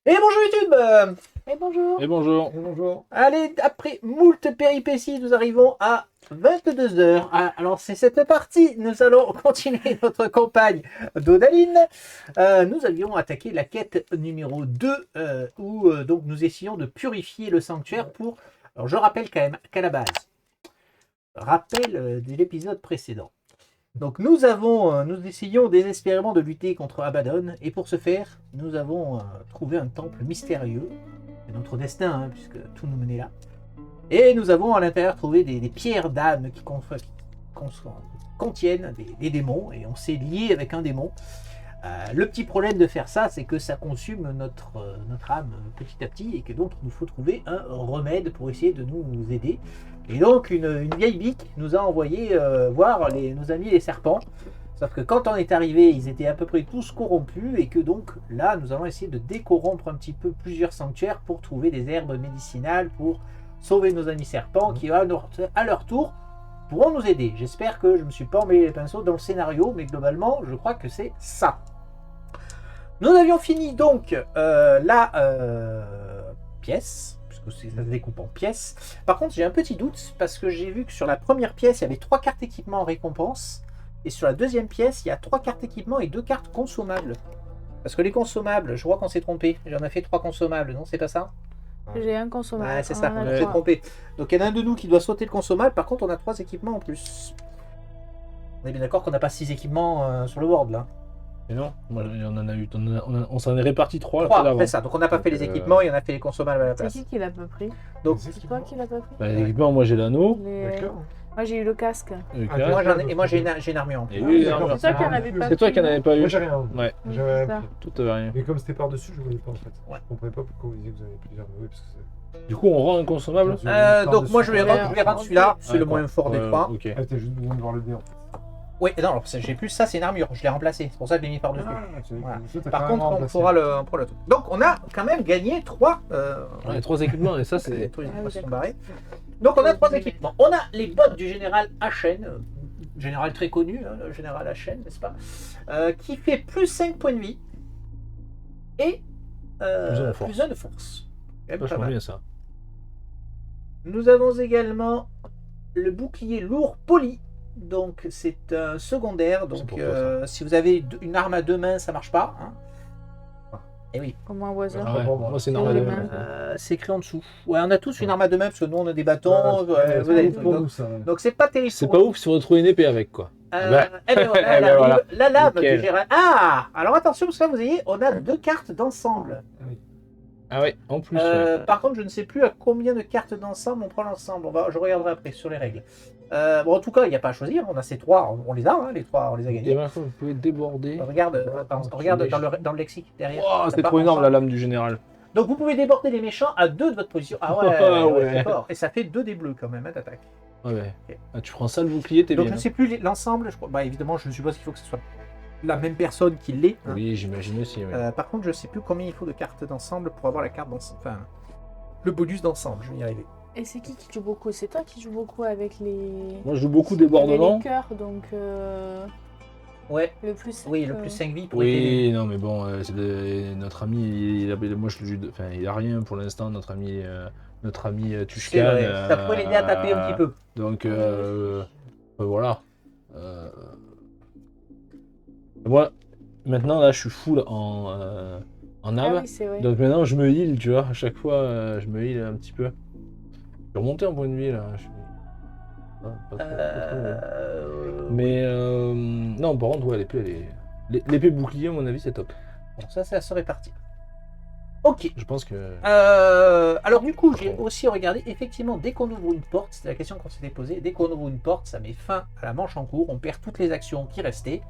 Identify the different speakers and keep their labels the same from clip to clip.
Speaker 1: Et bonjour YouTube.
Speaker 2: Et bonjour.
Speaker 3: Et bonjour.
Speaker 4: Bonjour.
Speaker 1: Allez, après moult péripéties, nous arrivons à 22 heures. Alors c'est cette partie, nous allons continuer notre campagne d'Odaline. Nous avions attaqué la quête numéro 2, où donc nous essayons de purifier le sanctuaire pour... Alors je rappelle quand même qu'à la base, rappel de l'épisode précédent. Donc nous essayons désespérément de lutter contre Abaddon, et pour ce faire, nous avons trouvé un temple mystérieux. C'est notre destin, hein, puisque tout nous menait là. Et nous avons à l'intérieur trouvé des pierres d'âme qui contiennent des démons, et on s'est lié avec un démon. Le petit problème de faire ça, c'est que ça consume notre âme petit à petit, et que donc il nous faut trouver un remède pour essayer de nous aider. Et donc une vieille bique nous a envoyé voir nos amis les serpents. Sauf que quand on est arrivé, ils étaient à peu près tous corrompus, et que donc là, nous allons essayer de décorrompre un petit peu plusieurs sanctuaires pour trouver des herbes médicinales pour sauver nos amis serpents qui, à leur tour, pourront nous aider. J'espère que je ne me suis pas emmêlé les pinceaux dans le scénario, mais globalement, je crois que c'est ça. Nous avions fini donc la pièce, puisque ça se découpe en pièces. Par contre, j'ai un petit doute, parce que j'ai vu que sur la première pièce, il y avait 3 cartes équipement en récompense. Et sur la deuxième pièce, il y a 3 cartes équipement et 2 cartes consommables. Parce que les consommables, je crois qu'on s'est trompé. J'en ai fait 3 consommables, non? C'est pas ça?
Speaker 2: J'ai un consommable.
Speaker 1: Ouais, c'est ça, on s'est trompé. Donc il y en a un de nous qui doit sauter le consommable. Par contre, on a 3 équipements en plus. On est bien d'accord qu'on n'a pas 6 équipements sur le board là.
Speaker 3: Et non, moi, on en a eu. On s'en est réparti 3
Speaker 1: 3, c'est ça. Donc on n'a pas fait les équipements et on a fait les consommables à la place.
Speaker 2: C'est qui l'a pas pris?
Speaker 1: Donc,
Speaker 2: C'est toi qui l'a pas pris?
Speaker 3: Bah, l'équipement, moi j'ai l'anneau.
Speaker 4: D'accord.
Speaker 2: Moi j'ai eu le casque.
Speaker 3: le
Speaker 4: Ah,
Speaker 3: casque.
Speaker 1: moi j'ai une armure en plus.
Speaker 3: Et lui,
Speaker 4: d'accord.
Speaker 2: C'est toi qui en avais pas
Speaker 3: C'est toi qui en
Speaker 2: pris,
Speaker 3: avais pas eu.
Speaker 4: Moi j'ai rien.
Speaker 3: Ouais,
Speaker 4: J'avais
Speaker 2: c'est ça.
Speaker 4: pris.
Speaker 3: tout avait rien.
Speaker 4: Mais comme c'était par-dessus, je voyais pas en fait.
Speaker 1: Ouais.
Speaker 4: Je comprenais pas pourquoi vous disiez que vous avez plusieurs. Oui, parce que c'est.
Speaker 3: Du coup, on rend un consommable.
Speaker 1: Donc moi je vais rendre celui-là. C'est le
Speaker 3: D'accord.
Speaker 1: moins fort des 3.
Speaker 3: Ok.
Speaker 4: Ah, t'as juste besoin de voir le dé en fait.
Speaker 1: Oui, non, alors, j'ai plus ça, c'est une armure. Je l'ai remplacé. C'est pour ça que je l'ai mis par-dessus. Voilà. Par contre, on pourra le tout. Donc, on a quand même gagné 3.
Speaker 3: Ouais, 3 équipements, et ça c'est.
Speaker 1: Les 3 équipements sont
Speaker 2: d'accord.
Speaker 1: barrés. Donc, on a 3 équipements. On a les bottes du général Hachen, général très connu, hein, le général Hachen, n'est-ce pas, qui fait plus 5 points de vie et plus 1 de force. Quand même pas
Speaker 3: Vachement
Speaker 1: mal.
Speaker 3: bien ça.
Speaker 1: Nous avons également le bouclier lourd poli. Donc c'est un secondaire. Donc
Speaker 3: pour toi,
Speaker 1: si vous avez une arme à 2 mains, ça marche pas. Hein. Et oui.
Speaker 2: Comme un oiseau.
Speaker 3: Ah ouais, moi c'est
Speaker 2: Et
Speaker 3: normal.
Speaker 2: les mains.
Speaker 1: C'est écrit en dessous. Ouais, on a tous une arme à 2 mains parce que nous on a des bâtons. vous avez- donc c'est pas terrible.
Speaker 3: C'est
Speaker 1: pour
Speaker 3: pas
Speaker 1: nous.
Speaker 3: ouf si on retrouve une épée avec quoi.
Speaker 1: Eh ben voilà,
Speaker 3: Eh ben voilà.
Speaker 1: la lame
Speaker 3: Nickel.
Speaker 1: du général. Ah, alors attention parce que là vous voyez, on a 2 cartes d'ensemble.
Speaker 3: Ah ouais, en plus. Ouais.
Speaker 1: Par contre, je ne sais plus à combien de cartes d'ensemble on prend l'ensemble. Je regarderai après sur les règles. Bon, en tout cas, il n'y a pas à choisir. On a ces 3, on les a, hein, les 3, on les a
Speaker 3: Et
Speaker 1: gagnés.
Speaker 3: maintenant, vous pouvez déborder.
Speaker 1: Regarde dans le lexique derrière.
Speaker 3: Oh, c'est
Speaker 1: T'as
Speaker 3: trop
Speaker 1: pas
Speaker 3: énorme
Speaker 1: ensemble.
Speaker 3: la lame du général.
Speaker 1: Donc vous pouvez déborder les méchants à 2 de votre position. Ah ouais,
Speaker 3: Ah
Speaker 1: ouais,
Speaker 3: ouais.
Speaker 1: c'est fort. Et ça fait 2 des bleus quand même, hein, d'attaque.
Speaker 3: Ouais.
Speaker 1: Ok.
Speaker 3: Ah, tu prends ça le bouclier, t'es
Speaker 1: Donc
Speaker 3: bien.
Speaker 1: je ne sais plus l'ensemble. Bah évidemment, je suppose qu'il faut que ce soit la même personne qui l'ait. Hein.
Speaker 3: Oui, j'imagine aussi. Ouais.
Speaker 1: Par contre, je ne sais plus combien il faut de cartes d'ensemble pour avoir la carte d'ensemble. Enfin, le bonus d'ensemble, je vais y arriver.
Speaker 2: Et c'est qui joue beaucoup? C'est toi qui joues beaucoup avec les.
Speaker 3: Moi, je joue beaucoup
Speaker 2: avec
Speaker 3: débordement.
Speaker 2: les cœurs, donc
Speaker 1: Ouais,
Speaker 2: le plus.
Speaker 1: oui, le plus 5 vies pour aider.
Speaker 3: Oui, non, mais bon, notre ami, moi je lui, enfin, il a rien pour l'instant, notre ami
Speaker 1: C'est
Speaker 3: Tushkan.
Speaker 1: vrai, ça pourrait l'aider à taper un petit peu.
Speaker 3: Donc, voilà. Moi, maintenant, là, je suis full en âme.
Speaker 2: Ah oui, c'est vrai.
Speaker 3: Donc maintenant, je me heal, tu vois. À chaque fois, je me heal un petit peu. Je vais remonter en point de vie, là. Pas trop, Mais, non, par contre, ouais, l'épée, elle est... L'épée bouclier, à mon avis, c'est top.
Speaker 1: Bon, ça se répartit. Ok.
Speaker 3: Je pense que...
Speaker 1: Alors du coup, j'ai aussi regardé, effectivement, dès qu'on ouvre une porte, c'était la question qu'on s'était posée, dès qu'on ouvre une porte, ça met fin à la manche en cours, on perd toutes les actions qui restaient,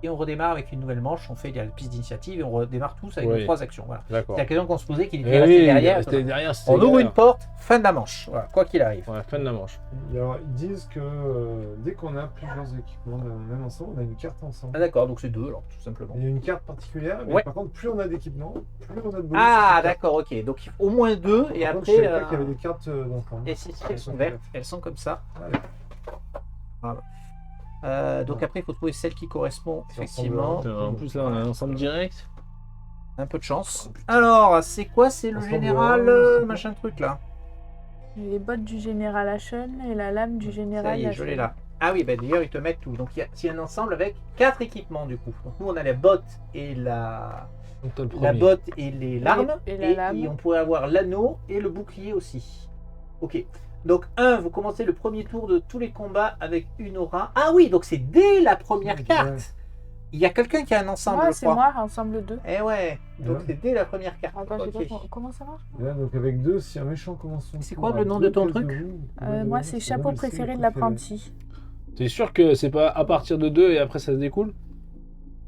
Speaker 1: et on redémarre avec une nouvelle manche, on fait la piste d'initiative, et on redémarre tous avec
Speaker 3: Oui.
Speaker 1: nos 3 actions. Voilà.
Speaker 3: D'accord.
Speaker 1: C'est la question qu'on se posait, qu'il
Speaker 3: Eh
Speaker 1: était resté
Speaker 3: oui,
Speaker 1: derrière.
Speaker 3: rester derrière, c'était
Speaker 1: On ouvre
Speaker 3: galère.
Speaker 1: une porte, fin de la manche, voilà, quoi qu'il arrive.
Speaker 3: Ouais, fin de la manche.
Speaker 4: Alors, ils disent que dès qu'on a plusieurs équipements même ensemble, on a une carte ensemble.
Speaker 1: Ah d'accord, donc c'est 2 alors, tout simplement.
Speaker 4: Il y a une carte particulière, mais
Speaker 1: Ouais.
Speaker 4: par contre, plus on a d'équipements, plus on a de bonus.
Speaker 1: Ah
Speaker 4: sur cette
Speaker 1: d'accord, ok, donc au moins 2, et
Speaker 4: carte. Par contre, je
Speaker 1: après...
Speaker 4: savais pas qu'il y avait des cartes d'ensemble.
Speaker 1: Et si elles sont vertes, elles sont comme ça.
Speaker 4: Ouais.
Speaker 1: Donc après, il faut trouver celle qui correspond,
Speaker 4: Ça
Speaker 1: effectivement.
Speaker 4: ressemble
Speaker 3: En plus, là, on a un ensemble direct.
Speaker 1: Un peu de chance. Alors, c'est quoi? C'est le
Speaker 4: Ensemble,
Speaker 1: général
Speaker 4: ouais,
Speaker 1: machin truc là.
Speaker 2: Les bottes du général Ashen et la lame du
Speaker 1: Ça
Speaker 2: général
Speaker 1: y est, je l'ai là. Ah oui, bah d'ailleurs, ils te mettent tout. Donc, c'est un ensemble avec 4 équipements du coup. Donc, nous, on a les bottes et
Speaker 3: Donc, t'as le
Speaker 1: la
Speaker 3: premier.
Speaker 1: botte et les larmes.
Speaker 2: Et la lame.
Speaker 1: Et on pourrait avoir l'anneau et le bouclier aussi. Ok. Donc, vous commencez le premier tour de tous les combats avec une aura. Ah oui, donc c'est dès la première
Speaker 4: Ouais.
Speaker 1: carte. Il y a quelqu'un qui a un ensemble,
Speaker 2: Moi,
Speaker 1: je
Speaker 2: c'est
Speaker 1: crois.
Speaker 2: moi, ensemble 2.
Speaker 1: Eh ouais, donc
Speaker 4: Ouais.
Speaker 1: c'est dès la première carte.
Speaker 2: Attends, je sais
Speaker 1: Ok.
Speaker 2: pas comment ça marche.
Speaker 4: Et là, donc avec 2, si un méchant commence son
Speaker 1: C'est
Speaker 4: tour
Speaker 1: quoi le
Speaker 4: à
Speaker 1: nom
Speaker 4: deux
Speaker 1: de ton
Speaker 4: cases
Speaker 1: truc
Speaker 4: vous, vous pouvez
Speaker 2: Moi,
Speaker 4: devenir
Speaker 2: c'est
Speaker 4: son
Speaker 2: chapeau
Speaker 4: nouvel
Speaker 2: préféré
Speaker 4: style
Speaker 2: de
Speaker 4: préféré.
Speaker 2: l'apprenti.
Speaker 3: T'es sûr que c'est pas à partir de 2 et après ça se découle?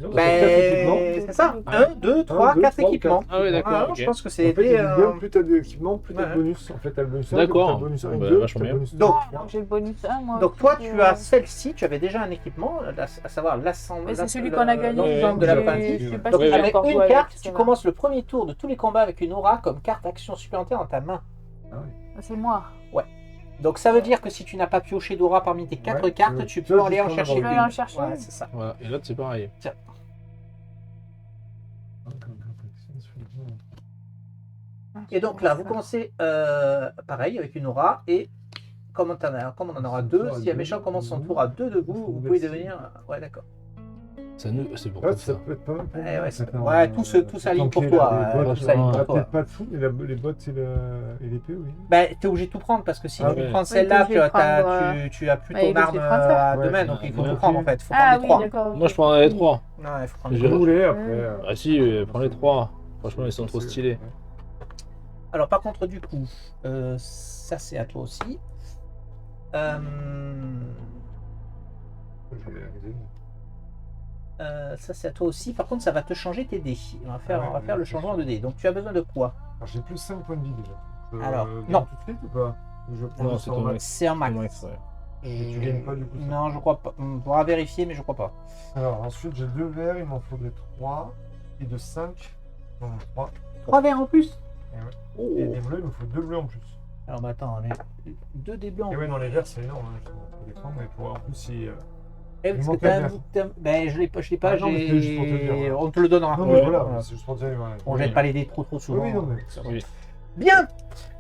Speaker 4: Donc, quatre équipements.
Speaker 1: Ben, c'est ça.
Speaker 3: Ah ouais.
Speaker 1: 1, 2, 3, 4
Speaker 4: 3 ou
Speaker 1: équipements.
Speaker 3: Ah oui, d'accord.
Speaker 1: Je
Speaker 3: ok.
Speaker 1: pense que
Speaker 4: En
Speaker 1: c'est
Speaker 4: fait, il
Speaker 1: des.
Speaker 4: dit bien, plus t'as d'équipements, plus t'as
Speaker 1: ouais.
Speaker 4: de bonus. En fait, t'as le bonus 1,
Speaker 3: D'accord.
Speaker 4: t'as le bonus 1 et
Speaker 3: Bah,
Speaker 4: 2,
Speaker 3: vachement
Speaker 4: t'as le
Speaker 3: bien.
Speaker 4: bonus 2.
Speaker 1: Donc,
Speaker 2: Donc, j'ai le bonus 1, moi.
Speaker 1: Donc
Speaker 2: aussi,
Speaker 1: toi,
Speaker 2: que-
Speaker 1: tu as celle-ci, tu avais déjà un équipement, à savoir l'assemblage.
Speaker 2: Mais c'est celui qu'on a gagné.
Speaker 3: Ouais,
Speaker 2: donc
Speaker 1: de
Speaker 2: j'ai-
Speaker 1: l'apprenti.
Speaker 2: je sais pas
Speaker 1: Donc
Speaker 2: si j'ai
Speaker 1: avec
Speaker 2: encore
Speaker 1: une
Speaker 2: joué
Speaker 1: carte,
Speaker 2: avec, ça
Speaker 1: tu
Speaker 2: va.
Speaker 1: commences le premier tour de tous les combats avec une aura comme carte action supplémentaire dans ta main.
Speaker 4: Ah oui.
Speaker 2: C'est moi.
Speaker 1: Donc ça veut dire que si tu n'as pas pioché d'aura parmi tes 4
Speaker 4: Ouais,
Speaker 1: cartes, tu peux
Speaker 4: tu
Speaker 1: aller en
Speaker 4: peux
Speaker 1: chercher
Speaker 2: Je
Speaker 1: une.
Speaker 2: vais aller en chercher
Speaker 1: Ouais,
Speaker 2: une.
Speaker 1: c'est ça.
Speaker 3: Voilà. Et l'autre, c'est pareil.
Speaker 1: Et donc là, vous commencez pareil avec une aura et comme on en aura deux, si un méchant commence son tour à 2 de vous, vous pouvez devenir. Ouais, d'accord.
Speaker 3: Ça nous... C'est pour
Speaker 4: Ouais,
Speaker 3: ça.
Speaker 4: ça peut être pas mal pour
Speaker 1: Ouais,
Speaker 4: moi,
Speaker 1: ouais,
Speaker 4: en fait,
Speaker 1: c'est-
Speaker 4: hein.
Speaker 1: ouais, tout s'aligne pour
Speaker 4: Tanker,
Speaker 1: toi,
Speaker 4: les
Speaker 1: tout
Speaker 4: bottes,
Speaker 1: s'aligne pour
Speaker 4: ah,
Speaker 1: toi.
Speaker 4: peut-être pas de fou, mais les bottes et l'épée, oui.
Speaker 1: Bah, t'es obligé de tout prendre parce que si
Speaker 4: Ah
Speaker 1: tu
Speaker 3: ouais.
Speaker 1: prends
Speaker 2: Oui,
Speaker 1: celle-là,
Speaker 2: t'es obligé de prendre,
Speaker 1: tu as plus
Speaker 2: bah,
Speaker 1: ton
Speaker 2: il est obligé
Speaker 1: arme
Speaker 2: de prendre ça.
Speaker 1: à deux
Speaker 4: Ouais.
Speaker 1: mains, donc il faut
Speaker 4: Ouais.
Speaker 1: tout prendre en fait. Faut
Speaker 2: Ah
Speaker 1: prendre les
Speaker 2: oui,
Speaker 1: trois.
Speaker 2: d'accord.
Speaker 3: Moi, je prendrais les 3.
Speaker 1: Non, il faut prendre
Speaker 3: Je-
Speaker 1: les
Speaker 4: Vous
Speaker 1: trois.
Speaker 4: voulez après.
Speaker 3: Ah si, prends les 3. Franchement, ils sont trop stylés.
Speaker 1: Alors par contre, du coup, ça c'est à toi aussi. Ça c'est à toi aussi. Par contre, ça va te changer tes dés. On va faire,
Speaker 4: Ah ouais,
Speaker 1: on va faire le
Speaker 4: c'est
Speaker 1: changement
Speaker 4: sûr.
Speaker 1: de dés. Donc tu as besoin de quoi?
Speaker 4: Alors j'ai plus 5 points de vie déjà. Je
Speaker 1: Alors,
Speaker 4: gagne
Speaker 1: non.
Speaker 4: tout de suite ou pas? Ou je prends
Speaker 3: Non,
Speaker 4: juste
Speaker 3: c'est
Speaker 4: en
Speaker 3: ton
Speaker 4: max.
Speaker 3: max.
Speaker 1: C'est un max.
Speaker 3: Max, ouais.
Speaker 4: Et tu gagnes pas du coup ça.
Speaker 1: Non, je crois pas. On pourra vérifier, mais je crois pas.
Speaker 4: Alors ensuite j'ai 2 verres, il m'en faudrait 3. Et de 5, non 3.
Speaker 1: 3 verres en plus.
Speaker 4: Et ouais.
Speaker 1: Oh.
Speaker 4: Et des bleus, il me faut 2 bleus en plus.
Speaker 1: Alors bah, attends, deux dés blancs.
Speaker 4: Et ouais, dans les verres c'est énorme, hein, je peux les prendre, mais pour en plus si.
Speaker 1: Eh, parce
Speaker 4: il
Speaker 1: que
Speaker 4: manque
Speaker 1: t'as
Speaker 4: un
Speaker 1: un
Speaker 4: verre.
Speaker 1: bout ben, je l'ai pas,
Speaker 4: Ah non, mais c'était juste pour te le dire, ouais.
Speaker 1: on te le donnera.
Speaker 4: Non,
Speaker 3: Ouais,
Speaker 4: mais voilà,
Speaker 1: voilà.
Speaker 4: c'est juste pour dire. Voilà.
Speaker 1: On jette pas les dés trop souvent.
Speaker 4: Oui, non, mais.
Speaker 3: Oui.
Speaker 1: Bien.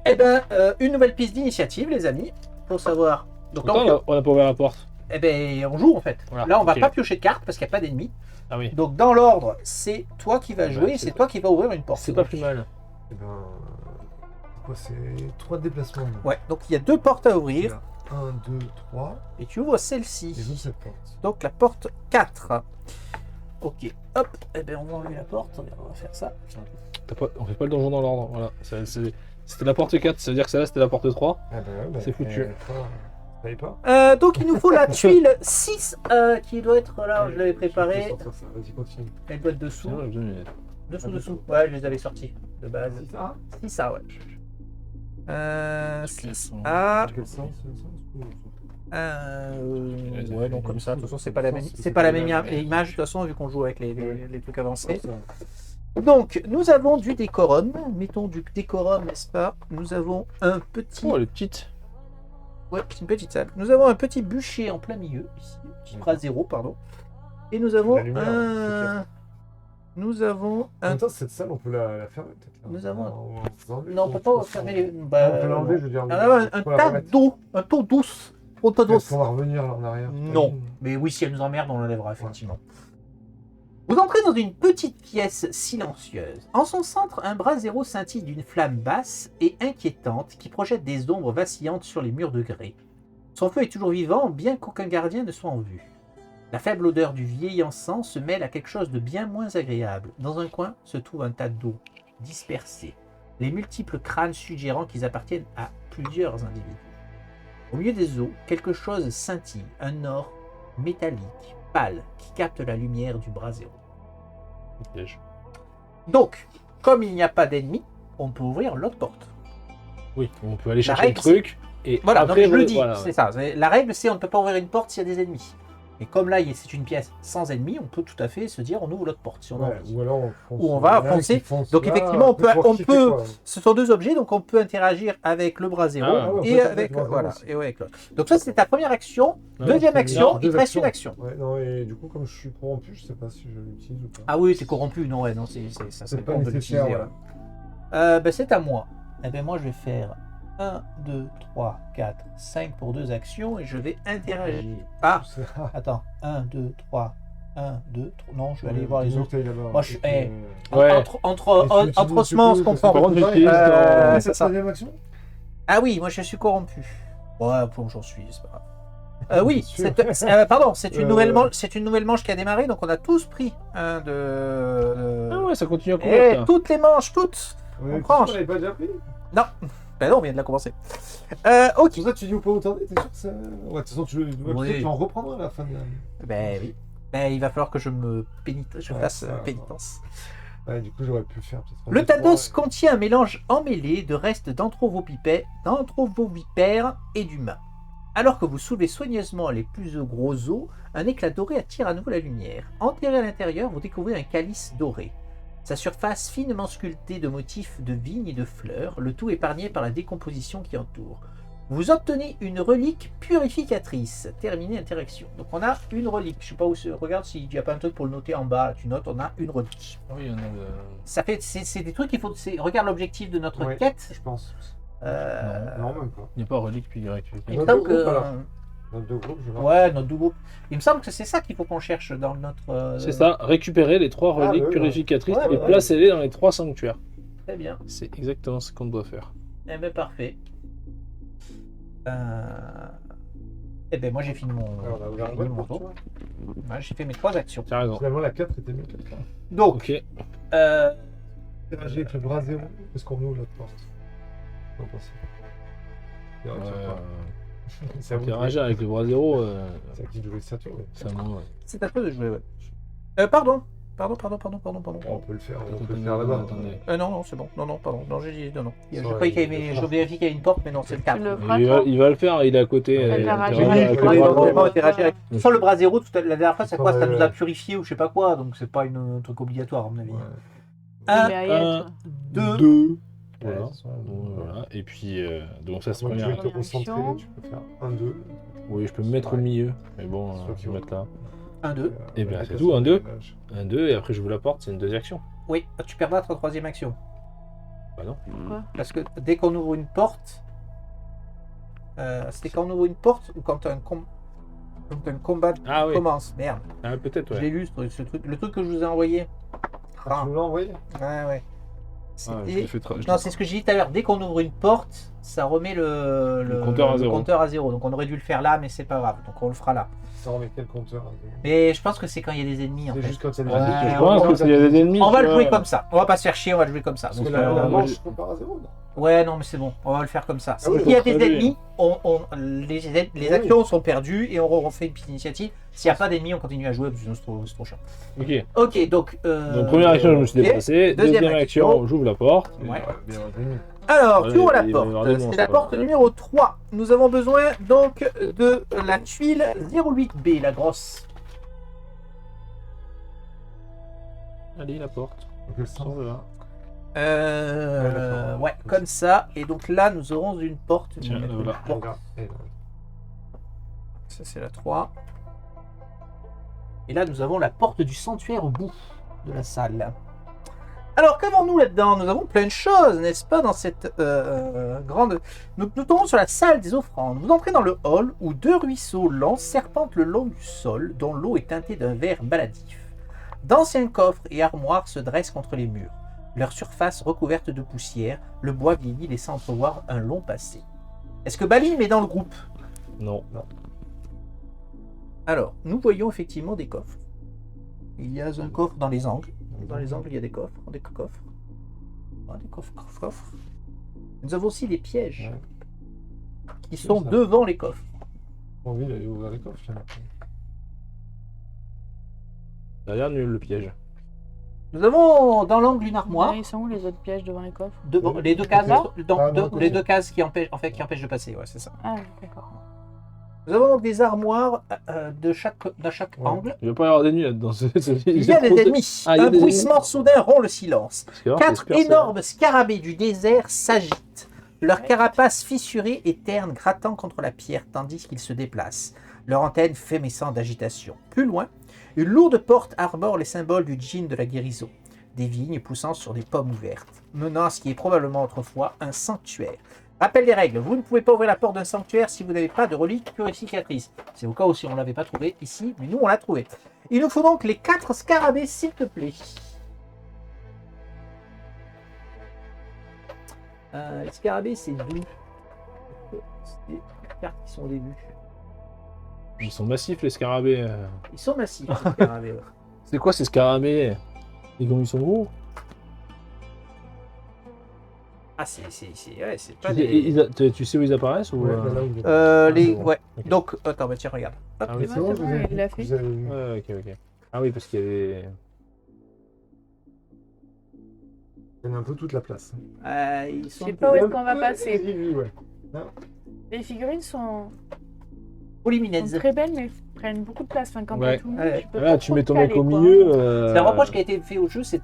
Speaker 1: Eh ben, une nouvelle piste d'initiative, les amis, pour savoir. Donc là,
Speaker 3: Pourtant, on a pas ouvert la porte.
Speaker 1: eh ben, on joue en fait.
Speaker 3: Voilà,
Speaker 1: Là, on va
Speaker 3: ok.
Speaker 1: pas piocher de cartes parce qu'il n'y a pas d'ennemis.
Speaker 3: Ah oui.
Speaker 1: Donc dans l'ordre, c'est toi qui vas
Speaker 3: Ah bah,
Speaker 1: jouer,
Speaker 3: c'est
Speaker 1: c'est
Speaker 3: pas-
Speaker 1: toi qui vas ouvrir une porte.
Speaker 3: C'est pas plus mal.
Speaker 4: Eh ben. Quoi, c'est 3 déplacements.
Speaker 1: Ouais. Donc il y a 2 portes à ouvrir
Speaker 4: 1, 2, 3.
Speaker 1: et tu ouvres
Speaker 4: Et
Speaker 1: celle-ci.
Speaker 4: j'ouvre cette porte.
Speaker 1: Donc la porte 4. Ok. Hop. Eh ben, on va enlever la porte. On va faire ça.
Speaker 3: On fait pas le donjon dans l'ordre. Voilà. C'était la porte 4, ça veut dire que celle-là c'était la porte 3.
Speaker 4: Ah bah ouais, bah,
Speaker 3: C'est foutu.
Speaker 4: Ça savais pas.
Speaker 1: Donc il nous faut la tuile 6 qui doit être là, je l'avais
Speaker 4: Je peux
Speaker 1: préparée.
Speaker 4: sortir ça. Vas-y, continue.
Speaker 1: Elle doit être dessous.
Speaker 3: Sinon, j'ai besoin d'une-
Speaker 1: Dessous,
Speaker 4: Ah,
Speaker 1: dessous.
Speaker 4: dessous.
Speaker 1: Ouais, je les avais sortis de base.
Speaker 4: C'est ça
Speaker 1: 6 A, ouais. 6
Speaker 3: Dans
Speaker 1: A.
Speaker 4: Dans quel sens le sens
Speaker 1: Ouais, donc comme ça, de toute façon, c'est pas la même image, de toute façon, vu qu'on joue avec les trucs avancés. Donc, nous avons du décorum. Mettons du décorum, n'est-ce pas? Nous avons un petit.
Speaker 3: Oh, les petites.
Speaker 1: Ouais, c'est une petite salle. Nous avons un petit bûcher en plein milieu, ici. Petit bras zéro, pardon. Et nous avons
Speaker 4: La lumière,
Speaker 1: un. Nous avons
Speaker 4: En
Speaker 1: un.
Speaker 4: même temps, cette salle, on peut la fermer peut-être. là.
Speaker 1: Nous avons-
Speaker 4: En faisant enlever,
Speaker 1: Non, on peut pas fermer les. Bah,
Speaker 4: on peut l'enlever, je veux dire.
Speaker 1: on a un
Speaker 4: faut la
Speaker 1: tas
Speaker 4: remettre.
Speaker 1: d'eau, un taux douce. Un tas d'eau.
Speaker 4: Est-ce qu'on va revenir là en arrière
Speaker 1: Non. Mais oui, si elle nous emmerde, on l'enlèvera, effectivement. Vous entrez dans une petite pièce silencieuse. En son centre, un bras zéro scintille d'une flamme basse et inquiétante qui projette des ombres vacillantes sur les murs de grès. Son feu est toujours vivant, bien qu'aucun gardien ne soit en vue. La faible odeur du vieil encens se mêle à quelque chose de bien moins agréable. Dans un coin se trouve un tas d'eau, dispersée. Les multiples crânes suggérant qu'ils appartiennent à plusieurs individus. Au milieu des eaux, quelque chose scintille, un or métallique, pâle, qui capte la lumière du bras zéro.
Speaker 3: Piège.
Speaker 1: Donc, comme il n'y a pas d'ennemis, on peut ouvrir l'autre porte.
Speaker 3: Oui, on peut aller
Speaker 1: La
Speaker 3: chercher le
Speaker 1: règle,
Speaker 3: truc. Et
Speaker 1: Voilà,
Speaker 3: après,
Speaker 1: donc je le dis,
Speaker 3: voilà,
Speaker 1: c'est ça. La règle, c'est on ne peut pas ouvrir une porte s'il y a des ennemis. Et comme là, c'est une pièce sans ennemi, on peut tout à fait se dire on ouvre l'autre porte si on a
Speaker 4: Ouais,
Speaker 1: envie.
Speaker 4: ou alors on fonce.
Speaker 1: Ou on va
Speaker 4: il y en a
Speaker 1: foncer.
Speaker 4: qui foncent
Speaker 1: Donc,
Speaker 4: là,
Speaker 1: effectivement, on
Speaker 4: pour
Speaker 1: peut-
Speaker 4: kiffer, quoi.
Speaker 1: Ce sont deux objets, donc on peut interagir avec le bras zéro
Speaker 3: Ah,
Speaker 4: ouais, on
Speaker 1: et
Speaker 4: peut
Speaker 1: avec
Speaker 4: le bras zéro
Speaker 1: voilà
Speaker 4: aussi.
Speaker 1: et avec l'autre. Donc ça, c'est ta première action.
Speaker 3: Ah,
Speaker 1: Deuxième
Speaker 3: c'est
Speaker 1: action,
Speaker 3: bien.
Speaker 1: il te reste une action.
Speaker 4: Ouais, non, et du coup, comme je suis corrompu, je sais pas si je l'utilise ou pas.
Speaker 1: Ah oui, t'es corrompu. Non, ouais, non, ça
Speaker 4: C'est
Speaker 1: serait
Speaker 4: pas
Speaker 1: con de
Speaker 4: nécessaire.
Speaker 1: l'utiliser,
Speaker 4: Ouais.
Speaker 1: Ben, c'est à moi. Eh ben, moi, je vais faire 1, 2, 3, 4, 5 pour 2 actions et je vais interagir. Ah,
Speaker 4: C'est-
Speaker 1: attends. 1, 2, 3, 1, 2, 3. Non, je vais aller voir les
Speaker 4: Disons
Speaker 1: autres.
Speaker 4: que t'ailles là-bas.
Speaker 1: Moi, je suis-
Speaker 4: Et puis,
Speaker 3: Ouais.
Speaker 1: Entre ossements, on se comprend.
Speaker 3: Par contre, j'utilise
Speaker 1: Euh,
Speaker 3: ton-
Speaker 1: c'est ça.
Speaker 4: Troisième action.
Speaker 1: Ah oui, moi, je suis corrompu. Ouais, bon, j'en suis, c'est pas grave. Oui,
Speaker 4: Sûr.
Speaker 1: pardon, c'est une,
Speaker 4: Euh.
Speaker 1: une nouvelle manche qui a démarré, donc on a tous pris un de.
Speaker 3: Ah ouais, ça continue à
Speaker 1: Et
Speaker 3: courir. ça.
Speaker 1: toutes les manches, toutes.
Speaker 4: Ouais,
Speaker 1: prend.
Speaker 4: tu l'avais pas déjà pris.
Speaker 1: Non, ben non, on vient de la commencer. Ok.
Speaker 4: C'est pour ça que tu dis au pas autant, t'es sûr que ça. Ouais, de toute façon, tu en reprendras à la fin de l'année.
Speaker 1: Ben oui. Ben, il va falloir que je
Speaker 4: Ouais,
Speaker 1: fasse
Speaker 4: ça va.
Speaker 1: pénitence.
Speaker 4: Ouais, du coup, j'aurais pu le faire peut-être.
Speaker 1: Le Tados contient un mélange emmêlé de restes d'anthrovovipères et d'humains. Alors que vous soulevez soigneusement les plus gros os, un éclat doré attire à nouveau la lumière. Enterré à l'intérieur, vous découvrez un calice doré. Sa surface finement sculptée de motifs de vignes et de fleurs, le tout épargné par la décomposition qui entoure. Vous obtenez une relique purificatrice. Terminée interaction. Donc on a une relique. Je sais pas où se regarde s'il n'y a pas un truc pour le noter en bas. Tu notes, on a une relique.
Speaker 3: Oui, il y en a de-
Speaker 1: Ça fait, c'est des trucs qu'il faut. Regarde l'objectif de notre
Speaker 4: Ouais.
Speaker 1: quête.
Speaker 4: Je pense.
Speaker 1: Euh,
Speaker 4: Non, même pas.
Speaker 3: Il n'y a pas relique puis rectificatif.
Speaker 1: il me
Speaker 4: Notre
Speaker 1: semble
Speaker 4: groupe,
Speaker 1: que.
Speaker 4: alors. Dans deux groupes, je vois.
Speaker 1: Ouais, notre double. Il me semble que c'est ça qu'il faut qu'on cherche dans notre.
Speaker 3: C'est ça, récupérer les 3
Speaker 4: Ah,
Speaker 3: reliques
Speaker 4: ouais,
Speaker 3: purificatrices
Speaker 1: ouais,
Speaker 3: et
Speaker 1: ouais.
Speaker 3: placer-les dans les 3 sanctuaires.
Speaker 1: Très bien.
Speaker 3: C'est exactement ce qu'on doit faire.
Speaker 1: Eh ben parfait. Eh ben moi j'ai fini mon.
Speaker 4: Alors, on a ouvert
Speaker 1: j'ai
Speaker 4: un
Speaker 1: fini
Speaker 4: vote
Speaker 1: mon
Speaker 4: pour
Speaker 1: tour.
Speaker 4: toi.
Speaker 1: Ouais, j'ai fait mes 3 actions.
Speaker 3: T'as raison.
Speaker 4: Finalement, la 4 était mieux que la 3.
Speaker 1: Donc,
Speaker 3: Ok.
Speaker 4: Interagir avec le bras zéro. Est-ce qu'on ouvre l'autre porte? Qu'en pensez? Il y aura toujours pas. C'est à vous de
Speaker 3: Interagir
Speaker 4: jouer.
Speaker 3: avec le bras zéro,
Speaker 4: C'est à qui de jouer Saturne.
Speaker 3: c'est à moi. Ouais.
Speaker 1: c'est à toi de jouer, ouais. Pardon. Pardon.
Speaker 4: On peut le faire, on peut le
Speaker 3: Attendez,
Speaker 4: faire là-bas.
Speaker 3: attendez.
Speaker 1: Non, c'est bon. Non, pardon. Non, j'ai dit non. Je
Speaker 4: Ouais,
Speaker 1: croyais qu'il y avait. Je vérifie qu'il y avait une porte, mais non, c'est le 4.
Speaker 2: Tu le feras,
Speaker 3: Il va,
Speaker 2: toi
Speaker 3: il va le faire, il est à côté.
Speaker 2: Elle a
Speaker 3: interagir
Speaker 2: ragé.
Speaker 3: avec
Speaker 2: Ouais,
Speaker 3: le
Speaker 2: ouais,
Speaker 3: bras
Speaker 2: ouais,
Speaker 3: zéro.
Speaker 2: ouais.
Speaker 1: interagir avec. Sans le bras zéro, la dernière fois, c'est quoi? Ça
Speaker 4: Ouais,
Speaker 1: nous
Speaker 4: ouais.
Speaker 1: a purifié ou je sais pas quoi, donc c'est pas un truc obligatoire, à mon avis.
Speaker 4: Ouais.
Speaker 1: Un,
Speaker 2: Mais à y
Speaker 3: un,
Speaker 2: être.
Speaker 1: 2.
Speaker 3: 2. Voilà.
Speaker 4: Ouais, c'est ça.
Speaker 3: Donc, voilà. Et puis, donc ça c'est
Speaker 4: Donc, tu
Speaker 3: première.
Speaker 4: veux te concentrer,
Speaker 2: action.
Speaker 4: tu peux faire 1, 2.
Speaker 3: Oui, je peux me mettre au milieu. Mais bon, je vais mettre là.
Speaker 1: 1, 2.
Speaker 3: Eh ben, c'est tout, 1, 2. 1, 2, et après je vous la porte, c'est une deuxième action.
Speaker 1: Oui, tu perdras ta 3e action.
Speaker 3: Bah non.
Speaker 1: Parce que dès qu'on ouvre une porte, c'était quand on ouvre une porte ou quand un combat
Speaker 3: Ah oui.
Speaker 1: commence. Merde,
Speaker 3: Ah, peut-être,
Speaker 1: je
Speaker 3: ouais.
Speaker 1: l'ai lu ce truc. Le truc que je vous ai envoyé. Ah,
Speaker 4: Tu me l'as envoyé?
Speaker 1: ouais.
Speaker 3: Ah, je
Speaker 1: C'était-
Speaker 3: l'ai fait tra-
Speaker 1: Non, c'est ce que j'ai dit tout à l'heure. Dès qu'on ouvre une porte, ça remet le
Speaker 3: compteur à zéro.
Speaker 1: compteur à zéro. Donc on aurait dû le faire là, mais c'est pas grave. Donc on le fera là.
Speaker 4: Ça remet quel compteur?
Speaker 1: Mais je pense que c'est quand il y a des ennemis en
Speaker 4: C'est
Speaker 1: fait.
Speaker 4: juste quand il y a des
Speaker 1: Ouais,
Speaker 4: ennemis.
Speaker 3: Je pense que s'il y a des ennemis.
Speaker 1: On va
Speaker 3: tu
Speaker 1: le
Speaker 3: vois,
Speaker 1: jouer comme ça. On va pas se faire chier, on va le jouer comme ça.
Speaker 4: Parce
Speaker 1: Donc,
Speaker 4: que la
Speaker 3: moi,
Speaker 4: manche
Speaker 3: je-
Speaker 4: compare à 0, non?
Speaker 1: Ouais, non, mais c'est bon. On va le faire comme ça.
Speaker 4: Ah oui,
Speaker 1: S'il y a
Speaker 3: faut
Speaker 1: des
Speaker 3: traduire.
Speaker 1: ennemis, les
Speaker 4: Oui.
Speaker 1: actions sont perdues et on refait une petite initiative. S'il n'y a pas d'ennemis, on continue à jouer parce que sinon c'est trop chiant.
Speaker 3: Ok.
Speaker 1: Ok, donc.
Speaker 3: Donc, première action, je me suis
Speaker 1: ok.
Speaker 3: déplacé.
Speaker 1: Deuxième
Speaker 3: Deuxième
Speaker 1: action.
Speaker 3: action, j'ouvre la porte.
Speaker 1: Ouais.
Speaker 4: Bien, ennemis.
Speaker 1: Alors, tu
Speaker 3: Ouais,
Speaker 1: ouvres la
Speaker 3: il va y avoir
Speaker 1: porte.
Speaker 3: des
Speaker 1: C'est
Speaker 3: monstres,
Speaker 1: la
Speaker 3: ouais.
Speaker 1: porte numéro 3. Nous avons besoin donc de la tuile 08B, la grosse.
Speaker 3: Allez, la porte.
Speaker 4: Donc, le sang.
Speaker 3: On verra.
Speaker 4: d'accord.
Speaker 1: Ouais, comme ça. Et donc là, nous aurons une porte.
Speaker 3: Tiens,
Speaker 1: Nous mettons
Speaker 3: voilà.
Speaker 1: une porte.
Speaker 4: Regarde. Et là.
Speaker 1: Ça, c'est la 3. Et là, nous avons la porte du sanctuaire au bout de la salle. Alors, qu'avons-nous là-dedans? Nous avons plein de choses, n'est-ce pas, dans cette grande... Nous tombons sur la salle des offrandes. Vous entrez dans le hall où 2 ruisseaux lents serpentent le long du sol, dont l'eau est teintée d'un vert maladif. D'anciens coffres et armoires se dressent contre les murs. Leur surface recouverte de poussière, le bois vieilli laissant entrevoir un long passé. Est-ce que Balim est dans le groupe?
Speaker 3: Non.
Speaker 1: Alors, nous voyons effectivement des coffres. Il y a un coffre dans les angles. Dans les angles, il y a des coffres. Des coffres. Ah, des coffres. Nous avons aussi des pièges qui sont
Speaker 4: ça.
Speaker 1: devant les coffres.
Speaker 4: J'ai envie d'aller ouvrir les coffres. tiens.
Speaker 3: Ça a l'air nul le piège.
Speaker 1: Nous avons dans l'angle une
Speaker 2: Ouais,
Speaker 1: armoire.
Speaker 2: ils sont où les autres pièges devant les coffres?
Speaker 1: Devant, les deux cases,
Speaker 4: Là
Speaker 1: les
Speaker 4: non,
Speaker 1: deux cases qui empêchent de passer. Ouais, c'est ça.
Speaker 2: Ah, d'accord.
Speaker 1: Nous avons donc des armoires d'un chaque
Speaker 4: Ouais.
Speaker 1: angle.
Speaker 3: Il va pas y avoir d'ennemis là-dedans.
Speaker 1: Il y a des ennemis.
Speaker 3: Ah, il y a
Speaker 1: Un
Speaker 3: des
Speaker 1: bruissement soudain rompt le silence. 4
Speaker 3: énormes.
Speaker 1: énormes scarabées du désert s'agitent, leur carapace fissurée et terne grattant contre la pierre tandis qu'ils se déplacent, leur antenne frémissant d'agitation. Plus loin, une lourde porte arbore les symboles du djinn de la guérison, des vignes poussant sur des pommes ouvertes, menant à ce qui est probablement autrefois un sanctuaire. Rappel des règles, vous ne pouvez pas ouvrir la porte d'un sanctuaire si vous n'avez pas de relique purificatrice. C'est au cas où si on ne l'avait pas trouvé ici, mais nous on l'a trouvé. Il nous faut donc les 4 scarabées s'il te plaît. Les scarabées, c'est d'où? C'est les cartes qui sont au début.
Speaker 3: Ils sont massifs les scarabées.
Speaker 1: Ils sont massifs, les scarabées. Ouais.
Speaker 3: C'est quoi ces scarabées? Et comme ils sont gros?
Speaker 1: Ah, c'est pas des...
Speaker 3: Tu sais où ils apparaissent ou
Speaker 4: Ouais, là où il y a-
Speaker 1: Ouais.
Speaker 3: Ok.
Speaker 1: Donc, attends, bah tiens, regarde. Hop.
Speaker 3: Ah oui,
Speaker 4: C'est bon,
Speaker 2: c'est
Speaker 4: vous
Speaker 2: bon,
Speaker 4: avez
Speaker 2: il l'a
Speaker 4: vu,
Speaker 2: fait.
Speaker 4: vous avez vu.
Speaker 3: Ouais, ok. Ah oui, parce qu'il y avait.
Speaker 4: Il y en a un peu toute la place.
Speaker 1: Ils
Speaker 2: Je
Speaker 1: sont
Speaker 2: sais pas où est-ce
Speaker 4: Un
Speaker 2: qu'on va
Speaker 4: peu
Speaker 2: passer.
Speaker 4: vu, ouais.
Speaker 2: Les figurines sont
Speaker 1: polyminèses.
Speaker 2: très belles, mais prennent beaucoup de place. Enfin, quand
Speaker 3: Ouais.
Speaker 2: t'as tout le
Speaker 1: Ouais.
Speaker 2: monde, tu peux
Speaker 3: Là,
Speaker 2: pas
Speaker 3: tu
Speaker 2: trop
Speaker 3: mets
Speaker 2: te
Speaker 3: ton mec
Speaker 2: caler,
Speaker 3: au
Speaker 2: quoi.
Speaker 3: milieu.
Speaker 1: C'est un reproche qui a été fait au jeu, c'est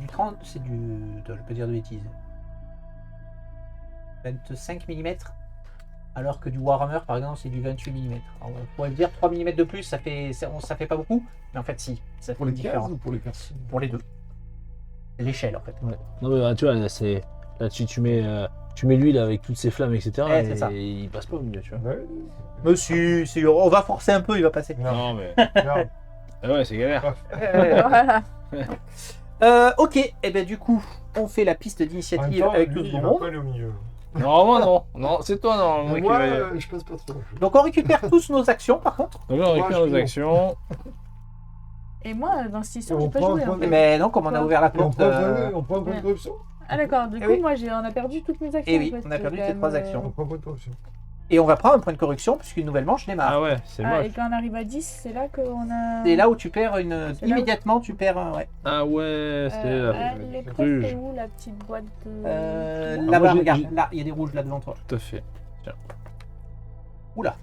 Speaker 1: du 30, c'est du... Attends, je peux dire de bêtises. 25 mm, alors que du Warhammer, par exemple, c'est du 28 mm. Alors, on pourrait dire 3 mm de plus, ça fait pas beaucoup, mais en fait, si, ça fait
Speaker 4: Pour
Speaker 1: une
Speaker 4: les cases
Speaker 1: différence.
Speaker 4: ou pour les persos?
Speaker 1: Pour les deux. C'est l'échelle, en fait.
Speaker 3: Ouais. Non, mais tu vois, là, tu mets l'huile avec toutes ces flammes, etc.
Speaker 1: Ouais, c'est ça.
Speaker 3: et il passe pas au milieu, tu vois.
Speaker 4: Ouais.
Speaker 1: Mais si, on va forcer un peu, il va passer.
Speaker 3: Non, mais.
Speaker 4: Regarde.
Speaker 3: Ah ouais, c'est galère.
Speaker 2: Voilà.
Speaker 1: Ok, et ben du coup, on fait la piste
Speaker 4: En même
Speaker 1: d'initiative
Speaker 4: temps,
Speaker 1: avec
Speaker 4: lui,
Speaker 1: tout
Speaker 4: il
Speaker 1: le
Speaker 4: va
Speaker 1: monde.
Speaker 4: pas aller au milieu.
Speaker 3: Normalement, non. Non, c'est toi, normalement, qui
Speaker 4: Moi,
Speaker 3: va.
Speaker 4: je passe pas trop.
Speaker 1: Donc on récupère tous nos actions, par contre.
Speaker 3: Donc là, on récupère
Speaker 4: Moi,
Speaker 3: nos
Speaker 4: je-
Speaker 3: actions.
Speaker 2: Et moi, dans cette histoire,
Speaker 4: On
Speaker 2: j'ai pas
Speaker 4: prend
Speaker 2: joué.
Speaker 4: un
Speaker 2: En
Speaker 4: point
Speaker 2: fait.
Speaker 1: Mais non, comme on a ouvert la
Speaker 4: Et on
Speaker 1: porte...
Speaker 4: prend jamais, on prend un point de
Speaker 2: Ouais.
Speaker 4: corruption.
Speaker 2: Ah d'accord, du
Speaker 1: Eh
Speaker 2: coup,
Speaker 1: oui.
Speaker 2: moi, on a perdu toutes mes actions.
Speaker 1: Eh oui,
Speaker 2: en fait.
Speaker 1: on a perdu
Speaker 2: C'est
Speaker 1: tes
Speaker 2: quand
Speaker 1: 3
Speaker 2: même,
Speaker 1: actions.
Speaker 4: On prend un point de corruption.
Speaker 1: Et on va prendre un point de corruption, puisqu'une nouvelle manche démarre.
Speaker 3: Ah ouais, c'est
Speaker 2: Ah, et
Speaker 3: moche.
Speaker 2: quand on arrive à 10, c'est là qu'on a...
Speaker 1: C'est là où tu perds une...
Speaker 2: C'est là où-
Speaker 1: Immédiatement, tu perds un... Ouais.
Speaker 3: Ah ouais, c'est
Speaker 2: les preuves,
Speaker 3: Bruges.
Speaker 2: c'est où la petite boîte de...
Speaker 3: Ah,
Speaker 1: Là-bas,
Speaker 3: moi, j'ai-
Speaker 1: regarde,
Speaker 3: j'ai-
Speaker 1: là, il y a des rouges là devant toi.
Speaker 3: Tout à fait.
Speaker 1: Oula.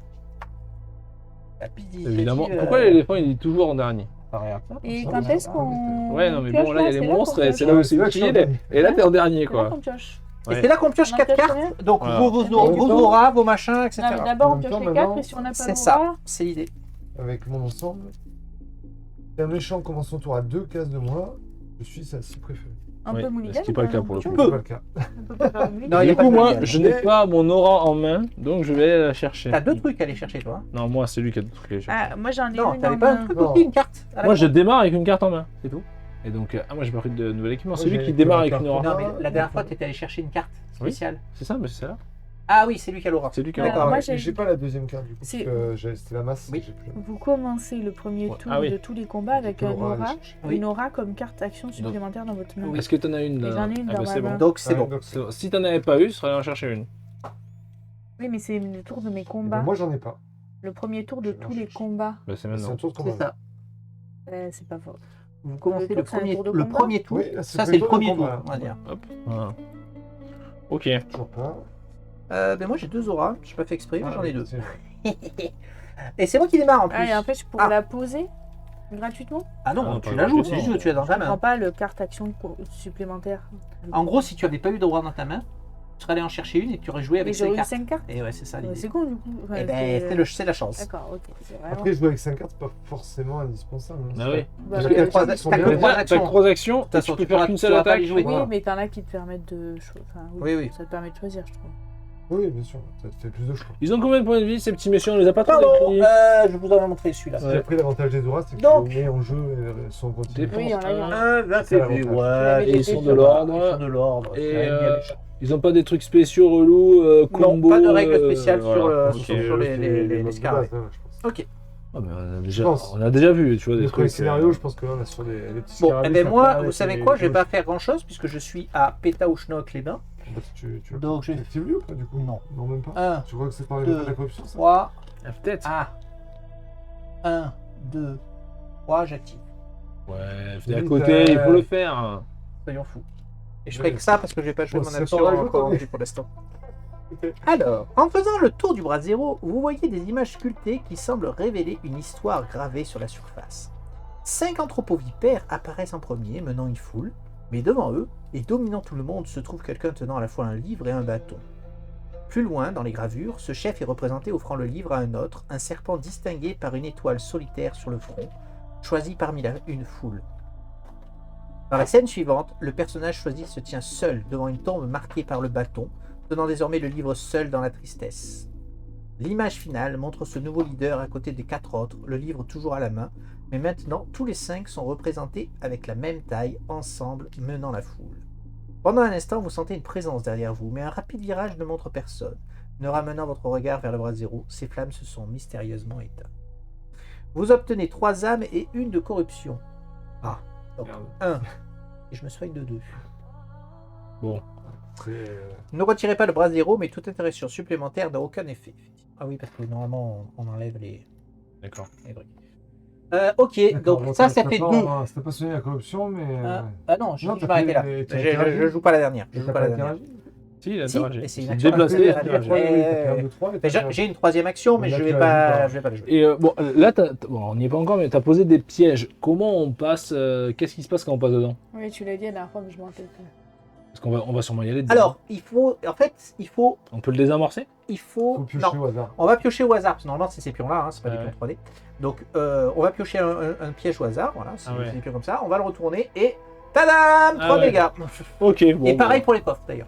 Speaker 1: La piste d'initiative,
Speaker 3: Évidemment. Pourquoi l'éléphant il est toujours en dernier?
Speaker 1: regarde ça.
Speaker 2: Et
Speaker 4: Ah,
Speaker 2: quand
Speaker 4: ouais,
Speaker 2: est-ce qu'on...
Speaker 3: Ouais, non, mais
Speaker 2: pioche,
Speaker 3: bon, là il y a
Speaker 2: c'est
Speaker 3: les
Speaker 2: qu'on
Speaker 3: monstres et
Speaker 2: pioche.
Speaker 3: c'est là où c'est
Speaker 4: C'est là que je suis
Speaker 3: utile.
Speaker 4: en dernier.
Speaker 3: Et là t'es en dernier
Speaker 2: C'est là
Speaker 3: quoi.
Speaker 2: qu'on pioche.
Speaker 1: Et
Speaker 3: Ouais.
Speaker 1: c'est là qu'on pioche
Speaker 2: On en
Speaker 1: 4
Speaker 2: pioche
Speaker 1: cartes.
Speaker 2: combien
Speaker 1: Donc
Speaker 3: Voilà.
Speaker 1: vos auras, vos machins, etc.
Speaker 2: Non, mais d'abord,
Speaker 4: En
Speaker 2: on
Speaker 4: même
Speaker 2: pioche
Speaker 4: temps,
Speaker 2: les
Speaker 4: maintenant,
Speaker 2: cartes, et si on n'a pas
Speaker 1: C'est
Speaker 2: le
Speaker 1: ça,
Speaker 2: droit,
Speaker 1: c'est l'idée.
Speaker 4: Avec mon ensemble. Si un méchant commence son tour à 2 cases de moi, je suis sa cible préférée.
Speaker 2: un
Speaker 3: Oui,
Speaker 2: peu
Speaker 3: ce
Speaker 2: mulligan.
Speaker 3: qui est pas le cas pour le
Speaker 4: C'est
Speaker 3: coup.
Speaker 4: pas le cas.
Speaker 2: On peut pas faire de
Speaker 1: Non, il y a
Speaker 3: Du
Speaker 1: pas
Speaker 3: coup,
Speaker 1: de
Speaker 3: moi,
Speaker 1: mulligan.
Speaker 3: je n'ai pas mon aura en main, donc je vais aller la chercher.
Speaker 1: T'as 2 trucs à aller chercher, toi.
Speaker 3: Non, moi, c'est lui qui a deux trucs à aller chercher.
Speaker 2: Ah, moi j'en ai
Speaker 1: Non,
Speaker 2: une
Speaker 1: t'avais
Speaker 2: en
Speaker 1: pas un
Speaker 2: main.
Speaker 1: truc
Speaker 4: Non.
Speaker 1: aussi, une carte à la
Speaker 3: Moi, je
Speaker 1: con.
Speaker 3: démarre avec une carte en main, c'est tout. Et donc, moi, j'ai pas pris de nouvel équipement. C'est
Speaker 4: Moi,
Speaker 3: lui
Speaker 4: j'ai
Speaker 3: qui démarre
Speaker 4: que la
Speaker 3: avec une
Speaker 4: carte.
Speaker 3: aura.
Speaker 1: Non, mais la dernière fois, t'étais allé chercher une carte spéciale.
Speaker 3: C'est ça, mais c'est ça.
Speaker 1: Ah oui, c'est lui qui a l'aura.
Speaker 3: C'est lui qui a
Speaker 2: Ouais,
Speaker 3: l'aura.
Speaker 2: alors moi,
Speaker 4: Mais j'ai pas la deuxième carte du coup.
Speaker 2: C'est-
Speaker 4: Parce que c'était la masse.
Speaker 1: Oui.
Speaker 4: j'ai plus la-
Speaker 2: Vous commencez le premier
Speaker 3: Ouais.
Speaker 2: tour
Speaker 3: Ah oui.
Speaker 2: de tous les combats avec
Speaker 4: J'ai
Speaker 2: un
Speaker 4: plus l'aura à aller
Speaker 2: aura.
Speaker 4: chercher.
Speaker 1: Oui.
Speaker 2: Une aura comme carte action supplémentaire dans votre main.
Speaker 1: Oui.
Speaker 3: Est-ce que t'en as une
Speaker 2: Et
Speaker 3: là
Speaker 2: j'en ai une
Speaker 3: Ah
Speaker 2: dans
Speaker 3: bah,
Speaker 2: ma
Speaker 3: c'est
Speaker 2: main.
Speaker 3: bon.
Speaker 1: Donc c'est
Speaker 4: Ouais,
Speaker 1: bon.
Speaker 4: donc
Speaker 3: C'est bon. Si t'en avais pas eu, ce serait aller en chercher une.
Speaker 2: Oui, mais c'est le tour de mes
Speaker 4: Eh ben,
Speaker 2: combats.
Speaker 4: moi j'en ai pas.
Speaker 2: Le premier tour de
Speaker 4: Je vais
Speaker 2: tous les
Speaker 4: chercher.
Speaker 2: combats.
Speaker 3: Bah, c'est
Speaker 4: C'est
Speaker 3: maintenant.
Speaker 4: un tour de
Speaker 1: C'est
Speaker 4: combat.
Speaker 1: ça.
Speaker 2: C'est pas faux.
Speaker 1: Vous commencez
Speaker 2: Le
Speaker 1: le
Speaker 2: tour, c'est un
Speaker 1: premier,
Speaker 2: tour de
Speaker 1: le
Speaker 2: combat
Speaker 1: premier tour.
Speaker 4: Oui, là,
Speaker 1: Ça, c'est le
Speaker 4: tour de
Speaker 1: premier tour,
Speaker 4: combat,
Speaker 1: on va dire.
Speaker 3: Hop. Voilà. Ok.
Speaker 4: Toujours pas.
Speaker 1: Ben moi, j'ai 2 auras. Je n'ai pas fait exprès, mais
Speaker 4: Ah,
Speaker 1: j'en ai
Speaker 4: oui,
Speaker 1: 2.
Speaker 4: c'est-
Speaker 1: Et c'est moi qui démarre en plus.
Speaker 2: Ah, et en fait, je pourrais
Speaker 1: Ah.
Speaker 2: la poser gratuitement.
Speaker 1: Ah non,
Speaker 3: Ah,
Speaker 1: tu
Speaker 3: pas
Speaker 1: la joues
Speaker 3: gratuitement.
Speaker 1: si tu l'as dans ta
Speaker 2: Je prends
Speaker 1: main.
Speaker 2: pas le carte action supplémentaire.
Speaker 1: En gros, si tu avais pas eu d'aura dans ta main, tu serais allé en chercher une et tu aurais joué
Speaker 2: Mais
Speaker 1: avec
Speaker 2: j'aurais
Speaker 1: 5
Speaker 2: eu
Speaker 1: cartes.
Speaker 2: 5 cartes.
Speaker 1: Et ouais, c'est ça
Speaker 2: Ouais,
Speaker 1: l'idée.
Speaker 2: c'est con du coup. Enfin,
Speaker 1: Eh ben, c'est la chance.
Speaker 2: D'accord, ok. C'est vraiment...
Speaker 4: Après, jouer avec 5 cartes, c'est pas forcément indispensable. hein.
Speaker 3: Ah oui.
Speaker 2: Bah,
Speaker 1: Parce que
Speaker 2: le-
Speaker 1: t'as trois-
Speaker 4: ils sont
Speaker 1: t'as
Speaker 4: bien.
Speaker 1: que
Speaker 3: T'as
Speaker 1: trois
Speaker 3: t'as
Speaker 1: actions.
Speaker 3: 3 actions,
Speaker 1: toute façon,
Speaker 3: tu peux
Speaker 1: tu pourras-
Speaker 3: faire qu'une
Speaker 1: tu
Speaker 3: seule
Speaker 1: pourras pas
Speaker 3: attaque.
Speaker 1: les jouer.
Speaker 2: Oui,
Speaker 4: Voilà.
Speaker 2: mais t'en as qui te permettent de. Enfin,
Speaker 1: Oui, oui.
Speaker 2: Ça te permet de choisir, je trouve.
Speaker 4: Oui, bien sûr. Ça te fait plus de choix.
Speaker 3: Ils ont combien de points de vie ces petits messieurs? On les a pas trop
Speaker 1: Pardon,
Speaker 3: décrits.
Speaker 1: je vous en ai montré celui-là.
Speaker 4: Parce qu'après, l'avantage des auras, c'est que
Speaker 1: Donc-
Speaker 4: tu les mets en jeu et sont continue.
Speaker 3: Défense.
Speaker 2: Oui, on l'a eu.
Speaker 4: C'est l'avantage.
Speaker 1: ouais.
Speaker 3: Et ils sont de l'ordre.
Speaker 1: Ils sont de l'ordre.
Speaker 3: Et,
Speaker 1: c'est bien méchant.
Speaker 3: Ils ont pas des trucs spéciaux relous, combo.
Speaker 1: pas de règles spéciales sur
Speaker 3: voilà.
Speaker 1: le-
Speaker 3: Ok.
Speaker 1: sur les
Speaker 4: modes de
Speaker 1: scarabées.
Speaker 4: base, hein, je pense.
Speaker 1: Ok.
Speaker 3: Ah, mais
Speaker 4: Je pense.
Speaker 3: on a déjà vu, tu vois, des
Speaker 4: Le premier
Speaker 3: trucs.
Speaker 4: scénario, je pense que là, on est sur les petits
Speaker 1: Bon,
Speaker 4: scarabées,
Speaker 1: eh ben
Speaker 4: ça
Speaker 1: moi,
Speaker 4: fait
Speaker 1: vous
Speaker 4: avec
Speaker 1: savez
Speaker 4: les-
Speaker 1: quoi, je vais pas faire grand chose puisque je suis à Pétaouchnok-les-Bains.
Speaker 4: Tu
Speaker 1: Donc je vais
Speaker 4: actives lui ou pas du coup?
Speaker 1: Non.
Speaker 4: Non, même pas.
Speaker 1: 1,
Speaker 4: Tu vois que c'est pas
Speaker 1: deux,
Speaker 4: de la corruption ça?
Speaker 1: 3,
Speaker 3: Ah, peut-être.
Speaker 1: ah. 1, 2, 3, j'active.
Speaker 3: Ouais, t'es à
Speaker 4: Vite,
Speaker 3: côté, il faut le faire.
Speaker 1: Soyons fous. Et je ferai que ça parce que je vais pas jouer
Speaker 4: Bon,
Speaker 1: mon
Speaker 4: c'est
Speaker 1: action
Speaker 4: pas mal joué,
Speaker 1: encore
Speaker 4: toi.
Speaker 1: pour l'instant. Alors, en faisant le tour du brasero, vous voyez des images sculptées qui semblent révéler une histoire gravée sur la surface. 5 anthropovipères apparaissent en premier, menant une foule, mais devant eux, et dominant tout le monde, se trouve quelqu'un tenant à la fois un livre et un bâton. Plus loin, dans les gravures, ce chef est représenté offrant le livre à un autre, un serpent distingué par une étoile solitaire sur le front, choisi parmi une foule. Dans la scène suivante, le personnage choisi se tient seul devant une tombe marquée par le bâton, tenant désormais le livre seul dans la tristesse. L'image finale montre ce nouveau leader à côté des 4 autres, le livre toujours à la main, mais maintenant tous les 5 sont représentés avec la même taille, ensemble, menant la foule. Pendant un instant, vous sentez une présence derrière vous, mais un rapide virage ne montre personne. Ne ramenant votre regard vers le brasero, ces flammes se sont mystérieusement éteintes. Vous obtenez 3 âmes et 1 de corruption. Ah, donc
Speaker 4: Merde.
Speaker 1: 1. Et je me soigne de 2.
Speaker 3: Bon.
Speaker 1: Ne retirez pas le brasero, mais toute interaction supplémentaire n'a aucun effet. Ah oui, parce que normalement, on enlève les
Speaker 3: D'accord.
Speaker 1: trucs. Ok,
Speaker 4: D'accord,
Speaker 1: donc ça fait 2.
Speaker 4: C'était pas sonné la corruption, mais.
Speaker 1: Ah non, je
Speaker 4: Non,
Speaker 1: vais
Speaker 4: t'as
Speaker 1: m'arrêter là.
Speaker 4: fait- t'as interagi.
Speaker 1: Je joue pas la dernière. Je
Speaker 4: Et
Speaker 1: joue
Speaker 4: t'as
Speaker 1: pas
Speaker 4: pas
Speaker 1: la dernière.
Speaker 4: interagi.
Speaker 3: Si, il a
Speaker 1: Si,
Speaker 3: interagi.
Speaker 1: mais c'est une
Speaker 3: Il
Speaker 1: action
Speaker 3: déplacé,
Speaker 1: à
Speaker 3: il a
Speaker 1: faire.
Speaker 3: interagi.
Speaker 1: Mais j'ai une 3e action, mais
Speaker 4: Là,
Speaker 1: je
Speaker 4: tu
Speaker 1: vais
Speaker 4: as
Speaker 1: pas
Speaker 4: dit,
Speaker 1: la jouer.
Speaker 3: Et bon, là, bon, on n'y est pas encore, mais t'as posé des pièges. Comment on passe qu'est-ce qui se passe quand on passe dedans?
Speaker 2: Oui, tu l'as dit à la dernière fois, mais je m'en rappelle plus.
Speaker 3: Parce on va sûrement y aller dedans.
Speaker 1: Alors, il faut,
Speaker 3: On peut le désamorcer?
Speaker 4: Faut piocher
Speaker 1: non,
Speaker 4: au hasard.
Speaker 1: on va piocher au hasard, parce que normalement c'est ces pions-là, hein, c'est pas des
Speaker 3: Ouais.
Speaker 1: pions 3D. Donc, on va piocher un piège au hasard, voilà, c'est
Speaker 3: Ah ouais.
Speaker 1: c'est des pions comme ça. On va le retourner et tadam, 3
Speaker 3: ouais.
Speaker 1: dégâts.
Speaker 3: Ok, bon.
Speaker 1: Et pareil pour les coffres d'ailleurs.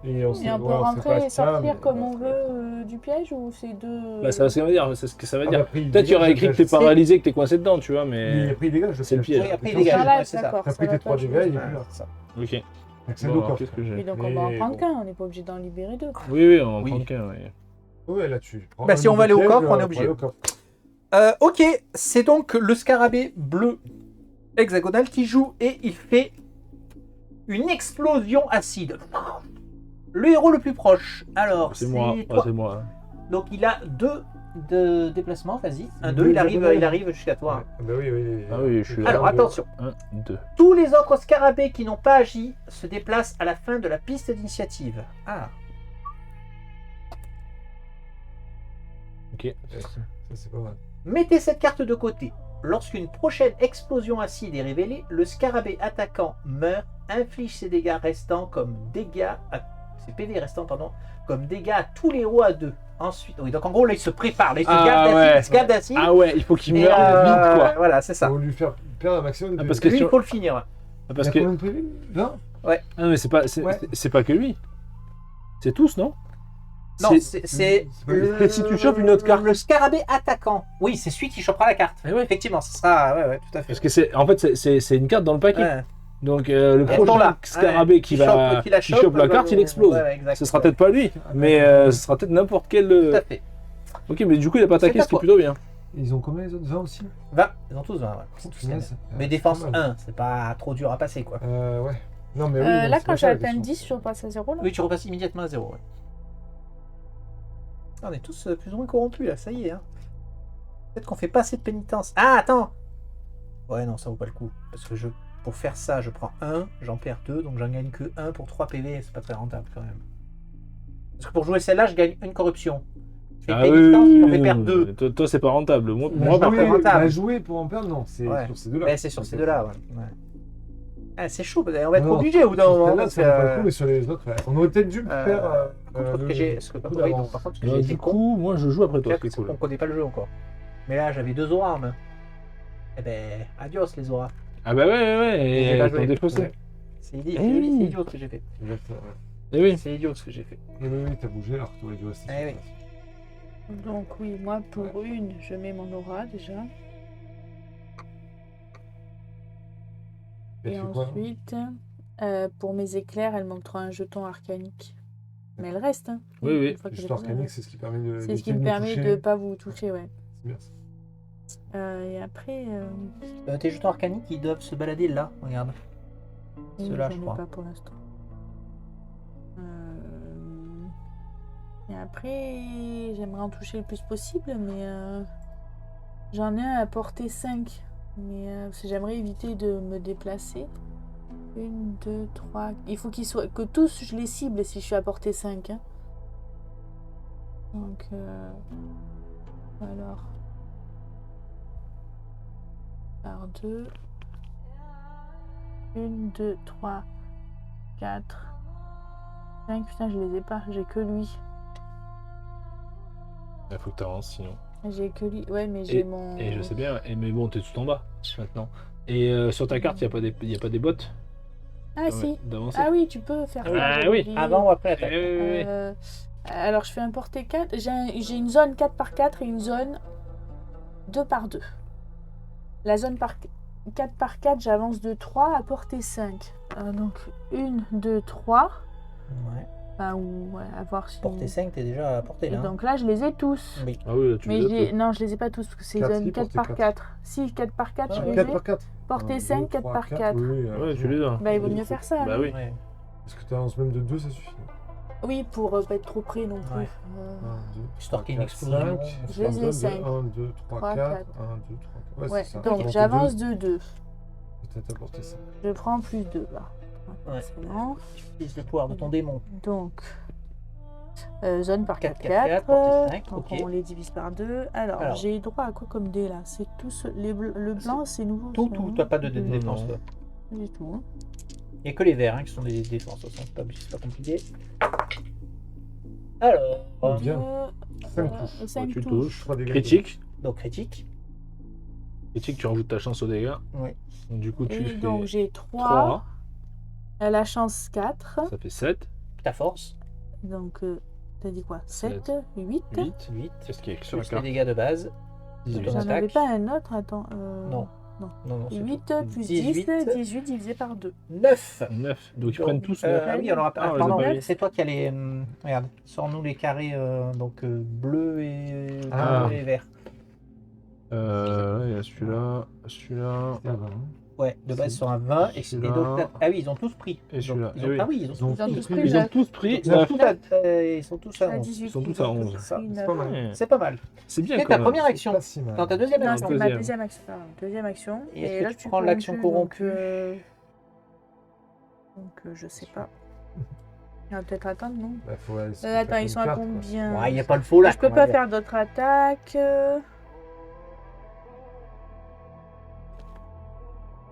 Speaker 4: Et on
Speaker 2: Et on peut
Speaker 4: ouais,
Speaker 2: rentrer
Speaker 4: sait pas
Speaker 2: et
Speaker 4: ça,
Speaker 2: sortir
Speaker 4: mais-
Speaker 2: comme on veut du piège ou c'est deux.
Speaker 3: Bah, ça va, c'est ce que ça veut
Speaker 4: Ah,
Speaker 3: dire.
Speaker 4: bah, après, il
Speaker 3: Peut-être qu'il y aurait
Speaker 4: dégage,
Speaker 3: écrit que t'es
Speaker 4: c'est-
Speaker 3: paralysé, que t'es coincé dedans, tu vois,
Speaker 4: Il a
Speaker 3: mais.
Speaker 4: pris des dégâts,
Speaker 3: C'est le piège.
Speaker 1: Oui, après il
Speaker 4: Piocher.
Speaker 1: dégage,
Speaker 2: Ah là,
Speaker 1: ouais, c'est ça.
Speaker 2: d'accord.
Speaker 4: T'as
Speaker 2: ça
Speaker 4: pris
Speaker 2: va
Speaker 4: tes
Speaker 2: pas
Speaker 4: 3
Speaker 2: jouer.
Speaker 4: dégâts, il est
Speaker 1: Ouais,
Speaker 4: plus là.
Speaker 1: c'est ça.
Speaker 3: Ok.
Speaker 4: Accès
Speaker 3: Bon,
Speaker 4: au
Speaker 3: alors,
Speaker 4: coffre.
Speaker 3: qu'est-ce que j'ai?
Speaker 2: Oui, donc on va en
Speaker 4: Mais
Speaker 2: prendre
Speaker 4: bon.
Speaker 2: qu'un, on n'est pas obligé d'en libérer 2.
Speaker 3: Oui, on va en
Speaker 1: Oui.
Speaker 3: prendre qu'un, oui.
Speaker 4: Ouais, là tu prends.
Speaker 1: Bah,
Speaker 4: un
Speaker 1: si on va aller au
Speaker 4: piège,
Speaker 1: coffre, on est
Speaker 4: pour
Speaker 1: obligé.
Speaker 4: aller au coffre.
Speaker 1: Ok, c'est donc le scarabée bleu hexagonal qui joue et il fait une explosion acide. Le héros le plus proche, alors
Speaker 3: C'est moi.
Speaker 1: c'est
Speaker 3: Ouais,
Speaker 1: toi.
Speaker 3: c'est moi.
Speaker 1: Donc il a 2 de déplacement, vas-y. Un
Speaker 4: Deux
Speaker 1: 2,
Speaker 4: hexagonales.
Speaker 1: il arrive jusqu'à toi.
Speaker 4: Ouais. Bah oui, oui.
Speaker 3: Ah oui, je suis là.
Speaker 1: Alors attention,
Speaker 3: 1, 2.
Speaker 1: tous les autres scarabées qui n'ont pas agi se déplacent à la fin de la piste d'initiative. Ah,
Speaker 3: Ok.
Speaker 4: Ça, c'est pas mal.
Speaker 1: mettez cette carte de côté. Lorsqu'une prochaine explosion acide est révélée, le scarabée attaquant meurt, inflige ses dégâts restants comme dégâts à... ses PV restants, pardon, comme dégâts à tous les héros à 2. Ensuite, oui, donc en gros là il se prépare, là il se
Speaker 3: Ah,
Speaker 1: garde d'acide,
Speaker 3: ouais.
Speaker 1: il se garde d'acide.
Speaker 3: Ah ouais, il faut qu'il
Speaker 1: et,
Speaker 3: meure vite, quoi.
Speaker 1: Voilà, c'est ça.
Speaker 4: Faut lui faire perdre un maximum de.
Speaker 3: Ah, parce que
Speaker 1: Lui, il
Speaker 3: sur-
Speaker 1: faut le finir.
Speaker 3: Parce
Speaker 4: Il y a
Speaker 3: que.
Speaker 4: combien de PV 20
Speaker 3: Ah, mais c'est pas,
Speaker 4: Ouais.
Speaker 3: c'est pas que lui. C'est tous, non?
Speaker 1: Non,
Speaker 3: C'est-
Speaker 1: c'est
Speaker 4: pas lui.
Speaker 3: Si tu chopes une autre carte.
Speaker 1: le scarabée attaquant. Oui, c'est celui qui chopera la carte.
Speaker 3: Eh ouais.
Speaker 1: Effectivement, ce sera. Ouais, tout à fait.
Speaker 3: Parce que c'est, en fait, c'est une carte dans le paquet.
Speaker 1: Ouais.
Speaker 3: Donc le
Speaker 1: Elles sont
Speaker 3: prochain
Speaker 1: là.
Speaker 3: scarabée
Speaker 1: Ouais.
Speaker 3: qui
Speaker 1: la
Speaker 3: chope la carte, il explose.
Speaker 1: Ouais, exact.
Speaker 3: Ce sera peut-être pas lui, mais ce sera peut-être n'importe quel.
Speaker 1: Tout à fait.
Speaker 3: Ok, mais du coup il a pas
Speaker 1: C'est
Speaker 3: attaqué,
Speaker 1: à
Speaker 3: ce qui est
Speaker 1: toi.
Speaker 3: plutôt bien.
Speaker 4: Ils ont combien les autres 20 aussi
Speaker 1: 20. Ils ont tous 20, ouais. C'est tous les mêmes.
Speaker 4: Punaise.
Speaker 1: Mais
Speaker 4: Ouais,
Speaker 1: défense
Speaker 4: c'est pas mal.
Speaker 1: 1, c'est pas trop dur à passer quoi.
Speaker 4: Ouais. Non, mais oui. non,
Speaker 2: Là,
Speaker 4: c'est
Speaker 2: quand
Speaker 4: pas ça, la
Speaker 2: j'atteins
Speaker 4: question.
Speaker 2: 10, je repasse à 0 là.
Speaker 1: Oui, tu repasses immédiatement à 0. Ouais. On est tous plus ou moins corrompus là, ça y est. Hein. Peut-être qu'on fait pas assez de pénitence. Ah, attends. Ouais, non, ça vaut pas le coup. Parce que pour faire ça, je prends 1, j'en perds 2, donc j'en gagne que 1 pour 3 PV, c'est pas très rentable quand même. Parce que pour jouer celle-là, je gagne une corruption. Je fais
Speaker 3: Ah oui,
Speaker 1: pénitence,
Speaker 3: oui,
Speaker 1: j'en
Speaker 3: oui,
Speaker 1: fais perdre
Speaker 3: oui.
Speaker 1: 2.
Speaker 3: Toi, c'est pas rentable. Moi,
Speaker 4: La
Speaker 3: moi, par
Speaker 1: jouer,
Speaker 3: contre,
Speaker 1: rentable.
Speaker 4: La jouer pour en perdre, non. C'est
Speaker 1: Ouais.
Speaker 4: sur ces deux-là.
Speaker 1: Ouais, c'est sur ces deux-là, ouais. Ah, c'est chaud, on va être
Speaker 4: Non,
Speaker 1: obligé au bout d'un
Speaker 4: Sur
Speaker 1: moment.
Speaker 4: celle-là,
Speaker 1: parce
Speaker 4: ça vaut pas le
Speaker 1: que,
Speaker 4: coup, mais sur les autres, ouais. On aurait peut-être dû faire.
Speaker 1: contre,
Speaker 4: le-
Speaker 1: que j'ai. Parce que,
Speaker 4: coup
Speaker 1: oui, donc,
Speaker 4: d'avance.
Speaker 1: par contre, ce que j'ai été
Speaker 3: du
Speaker 1: con,
Speaker 3: coup, moi je joue après toi,
Speaker 1: c'est
Speaker 3: c'est
Speaker 1: qu'on
Speaker 3: cool.
Speaker 1: connaît pas le jeu encore. Mais là, j'avais 2 auras en main. Eh ben, adios les auras.
Speaker 3: Ah bah ouais,
Speaker 1: J'ai
Speaker 3: et
Speaker 1: pas
Speaker 3: t'en
Speaker 1: joué.
Speaker 3: défaussé.
Speaker 4: Ouais.
Speaker 1: C'est idiot,
Speaker 3: Eh oui.
Speaker 1: c'est idiot ce que j'ai fait.
Speaker 4: Exactement, ouais.
Speaker 3: Eh oui.
Speaker 1: C'est idiot ce que j'ai fait.
Speaker 4: Oui, oui, t'as bougé alors que t'aurais dû rester.
Speaker 1: Eh
Speaker 4: sur
Speaker 1: oui.
Speaker 4: place.
Speaker 2: Donc, oui, moi, pour une, je mets mon aura déjà.
Speaker 4: Et
Speaker 2: Et
Speaker 4: tu fais quoi,
Speaker 2: ensuite, pour mes éclairs, elle m'octroie un jeton arcanique. Mais elle reste. Hein.
Speaker 3: Oui, oui.
Speaker 2: Une fois que
Speaker 4: Juste
Speaker 2: j'ai besoin,
Speaker 4: organique, c'est ce qui permet de.
Speaker 2: c'est ce qui
Speaker 4: d'éviter
Speaker 2: me
Speaker 4: de
Speaker 2: permet
Speaker 4: toucher.
Speaker 2: de ne pas vous toucher, ouais.
Speaker 4: C'est bien ça.
Speaker 2: Et après,
Speaker 1: Tes jetons arcaniques, ils doivent se balader là, regarde. Ceux-là,
Speaker 2: j'en
Speaker 1: je
Speaker 2: ai
Speaker 1: crois.
Speaker 2: pas pour l'instant. Et après, j'aimerais en toucher le plus possible, mais j'en ai un à portée 5. Mais parce que j'aimerais éviter de me déplacer. 1, 2, 3. Il faut qu'ils soient. Que tous je les cible si je suis à portée 5. Hein. Donc, alors, par 2. 1, 2, 3, 4, 5. Putain, je les ai pas, j'ai que lui.
Speaker 3: Il faut que tu avances sinon.
Speaker 2: J'ai que lui. Ouais, mais j'ai mon.
Speaker 3: Et je sais bien, mais bon, t'es tout en bas maintenant. Et sur ta carte, il n'y a pas des bottes
Speaker 2: Ah, si.
Speaker 3: d'avancer.
Speaker 2: Ah oui, tu peux faire ça.
Speaker 3: Ah
Speaker 2: j'ai
Speaker 3: oui.
Speaker 2: oublié.
Speaker 1: Avant ou après l'attaque?
Speaker 3: Oui.
Speaker 2: Alors, je fais un portée 4. J'ai une zone 4 par 4 et une zone 2 par 2. La zone 4 par 4, j'avance de 3 à portée 5. Donc, 1, 2, 3.
Speaker 1: Ouais.
Speaker 2: Enfin, ou ouais, à voir si.
Speaker 1: Portée 5, t'es déjà à portée
Speaker 2: Et
Speaker 1: là.
Speaker 2: donc là, je les ai tous.
Speaker 1: Oui.
Speaker 3: Ah oui, là, tu
Speaker 2: Mais
Speaker 3: les as, toi.
Speaker 2: non, je les ai pas tous parce que c'est
Speaker 4: Quatre,
Speaker 2: zone
Speaker 4: si,
Speaker 2: 4
Speaker 4: portée
Speaker 2: par
Speaker 4: 4.
Speaker 2: 4. Si, 4 par 4, je les
Speaker 4: 4
Speaker 2: ai.
Speaker 4: par 4.
Speaker 2: Portée 5, 4 par 4.
Speaker 4: Oui,
Speaker 3: Ouais, tu les as.
Speaker 2: Bah, il vaut mieux faire ça.
Speaker 3: Bah
Speaker 2: non
Speaker 3: oui.
Speaker 1: Ouais.
Speaker 4: Est-ce que tu avances même de 2, ça suffit?
Speaker 2: Oui, pour pas être trop près non plus.
Speaker 1: Ouais.
Speaker 4: 1, 2,
Speaker 1: Histoire
Speaker 4: 3,
Speaker 1: qu'il y ait une
Speaker 4: 4,
Speaker 1: explosion.
Speaker 4: 5.
Speaker 2: Je les ai 5.
Speaker 4: 1, 2, 3,
Speaker 2: 3,
Speaker 4: 4.
Speaker 2: 4.
Speaker 4: 1, 2, 3, 4.
Speaker 2: Ouais,
Speaker 4: c'est ça.
Speaker 2: donc
Speaker 4: T'avances
Speaker 2: j'avance
Speaker 4: de 2,
Speaker 2: de 2.
Speaker 4: peut-être apporter ça.
Speaker 2: Je prends plus 2 là.
Speaker 1: Ouais.
Speaker 2: C'est bon.
Speaker 1: Tu utilises le pouvoir de ton démon.
Speaker 2: Donc, zone par 4,
Speaker 1: 4,
Speaker 2: 4.
Speaker 1: portée 5,
Speaker 2: Donc
Speaker 1: ok.
Speaker 2: on les divise par 2. Alors,
Speaker 1: Alors.
Speaker 2: j'ai droit à quoi comme dé là? C'est tous le blanc, c'est nouveau.
Speaker 1: Tout,
Speaker 2: ça, non
Speaker 1: t'as pas de dé de
Speaker 2: Deux.
Speaker 1: défense
Speaker 3: Non.
Speaker 1: toi.
Speaker 2: Pas du tout. Hein.
Speaker 1: Il n'y a que les verts qui sont des défenses, c'est pas compliqué. Alors,
Speaker 4: Bien. 5
Speaker 2: Euh,
Speaker 4: touches.
Speaker 2: 5
Speaker 3: tu
Speaker 2: touches.
Speaker 3: touches.
Speaker 4: 3 dégâts.
Speaker 3: Critique.
Speaker 1: donc critique.
Speaker 3: Critique, tu rajoutes ta chance aux dégâts.
Speaker 1: Oui.
Speaker 3: Donc, du coup, tu
Speaker 2: Et
Speaker 3: fais
Speaker 2: donc j'ai 3.
Speaker 3: 3.
Speaker 2: La chance 4.
Speaker 3: Ça fait 7.
Speaker 1: Ta force,
Speaker 2: Donc, t'as dit quoi? 7,
Speaker 3: Sept.
Speaker 2: 8.
Speaker 3: 8.
Speaker 1: 8.
Speaker 3: Qu'est-ce qu'il y a sur la
Speaker 1: Plus les
Speaker 3: carte?
Speaker 1: dégâts de base.
Speaker 3: 18.
Speaker 1: Ton
Speaker 2: J'en avais
Speaker 1: attaque.
Speaker 2: pas un autre, attends.
Speaker 1: Non.
Speaker 2: Non.
Speaker 1: Non, c'est
Speaker 2: 8
Speaker 1: tout.
Speaker 2: plus
Speaker 1: 18.
Speaker 2: 10, 18 divisé par 2.
Speaker 1: 9.
Speaker 3: 9. Donc, ils prennent tous 9.
Speaker 1: Oui, alors
Speaker 3: Ah, on les a
Speaker 1: pardon,
Speaker 3: pas eu.
Speaker 1: c'est toi qui as les. Regarde, sors-nous les carrés bleus et,
Speaker 3: Ah.
Speaker 1: bleu et verts.
Speaker 3: Il y a celui-là. Celui-là.
Speaker 4: C'était avant, hein.
Speaker 1: Ouais, de base
Speaker 4: C'est-
Speaker 1: sur un 20 et
Speaker 3: celui-là.
Speaker 1: donc. Ah oui, ils ont tous pris.
Speaker 3: Et celui-là.
Speaker 1: Donc,
Speaker 3: Eh oui.
Speaker 1: Ah oui, ils ont tous
Speaker 2: Ils ont
Speaker 1: pris.
Speaker 2: tous pris
Speaker 3: Ils ont
Speaker 2: neuf.
Speaker 3: tous pris
Speaker 1: Ils sont
Speaker 3: 9.
Speaker 1: tous ils sont tous à
Speaker 2: À
Speaker 1: 11.
Speaker 2: 18.
Speaker 3: Ils sont tous à 11.
Speaker 1: Ça,
Speaker 2: pris
Speaker 4: c'est
Speaker 2: neuf.
Speaker 4: pas mal.
Speaker 3: Ouais.
Speaker 1: C'est pas mal.
Speaker 3: C'est bien
Speaker 1: C'est
Speaker 3: quand
Speaker 1: ta
Speaker 3: même.
Speaker 1: première
Speaker 4: C'est
Speaker 1: action.
Speaker 4: pas si mal.
Speaker 1: Dans ta deuxième
Speaker 2: Non,
Speaker 1: action.
Speaker 2: c'était ma
Speaker 3: Deuxième.
Speaker 2: deuxième action. Pardon, deuxième action.
Speaker 1: Et est-ce que
Speaker 2: là,
Speaker 1: tu prends l'action corrompue
Speaker 2: Donc, je sais pas. On va peut-être attendre, non?
Speaker 4: Bah, faut essayer de
Speaker 2: Attends,
Speaker 4: faire
Speaker 2: ils sont
Speaker 4: comme
Speaker 2: à
Speaker 4: carte, quoi.
Speaker 2: combien?
Speaker 1: Ouais, il n'y a pas le faux là.
Speaker 2: Je peux pas faire d'autres attaques.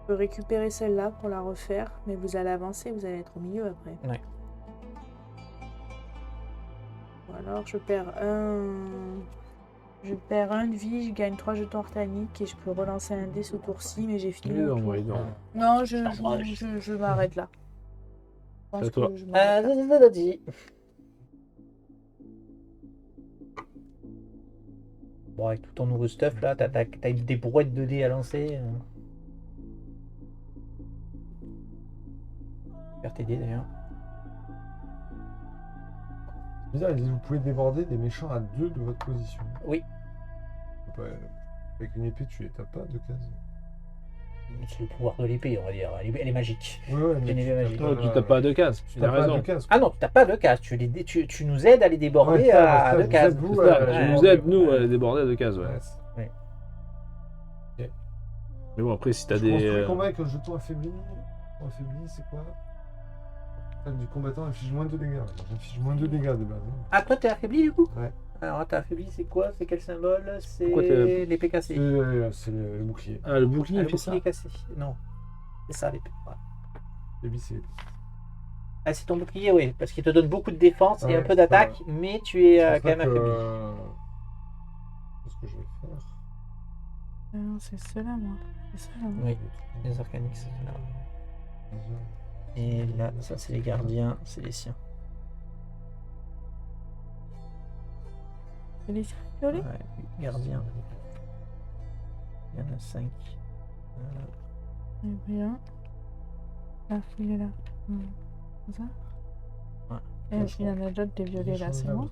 Speaker 2: Je peux récupérer celle-là pour la refaire, mais vous allez avancer, vous allez être au milieu après.
Speaker 1: Ouais.
Speaker 2: Ou alors je perds un de vie, je gagne 3 jetons organiques et je peux relancer un dé ce tour-ci, mais j'ai fini.
Speaker 3: Il est
Speaker 2: mon
Speaker 3: dans
Speaker 2: tour.
Speaker 3: moi, il est dans.
Speaker 2: Non,
Speaker 1: Dommage.
Speaker 2: je m'arrête là. Je pense
Speaker 3: C'est à toi.
Speaker 2: que je m'arrête là.
Speaker 1: Vas-y. Bon, avec tout ton nouveau stuff là, t'as des brouettes de dés à lancer. Faire tes dés d'ailleurs.
Speaker 4: C'est bizarre, ils disent vous pouvez déborder des méchants à 2 de votre position.
Speaker 1: Oui.
Speaker 4: Avec une épée, tu les tapes pas de cases.
Speaker 1: C'est le pouvoir de l'épée, on va dire. Elle est magique.
Speaker 4: Ouais,
Speaker 1: J'ai une épée magique.
Speaker 3: Non, tu tapes pas à 2 cases.
Speaker 4: Tu
Speaker 3: Il a
Speaker 4: tapes pas à
Speaker 3: raison.
Speaker 4: 2 cases.
Speaker 1: Ah non, tu n'as pas de cases. Tu nous aides à les déborder
Speaker 4: Ouais,
Speaker 1: à
Speaker 4: ça,
Speaker 1: deux
Speaker 4: vous
Speaker 1: cases.
Speaker 4: êtes vous,
Speaker 3: C'est ça,
Speaker 1: ouais.
Speaker 3: tu nous aides, nous, à les déborder à 2 cases, ouais.
Speaker 4: Ouais.
Speaker 3: Mais bon, après, si t'as
Speaker 4: Je construis
Speaker 3: des.
Speaker 4: le combat avec un jeton affaibli. Affaibli, c'est quoi? Attaque du combattant inflige moins 2 dégâts. J'inflige moins 2 dégâts de base.
Speaker 1: Ah, toi, t'es affaibli du coup?
Speaker 4: Ouais.
Speaker 1: Alors, t'es affaibli, c'est quoi? C'est quel symbole?
Speaker 3: Pourquoi
Speaker 1: C'est
Speaker 3: t'es-
Speaker 1: l'épée cassée.
Speaker 4: C'est le bouclier.
Speaker 3: Ah, le bouclier,
Speaker 1: Ah,
Speaker 3: il
Speaker 1: le
Speaker 3: fait ça.
Speaker 1: bouclier cassé. Non. C'est ça l'épée. Ouais.
Speaker 4: L'épée, c'est
Speaker 1: Ah, c'est ton bouclier, oui. Parce qu'il te donne beaucoup de défense et
Speaker 4: Ouais,
Speaker 1: un peu d'attaque,
Speaker 4: c'est
Speaker 1: mais tu es
Speaker 4: c'est
Speaker 1: quand même
Speaker 4: ça que,
Speaker 1: affaibli.
Speaker 4: c'est ce que je vais faire.
Speaker 2: Non, c'est cela, moi. C'est ça, là.
Speaker 1: Oui, les arcaniques, c'est là. Et là, ça, c'est les gardiens, c'est les siens.
Speaker 2: C'est les violets?
Speaker 1: Ouais, gardiens. Il y en a 5.
Speaker 2: Rien. La fouille est là. C'est ça?
Speaker 1: Ouais.
Speaker 2: Et il y en a d'autres des violets là, c'est moi?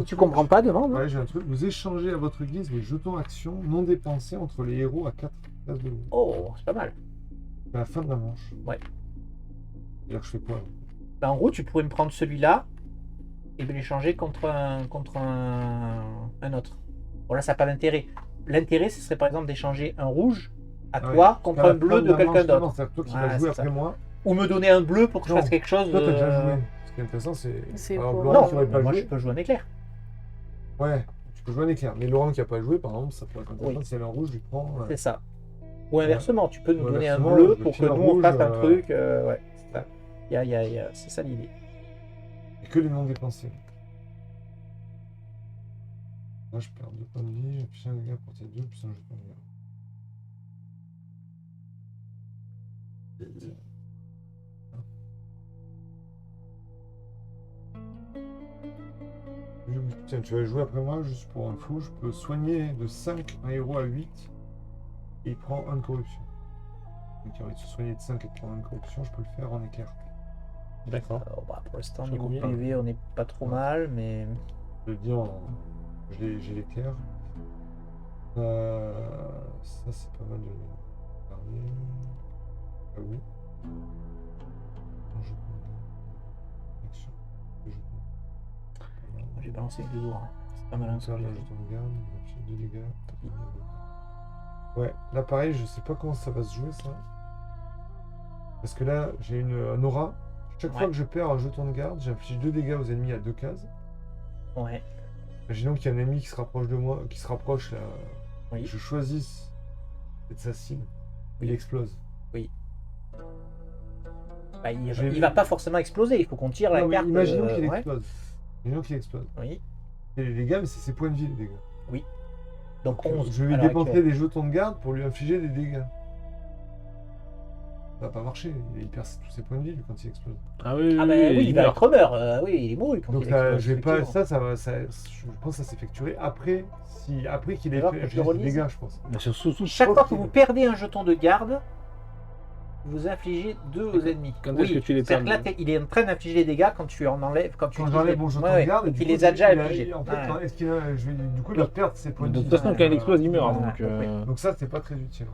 Speaker 1: Tu comprends pas devant, non?
Speaker 4: Ouais, j'ai un truc. Vous échangez à votre guise les jetons actions non dépensés entre les héros à 4 cases de haut.
Speaker 1: Oh, c'est pas mal.
Speaker 4: À la fin de la manche.
Speaker 1: Ouais.
Speaker 4: C'est-à-dire que je fais quoi?
Speaker 1: Bah, en gros, tu pourrais me prendre celui-là et me l'échanger contre un autre. Bon, là, ça n'a pas d'intérêt. L'intérêt, ce serait par exemple d'échanger un rouge à
Speaker 4: Ah
Speaker 1: toi
Speaker 4: ouais.
Speaker 1: contre
Speaker 4: À la
Speaker 1: un bleu
Speaker 4: fin
Speaker 1: de
Speaker 4: la
Speaker 1: quelqu'un
Speaker 4: manche,
Speaker 1: d'autre.
Speaker 4: non, c'est-à-dire toi qui
Speaker 1: Ouais,
Speaker 4: vas jouer
Speaker 1: c'est
Speaker 4: après
Speaker 1: ça.
Speaker 4: moi.
Speaker 1: Ou me donner un bleu pour que je
Speaker 4: Non,
Speaker 1: fasse quelque chose.
Speaker 4: Toi, t'as déjà joué. Parce qui est intéressant, c'est.
Speaker 2: C'est
Speaker 4: par exemple,
Speaker 2: pour-
Speaker 4: Laurent
Speaker 1: Non,
Speaker 4: qui n'aurait pas
Speaker 1: moi
Speaker 4: joué.
Speaker 1: je peux jouer en éclair.
Speaker 4: Ouais, tu peux jouer un éclair. Mais Laurent qui n'a pas joué, par exemple, ça pourrait être intéressant.
Speaker 1: Oui.
Speaker 4: Si elle est en rouge, je lui prends.
Speaker 1: C'est ça. Ou inversement, tu peux nous
Speaker 4: Ou
Speaker 1: donner un
Speaker 4: inversement,
Speaker 1: bleu
Speaker 4: je
Speaker 1: pour que
Speaker 4: file
Speaker 1: nous
Speaker 4: un
Speaker 1: on
Speaker 4: rouge,
Speaker 1: fasse un truc. Ouais, c'est ça. C'est ça l'idée.
Speaker 4: Et que les non dépensés. Là, je perds 2 points de vie, et puis un dégât pour tes 2, puis un jeton de garde. Tiens, tu vas jouer après moi, juste pour info, je peux soigner de 5 un héros à 8 et il prend 1 de corruption. Donc il a envie de se soigner de 5 et de prendre 1 de corruption, je peux le faire en éclair.
Speaker 3: D'accord.
Speaker 1: Alors, bah, pour l'instant,
Speaker 4: Je
Speaker 1: niveau
Speaker 4: comprends.
Speaker 1: PV, on n'est pas trop mal, mais.
Speaker 4: Je le dis j'ai l'éclair. Ça c'est pas mal de garder. Ah oui. Je peux. Action. Je peux. Pas mal.
Speaker 1: J'ai balancé les 2 ours. C'est pas mal hein, ce que
Speaker 4: Ça,
Speaker 1: j'ai
Speaker 4: là,
Speaker 1: fait.
Speaker 4: je t'en garde, j'ai 2 dégâts. Ouais, là pareil, je sais pas comment ça va se jouer ça. Parce que là, j'ai un aura. Chaque fois
Speaker 1: Ouais.
Speaker 4: que je perds un jeton de garde, j'inflige 2 dégâts aux ennemis à 2 cases.
Speaker 1: Ouais.
Speaker 4: Imaginons qu'il y a un ennemi qui se rapproche de moi, qui se rapproche là.
Speaker 1: Oui.
Speaker 4: Que je choisisse d'être sa cible.
Speaker 1: Oui.
Speaker 4: Il explose.
Speaker 1: Bah, il
Speaker 4: J'ai-
Speaker 1: va pas forcément exploser, il faut qu'on tire la
Speaker 4: Non, mais
Speaker 1: carte.
Speaker 4: imaginons qu'il
Speaker 1: ouais.
Speaker 4: explose. Imaginons qu'il explose.
Speaker 1: Oui.
Speaker 4: Et les dégâts, mais c'est ses points de vie les dégâts.
Speaker 1: Donc 11.
Speaker 4: Je vais
Speaker 1: à
Speaker 4: lui
Speaker 1: l'heure
Speaker 4: dépenser
Speaker 1: actuelle.
Speaker 4: des jetons de garde pour lui infliger des dégâts. Ça va pas marcher. Il perd tous ses points de vie lui, quand il explose.
Speaker 3: Ah oui,
Speaker 1: Ah bah oui, il va
Speaker 3: meurt.
Speaker 1: être mort. Oui, il est mort quand
Speaker 4: Donc
Speaker 1: il
Speaker 4: là,
Speaker 1: explose,
Speaker 4: je vais pas.
Speaker 1: effectivement.
Speaker 4: Je pense que ça s'effectuerait après, après qu'il ait
Speaker 1: Alors
Speaker 4: fait
Speaker 1: que tu
Speaker 4: des
Speaker 1: relises.
Speaker 4: dégâts, je pense.
Speaker 3: Mais surtout,
Speaker 1: Chaque fois que vous perdez un jeton de garde, vous infligez 2 aux ennemis.
Speaker 3: quand est-ce que tu les
Speaker 1: c'est-à-dire
Speaker 3: perds
Speaker 1: que là, il est en train d'infliger les dégâts quand tu en enlèves. Quand tu
Speaker 4: Quand
Speaker 1: utilises
Speaker 4: j'enlève
Speaker 1: les-
Speaker 4: mon jeton
Speaker 1: Ouais,
Speaker 4: de garde,
Speaker 1: ouais,
Speaker 4: du
Speaker 1: il
Speaker 4: coup,
Speaker 1: les a déjà
Speaker 4: il
Speaker 1: infligés.
Speaker 4: En fait,
Speaker 1: Ouais.
Speaker 4: est-ce qu'il a, du coup, il va perdre ses points de
Speaker 3: De
Speaker 4: vie.
Speaker 3: toute façon, quand il explose, il meurt.
Speaker 1: Ouais,
Speaker 3: Donc,
Speaker 1: ouais.
Speaker 4: Donc ça, c'est pas très utile.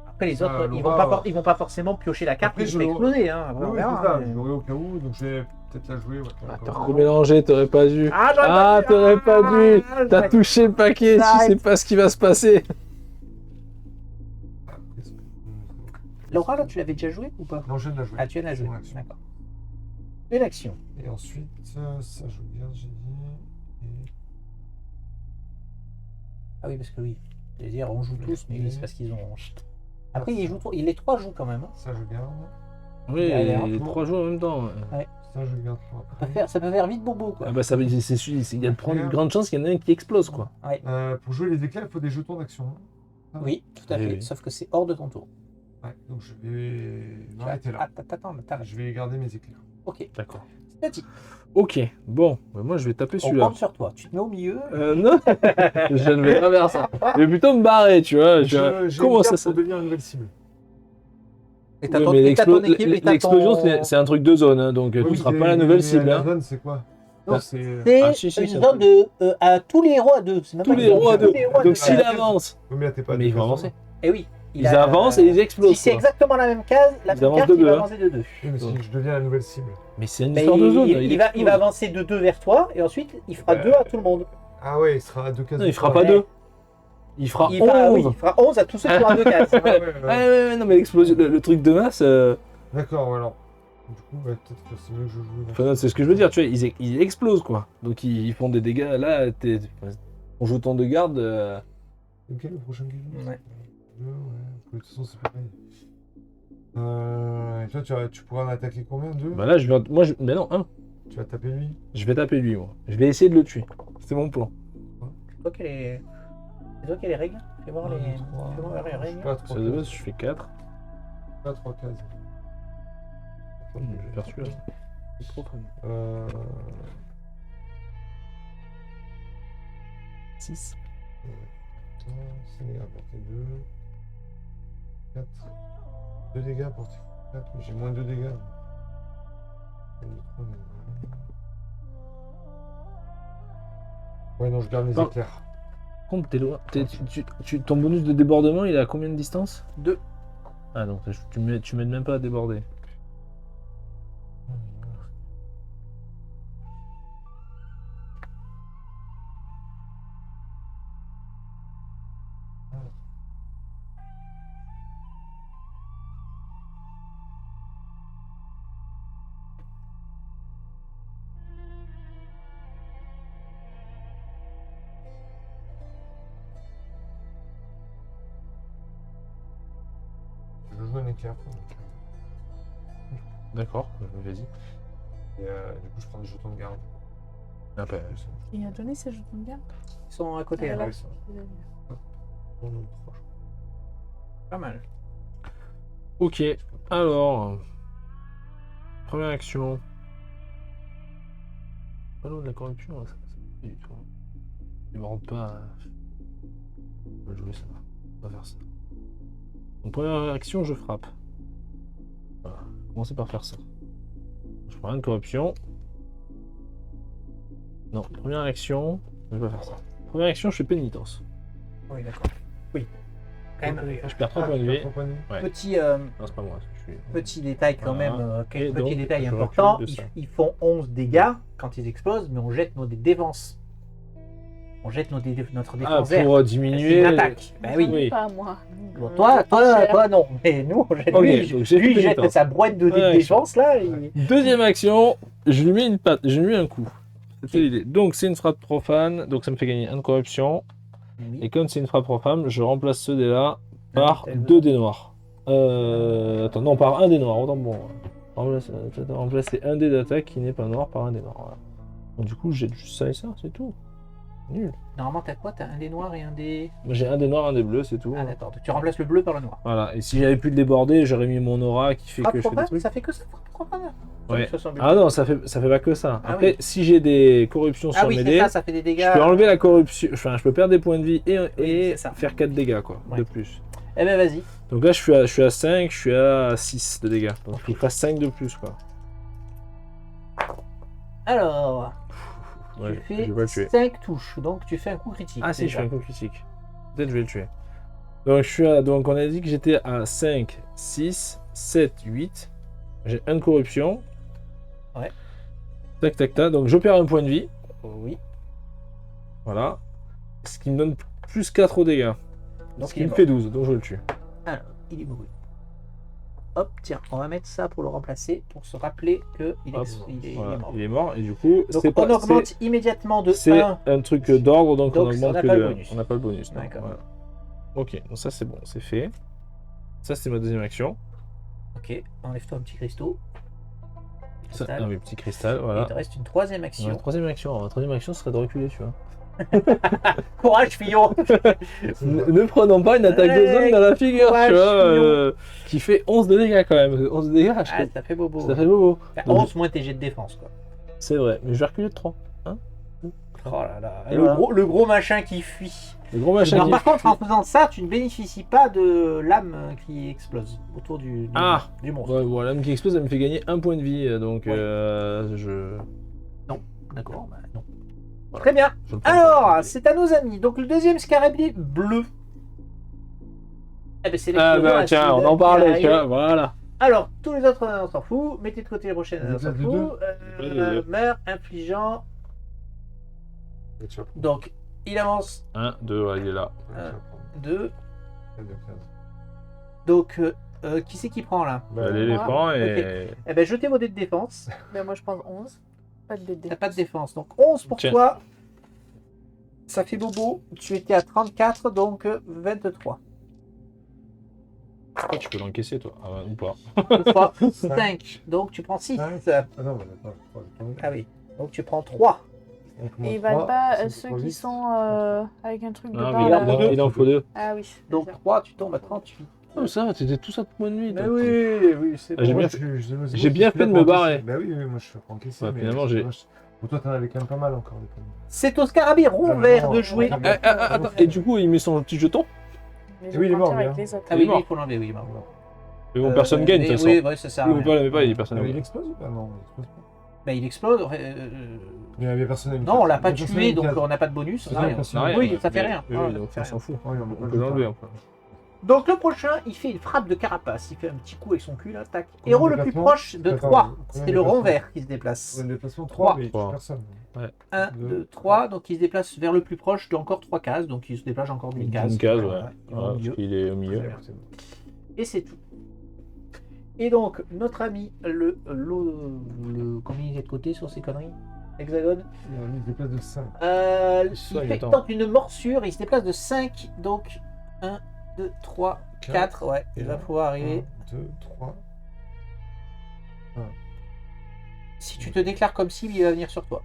Speaker 1: Après, les
Speaker 4: Ça,
Speaker 1: autres,
Speaker 4: Laura,
Speaker 1: ils vont pas forcément piocher la carte
Speaker 4: Après,
Speaker 1: et
Speaker 4: je
Speaker 1: faire
Speaker 4: l'aurai-
Speaker 1: exploser. Hein. Après,
Speaker 4: Oui,
Speaker 1: on
Speaker 4: oui,
Speaker 1: verra,
Speaker 4: c'est ça.
Speaker 1: hein,
Speaker 4: Je
Speaker 1: mais-
Speaker 4: l'aurai au cas où, donc je vais peut-être la jouer. Ouais,
Speaker 3: t'as remélangé, t'aurais pas dû.
Speaker 1: Ah, j'aurais
Speaker 3: Ah,
Speaker 1: pas dû.
Speaker 3: t'aurais pas dû.
Speaker 1: Ah,
Speaker 3: T'as
Speaker 1: j'aurais-
Speaker 3: touché le paquet, tu
Speaker 1: Arrête.
Speaker 3: sais pas ce qui va se passer.
Speaker 1: Laura, là, tu l'avais déjà joué ou pas?
Speaker 4: Non, je viens de la jouer.
Speaker 1: Ah, tu viens de la jouer.
Speaker 4: Mon action.
Speaker 1: D'accord. Une action.
Speaker 4: Et ensuite, ça, je regarde, j'ai dit. Et
Speaker 1: Ah oui, parce que oui. C'est-à-dire, on joue tous, mais oui, c'est parce qu'ils ont. Après,
Speaker 4: Ah,
Speaker 1: les 3 jouent quand même. hein.
Speaker 4: ça, je garde.
Speaker 3: Oui,
Speaker 1: Derrière.
Speaker 3: les 3 jours en même temps.
Speaker 4: Ça, je garde pour après.
Speaker 1: Ça peut faire vite bobo, quoi.
Speaker 3: Ah bah ça, il y a de grandes chances qu'il y en ait un qui explose, quoi.
Speaker 4: Pour jouer les éclairs, il faut des jetons d'action.
Speaker 1: Oui, tout à
Speaker 3: Oui,
Speaker 1: fait.
Speaker 3: oui.
Speaker 1: Sauf que c'est hors de ton tour.
Speaker 4: Ouais, donc je vais m'arrêter là.
Speaker 1: Attends, t'arrêtes.
Speaker 4: Je vais garder mes éclairs.
Speaker 1: Ok,
Speaker 3: D'accord.
Speaker 1: c'est parti.
Speaker 3: Ok, bon, bah moi je vais taper
Speaker 1: On
Speaker 3: celui-là.
Speaker 1: compte sur toi. Tu te mets au milieu.
Speaker 3: Non, je ne vais pas faire ça. Je vais plutôt me barrer, tu vois.
Speaker 4: J'ai
Speaker 3: Comment
Speaker 4: une
Speaker 3: ça
Speaker 4: carte
Speaker 3: ça
Speaker 4: pour devenir une nouvelle cible.
Speaker 1: Et t'as
Speaker 3: Ouais,
Speaker 1: ton,
Speaker 3: mais
Speaker 1: et t'as ton équipe et t'as
Speaker 3: l'explosion,
Speaker 1: ton-
Speaker 3: c'est un truc de zone, hein, donc tu ne
Speaker 4: Oui,
Speaker 3: seras
Speaker 4: c'est-
Speaker 3: pas la nouvelle
Speaker 4: mais
Speaker 3: cible.
Speaker 4: La
Speaker 3: Hein.
Speaker 4: zone, c'est quoi? Non, c'est.
Speaker 1: C'est
Speaker 3: Ah, si,
Speaker 1: une
Speaker 3: c'est
Speaker 1: zone de à tous les héros à 2.
Speaker 3: Tous les héros à deux.
Speaker 1: héros à
Speaker 3: Donc
Speaker 1: deux.
Speaker 3: s'il avance,
Speaker 4: Oui, mais là, t'es pas.
Speaker 3: mais ils vont avancer.
Speaker 1: Et oui.
Speaker 3: Ils avancent et ils
Speaker 1: Si
Speaker 3: explosent.
Speaker 1: c'est
Speaker 3: quoi.
Speaker 1: exactement la même case, la
Speaker 3: Ils
Speaker 1: même
Speaker 3: avancent
Speaker 1: carte,
Speaker 3: de
Speaker 1: il
Speaker 3: deux,
Speaker 1: va
Speaker 3: hein.
Speaker 1: avancer de 2.
Speaker 4: Oui, mais si je deviens la nouvelle cible.
Speaker 3: Mais c'est une
Speaker 1: Mais
Speaker 3: histoire de zone.
Speaker 1: il va avancer de 2 vers toi et ensuite il fera 2 à tout le monde.
Speaker 4: Ah ouais, il sera à 2 cases.
Speaker 3: Non, il fera
Speaker 1: Ouais.
Speaker 3: pas 2. Il fera
Speaker 1: Il fera,
Speaker 3: 11.
Speaker 1: oui, il fera 11 à tous ceux qui auront 2 cases.
Speaker 4: Ah ouais,
Speaker 3: Ouais, non, mais l'explosion, le truc de masse.
Speaker 4: D'accord, ouais, alors. Du coup, peut-être que c'est mieux que je joue.
Speaker 3: Enfin, non, c'est ce que je veux dire, tu vois, ils explosent quoi. Donc ils font des dégâts. Là, ton jeton de garde.
Speaker 4: Ok, le prochain qui joue.
Speaker 1: Ouais.
Speaker 4: Ouais, de toute façon, c'est pareil. Et toi, tu pourras en attaquer combien? 2?
Speaker 3: Bah là, mais non, 1.
Speaker 4: Tu vas taper lui?
Speaker 3: Je vais taper lui, moi. Je vais essayer de le tuer. C'est mon plan.
Speaker 1: C'est toi qui as les règles. Fais voir les règles.
Speaker 4: Pas
Speaker 3: Ça
Speaker 4: 3
Speaker 3: de base,
Speaker 4: cases.
Speaker 3: je fais 4.
Speaker 4: Pas 3 cases.
Speaker 3: Je vais faire celui-là. C'est trop fun. 6.
Speaker 4: Ça dégâts portés 2. 4. 2 dégâts portés 4. Mais j'ai moins 2 dégâts. 1, 2, 3, ouais, non, je garde mes
Speaker 3: Non.
Speaker 4: éclairs.
Speaker 3: Par contre, t'es loin. Ton bonus de débordement, il est à combien de distance?
Speaker 1: 2.
Speaker 3: Ah donc tu m'aides même pas à déborder.
Speaker 4: besoin d'un écart.
Speaker 3: D'accord, vas-y.
Speaker 4: Et du coup, je prends des jetons de garde.
Speaker 3: Ah, bah,
Speaker 2: Il a donné ses jetons de garde.
Speaker 1: Ils sont à côté.
Speaker 2: Ah,
Speaker 1: là.
Speaker 2: là.
Speaker 1: Pas mal.
Speaker 3: ok, alors. Première action. Pas loin de la corruption, là, ça pas du tout. Ils me rendent pas. On va jouer ça. On va faire ça. Donc, première action, je frappe. Voilà. Commencer par faire ça. Je prends un de corruption. Non, première action, je vais pas faire ça. Première action, je fais pénitence.
Speaker 1: Oui, d'accord. Oui. Quand même,
Speaker 3: Je perds 3 points de vie. Ouais.
Speaker 1: petit,
Speaker 3: Non, c'est pas moi. Je suis...
Speaker 1: petit détail quand
Speaker 3: Voilà.
Speaker 1: même,
Speaker 3: Et
Speaker 1: quelques
Speaker 3: donc,
Speaker 1: petits détails
Speaker 3: je
Speaker 1: importants.
Speaker 3: recule de ça.
Speaker 1: Ils font 11 dégâts quand ils explosent, mais on jette nos défenses. On jette notre
Speaker 3: Ah,
Speaker 1: défense verte.
Speaker 3: pour
Speaker 1: C'est
Speaker 3: diminuer.
Speaker 1: une attaque. Bah oui.
Speaker 3: Oui.
Speaker 2: Pas moi.
Speaker 1: Bon, toi, non. Mais nous, on jette.
Speaker 3: Ok,
Speaker 1: Lui,
Speaker 3: donc j'ai
Speaker 1: lui, il
Speaker 3: fait
Speaker 1: jette
Speaker 3: pénitence.
Speaker 1: sa brouette de
Speaker 3: Ouais,
Speaker 1: défense là. Et...
Speaker 3: Deuxième action, je lui mets une patte, je lui mets un coup. C'était l'idée. Donc c'est une frappe profane, donc ça me fait gagner 1 de corruption.
Speaker 1: Oui.
Speaker 3: Et comme c'est une frappe profane, je remplace ce dé là par
Speaker 1: Ah,
Speaker 3: 2 dés noirs. Attends, non, par un dé noir, autant bon. Remplacer un dé d'attaque qui n'est pas noir par un dé noir. Voilà. Donc du coup, j'ai juste ça et ça, c'est tout. Nul.
Speaker 1: Normalement, t'as quoi? T'as un des noirs et un des.
Speaker 3: Moi, j'ai un dé noir, un dé bleu, c'est tout.
Speaker 1: Ah, d'accord. Donc, tu remplaces le bleu par le noir.
Speaker 3: Voilà, et si j'avais pu le déborder, j'aurais mis mon aura qui fait
Speaker 1: Frappe
Speaker 3: que je fais des
Speaker 1: profane,
Speaker 3: trucs.
Speaker 1: ça fait que ça, frappe profane.
Speaker 3: Ouais.
Speaker 1: Ça semble-
Speaker 3: Ah non, ça fait pas que ça.
Speaker 1: Ah
Speaker 3: Après,
Speaker 1: oui.
Speaker 3: si j'ai des corruptions
Speaker 1: Ah
Speaker 3: sur
Speaker 1: oui,
Speaker 3: mes
Speaker 1: c'est
Speaker 3: dés,
Speaker 1: ça fait des dégâts.
Speaker 3: je peux enlever la corruption, enfin je peux perdre des points de vie et
Speaker 1: c'est ça.
Speaker 3: faire 4 dégâts quoi,
Speaker 1: Ouais.
Speaker 3: de plus.
Speaker 1: Eh ben, vas-y.
Speaker 3: Donc là je suis à 5, je suis à 6 de dégâts. Donc il faut que je fasse 5 de plus quoi.
Speaker 1: Alors,
Speaker 3: Ouais,
Speaker 1: tu
Speaker 3: je vais pas le tuer.
Speaker 1: fais 5 touches, donc tu fais un coup critique.
Speaker 3: Ah si, je
Speaker 1: déjà.
Speaker 3: fais un coup critique. Peut-être je vais le tuer. Donc on a dit que j'étais à 5, 6, 7, 8. J'ai 1 de corruption.
Speaker 1: Ouais.
Speaker 3: Tac tac tac. Donc je perds un point de vie.
Speaker 1: Oui.
Speaker 3: Voilà. Ce qui me donne plus 4 au dégâts.
Speaker 1: Donc
Speaker 3: Ce
Speaker 1: il
Speaker 3: qui
Speaker 1: est
Speaker 3: me
Speaker 1: mort.
Speaker 3: fait 12, donc je le tue.
Speaker 1: Alors, il est mouru. Hop, tiens, on va mettre ça pour le remplacer, pour se rappeler qu'il est,
Speaker 3: Hop,
Speaker 1: il est
Speaker 3: Voilà,
Speaker 1: mort.
Speaker 3: il est mort et du coup,
Speaker 1: Donc
Speaker 3: c'est
Speaker 1: on
Speaker 3: pas,
Speaker 1: augmente immédiatement de
Speaker 3: c'est
Speaker 1: 1.
Speaker 3: un truc d'ordre, donc on
Speaker 1: Donc,
Speaker 3: augmente
Speaker 1: on n'a
Speaker 3: que
Speaker 1: pas
Speaker 3: de
Speaker 1: le
Speaker 3: 1.
Speaker 1: bonus.
Speaker 3: On n'a pas le bonus. non,
Speaker 1: D'accord.
Speaker 3: voilà. Ok, donc ça c'est bon, c'est fait. Ça c'est ma deuxième action.
Speaker 1: Ok, enlève-toi un petit cristaux.
Speaker 3: Ça,
Speaker 1: Cristal.
Speaker 3: mes petits cristals,
Speaker 1: Et il
Speaker 3: voilà.
Speaker 1: te reste une troisième
Speaker 3: Ouais,
Speaker 1: action.
Speaker 3: troisième action. Ma troisième action serait de reculer, tu vois.
Speaker 1: Courage, Fillon.
Speaker 3: Ne prenons pas une attaque de zone dans la figure,
Speaker 1: Ouais,
Speaker 3: tu vois,
Speaker 1: chignon.
Speaker 3: qui fait 11 de dégâts quand même. 11 de dégâts, je
Speaker 1: Ah,
Speaker 3: trouve-
Speaker 1: ça fait bobo.
Speaker 3: ça fait bobo.
Speaker 1: Enfin,
Speaker 3: Donc,
Speaker 1: 11 moins tes jets de défense, quoi.
Speaker 3: c'est vrai, mais je vais reculer de 3.
Speaker 1: Oh là là.
Speaker 3: Et voilà.
Speaker 1: Le gros machin qui fuit.
Speaker 3: Le gros machin
Speaker 1: Alors,
Speaker 3: qui-
Speaker 1: par contre, en faisant ça, tu ne bénéficies pas de l'âme qui explose autour du
Speaker 3: Ah.
Speaker 1: du monstre.
Speaker 3: Ouais, voilà, l'âme qui explose, elle me fait gagner 1 point de vie, donc
Speaker 1: Ouais.
Speaker 3: je...
Speaker 1: D'accord, bah non. Très bien.
Speaker 3: je le prends
Speaker 1: Alors,
Speaker 3: pas.
Speaker 1: c'est à nos amis. Donc, le deuxième scarabée bleu. Eh ben, c'est
Speaker 3: Ah
Speaker 1: l'explosion
Speaker 3: bah tiens,
Speaker 1: acide
Speaker 3: on en
Speaker 1: qui
Speaker 3: parlait,
Speaker 1: arrive.
Speaker 3: tu vois, voilà.
Speaker 1: Alors, tous les autres, on s'en fout. Mettez de côté les prochaines,
Speaker 4: Les
Speaker 1: on s'en
Speaker 4: éclats de
Speaker 1: fout.
Speaker 3: Ouais, les deux.
Speaker 1: Meurt, infligeant.
Speaker 4: Et tu vas prendre.
Speaker 1: Donc, il avance
Speaker 3: 1, 2, ouais, il est là.
Speaker 4: Ouais, tu vas prendre.
Speaker 1: 2.
Speaker 4: Très bien, très bien.
Speaker 1: Donc, qui c'est qui prend là
Speaker 3: Bah, l'éléphant
Speaker 1: Ok.
Speaker 3: et...
Speaker 1: Eh ben, jetez vos dés de défense.
Speaker 2: Ben, moi, je pense 11. Pas de DD.
Speaker 1: T'as pas de défense. Donc 11 pour
Speaker 3: Tiens.
Speaker 1: toi. Ça fait bobo. Tu étais à 34, donc 23.
Speaker 3: Tu peux l'encaisser, toi. Ah, ouais, ou pas.
Speaker 1: 2 fois 5. Donc tu prends 6.
Speaker 4: Ah non, mais attends, je crois que-
Speaker 1: Ah oui. Donc tu prends 3.
Speaker 4: Donc,
Speaker 2: Et
Speaker 4: moi,
Speaker 2: ils valent
Speaker 4: trois,
Speaker 2: pas
Speaker 4: cinq,
Speaker 2: ceux
Speaker 4: trois,
Speaker 2: qui
Speaker 4: huit.
Speaker 2: sont avec un truc de
Speaker 3: Non,
Speaker 2: barre,
Speaker 3: mais
Speaker 1: il en
Speaker 2: là.
Speaker 1: faut deux.
Speaker 3: il en faut 2.
Speaker 2: Ah oui.
Speaker 1: Donc 3, tu tombes à 38.
Speaker 3: Oh, ça va, t'étais tous à point de nuit.
Speaker 1: Mais
Speaker 3: toi.
Speaker 1: oui, c'est
Speaker 3: Ah, j'ai
Speaker 1: bon.
Speaker 3: bien
Speaker 4: Moi,
Speaker 3: j'ai
Speaker 4: je
Speaker 3: bien
Speaker 4: suis
Speaker 3: fait
Speaker 4: là
Speaker 3: de
Speaker 4: pour
Speaker 3: me
Speaker 4: encaisser.
Speaker 3: barrer.
Speaker 4: Bah oui, oui, moi je suis pour encaisser.
Speaker 3: Ouais,
Speaker 4: mais
Speaker 3: finalement,
Speaker 4: je-
Speaker 3: j'ai-
Speaker 4: moi, toi, t'en avais quand même pas mal encore des pommes.
Speaker 1: C'est au scarabée rond
Speaker 4: Non,
Speaker 1: vert
Speaker 4: non,
Speaker 1: de jouer.
Speaker 4: non,
Speaker 3: Attends, et du coup, il met son petit jeton.
Speaker 2: Mais
Speaker 4: Oui, il est mort,
Speaker 2: avec
Speaker 4: lui, hein.
Speaker 2: les autres.
Speaker 1: Ah
Speaker 3: Il
Speaker 1: oui,
Speaker 3: est mort.
Speaker 1: il faut l'enlever, oui. il est mort.
Speaker 3: Mais bon, personne gagne, de toute façon.
Speaker 1: Oui, ouais, ça sert à
Speaker 3: Oui,
Speaker 1: rien.
Speaker 3: mais pas, il est personne.
Speaker 4: Ah, mais il
Speaker 3: gagne.
Speaker 4: explose ou pas? Non, il explose pas.
Speaker 1: Bah, il explose.
Speaker 4: Il y avait personne à une
Speaker 1: Non,
Speaker 4: case.
Speaker 1: on l'a pas
Speaker 4: Il y avait personne à
Speaker 1: tué,
Speaker 4: une
Speaker 1: donc
Speaker 4: case.
Speaker 1: on n'a pas de bonus.
Speaker 4: C'est ça,
Speaker 1: rien.
Speaker 4: personne-
Speaker 3: Rien,
Speaker 1: Oui,
Speaker 3: ouais.
Speaker 1: ça fait
Speaker 3: Mais-
Speaker 1: rien.
Speaker 3: oui,
Speaker 1: Ouais,
Speaker 3: donc
Speaker 1: ça
Speaker 3: on
Speaker 1: fait
Speaker 3: s'en fout.
Speaker 4: Oui,
Speaker 3: On peut l'enlever après.
Speaker 1: Donc le prochain, il fait une frappe de carapace. Il fait un petit coup avec son cul là, tac.
Speaker 4: Combien
Speaker 1: Héros
Speaker 4: de
Speaker 1: le plus
Speaker 4: déplacements
Speaker 1: proche de
Speaker 4: Attends,
Speaker 1: 3.
Speaker 4: combien
Speaker 1: C'est
Speaker 4: de
Speaker 1: le rond
Speaker 4: déplacements
Speaker 1: vert qui se déplace.
Speaker 4: Un déplacement
Speaker 1: Trois.
Speaker 4: 3, mais il tue
Speaker 3: Trois.
Speaker 4: personne.
Speaker 1: 1,
Speaker 4: Deux,
Speaker 1: 2, 3. Donc il se déplace vers le plus proche de encore 3 cases. Donc il se déplace encore d'une case.
Speaker 3: Une case, ouais.
Speaker 1: Voilà, il va au
Speaker 3: Voilà,
Speaker 1: milieu.
Speaker 3: parce qu'il est au milieu.
Speaker 4: Très bien, c'est bon.
Speaker 1: Et c'est tout. Et donc notre ami, combien il est de côté sur ces conneries? Hexagone.
Speaker 4: Il se déplace de 5.
Speaker 1: Il
Speaker 3: Soigne,
Speaker 1: fait
Speaker 3: attends.
Speaker 1: tente une morsure. Il se déplace de 5. Donc 1, 2, 3, 4. Ouais, il va pouvoir arriver.
Speaker 4: 1, 2, 3.
Speaker 1: Si tu te déclares comme cible, il va venir sur toi.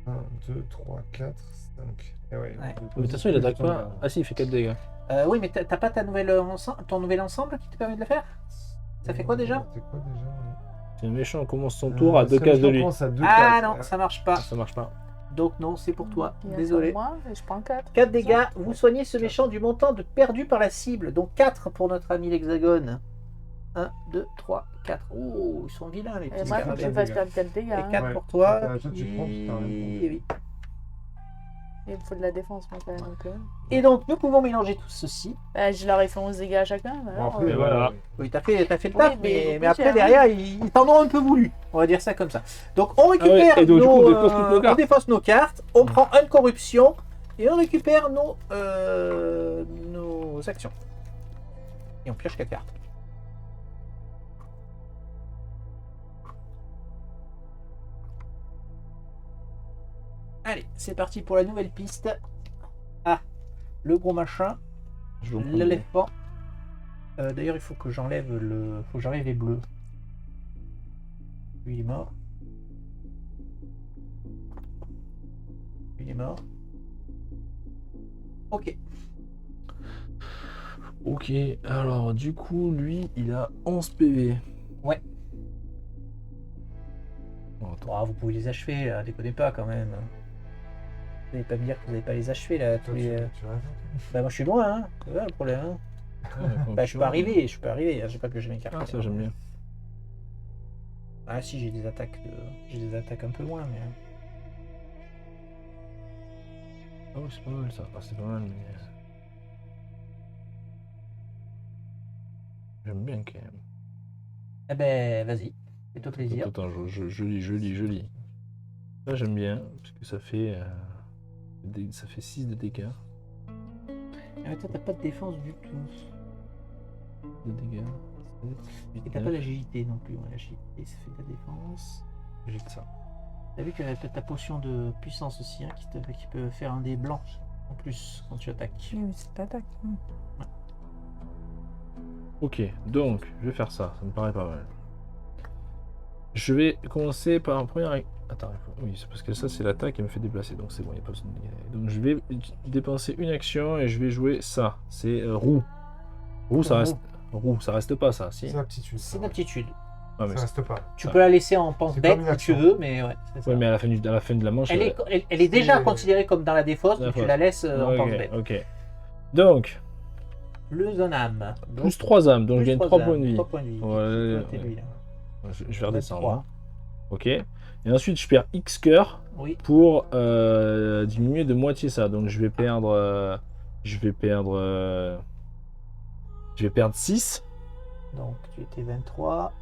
Speaker 4: 1, 2, 3, 4, 5. Et ouais,
Speaker 1: Ouais.
Speaker 3: Mais de toute façon, il attaque pas. Ah si, il fait 4 dégâts.
Speaker 1: Oui, mais t'as pas ta ton nouvel ensemble qui te permet de le faire? Ça fait quoi déjà?
Speaker 4: C'est quoi déjà
Speaker 3: C'est méchant, on commence son tour à 2 cases de lui.
Speaker 1: Ah non, ça marche pas.
Speaker 3: Ça marche pas.
Speaker 1: Donc non, c'est pour toi.
Speaker 2: Il y a
Speaker 1: Désolé.
Speaker 2: sur moi et je prends 4.
Speaker 1: 4 dégâts, vous soignez ce méchant du montant de perdu par la cible. Donc 4 pour notre ami l'hexagone. 1, 2, 3, 4. Oh, ils sont vilains les
Speaker 2: Et
Speaker 1: petits
Speaker 2: moi, il faut que je
Speaker 1: scarabées.
Speaker 2: fasse perdre 4 dégâts.
Speaker 1: Et
Speaker 2: Hein.
Speaker 1: 4
Speaker 4: Ouais.
Speaker 1: pour toi.
Speaker 4: Toi, tu prends,
Speaker 1: Et...
Speaker 4: t'as rien.
Speaker 1: oui.
Speaker 2: Il me faut de la défense, moi, quand même. Donc,
Speaker 1: Et donc, nous pouvons mélanger tout ceci.
Speaker 2: je leur ai fait 11 dégâts à chacun.
Speaker 4: Bon,
Speaker 2: Alors,
Speaker 4: après,
Speaker 3: Et voilà.
Speaker 1: Oui, t'as fait le
Speaker 2: Oui,
Speaker 1: taf,
Speaker 2: mais
Speaker 1: mais après,
Speaker 2: cher, hein.
Speaker 1: derrière, ils t'en ont un peu voulu. On va dire ça comme ça. Donc, on récupère
Speaker 3: ouais, et donc, du coup, on défausse toutes nos
Speaker 1: on
Speaker 3: cartes.
Speaker 1: défausse nos cartes, on prend une corruption, et on récupère nos actions. Et on pioche 4 cartes. Allez, c'est parti pour la nouvelle piste. Ah, le gros machin,
Speaker 3: Je vais en prendre
Speaker 1: l'éléphant. D'ailleurs, il faut que j'enlève les bleus. Lui, il est mort. Lui, il est mort. Ok.
Speaker 3: Ok, alors du coup, lui, il a 11 PV.
Speaker 1: Ouais.
Speaker 3: Oh, attends.
Speaker 1: Bon, vous pouvez les achever, là. Déconnez pas quand même. Vous n'allez pas me dire que vous n'allez pas les achever là. Tous
Speaker 4: Toi,
Speaker 1: les...
Speaker 4: tu vas
Speaker 1: Bah, moi je suis loin, hein. C'est ça le problème. Hein. Bah, je peux arriver, hein. J'ai pas que j'ai mes cartes.
Speaker 3: Ah, ça j'aime bien.
Speaker 1: Ah, si, j'ai des attaques un peu loin, mais.
Speaker 3: Ah oui, c'est pas mal ça. Ah, c'est pas mal, mais. J'aime bien quand même.
Speaker 1: Eh ben, vas-y. Fais-toi plaisir.
Speaker 3: Attends, je lis. Ça j'aime bien, parce que ça fait 6 de dégâts.
Speaker 1: Ah, mais toi, t'as pas de défense du tout.
Speaker 3: De dégâts.
Speaker 1: Et t'as pas l'agilité non plus. Ouais, l'agilité, ça fait de la défense.
Speaker 3: J'ai que ça.
Speaker 1: T'as vu que t'as ta potion de puissance aussi, hein, qui peut faire un dé blanc en plus quand tu attaques.
Speaker 2: Oui, mais c'est l'attaque.
Speaker 3: Ok, donc je vais faire ça, ça me paraît pas mal. Je vais commencer par un premier. Attends, oui, c'est parce que ça c'est l'attaque qui me fait déplacer, donc c'est bon, il n'y a pas besoin de dégâts. Donc je vais dépenser une action et je vais jouer ça. C'est roue. Roue, ça reste. Roue, ça reste pas ça, si.
Speaker 4: C'est l'aptitude.
Speaker 1: C'est une aptitude.
Speaker 3: Ah, mais
Speaker 4: Ça reste pas.
Speaker 1: Tu peux la laisser en pense
Speaker 4: C'est
Speaker 1: bête
Speaker 4: comme une
Speaker 1: si tu
Speaker 4: action.
Speaker 1: veux, mais ouais, c'est ça.
Speaker 3: ouais, mais à la fin de la manche.
Speaker 1: Elle est déjà
Speaker 4: C'est-
Speaker 1: considérée comme dans la défausse, mais tu la laisses en pense bête.
Speaker 3: Ok. Donc,
Speaker 1: Le Zonam. Donc,
Speaker 3: plus 3 âmes, donc je gagne 3
Speaker 1: âmes,
Speaker 3: points de vie.
Speaker 1: 3 points de vie.
Speaker 3: Ouais,
Speaker 1: Tu peux noter
Speaker 3: ouais.
Speaker 1: lui, là.
Speaker 3: Je vais redescendre.
Speaker 1: 23.
Speaker 3: Hein. Ok. Et ensuite, je perds X cœur
Speaker 1: Oui.
Speaker 3: pour diminuer de moitié ça. Donc je vais perdre. Je vais perdre 6.
Speaker 1: Donc tu étais 23.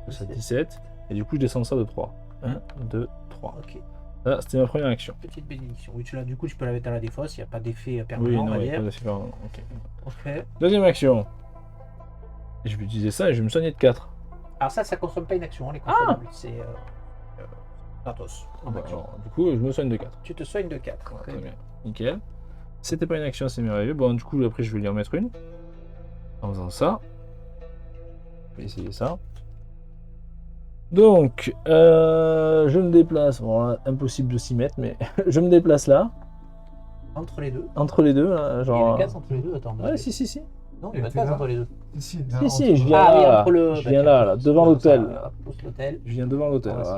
Speaker 3: Ça 17. Et du coup, je descends ça de 3. 1, 2, 3.
Speaker 1: Ok.
Speaker 3: Là, c'était ma première action.
Speaker 1: Petite bénédiction. Oui, du coup, tu peux la mettre à la défausse. Il n'y a pas d'effet
Speaker 3: Oui,
Speaker 1: permanent, on
Speaker 3: non,
Speaker 1: va
Speaker 3: il y a
Speaker 1: dire.
Speaker 3: pas d'effet permanent. Ok.
Speaker 1: Ok.
Speaker 3: Deuxième action. Je vais utiliser ça et je vais me soigner de 4.
Speaker 1: Alors ça consomme pas une action, hein, les consommables. C'est gratos. en action.
Speaker 3: Alors, du coup, je me soigne de 4.
Speaker 1: Tu te soignes de 4.
Speaker 3: Très bien. Nickel. C'était pas une action, c'est merveilleux. Bon, du coup, après, je vais lui en mettre une. En faisant ça. Je vais essayer ça. Donc, je me déplace. Bon, là, impossible de s'y mettre, mais je me déplace là.
Speaker 1: Entre les deux.
Speaker 3: Entre les deux, là,
Speaker 1: Il y a
Speaker 3: genre.
Speaker 1: une case entre les deux. Attends.
Speaker 3: Ouais, si.
Speaker 1: Non, il y a
Speaker 4: Et
Speaker 1: une
Speaker 4: t'es
Speaker 1: case
Speaker 4: là
Speaker 1: entre les deux.
Speaker 4: Ici,
Speaker 3: Si, je viens
Speaker 1: Ah oui,
Speaker 3: là.
Speaker 1: entre le.
Speaker 3: Je viens là, devant l'hôtel.
Speaker 1: Pousse l'hôtel.
Speaker 3: Je viens devant l'hôtel.
Speaker 1: On va s'y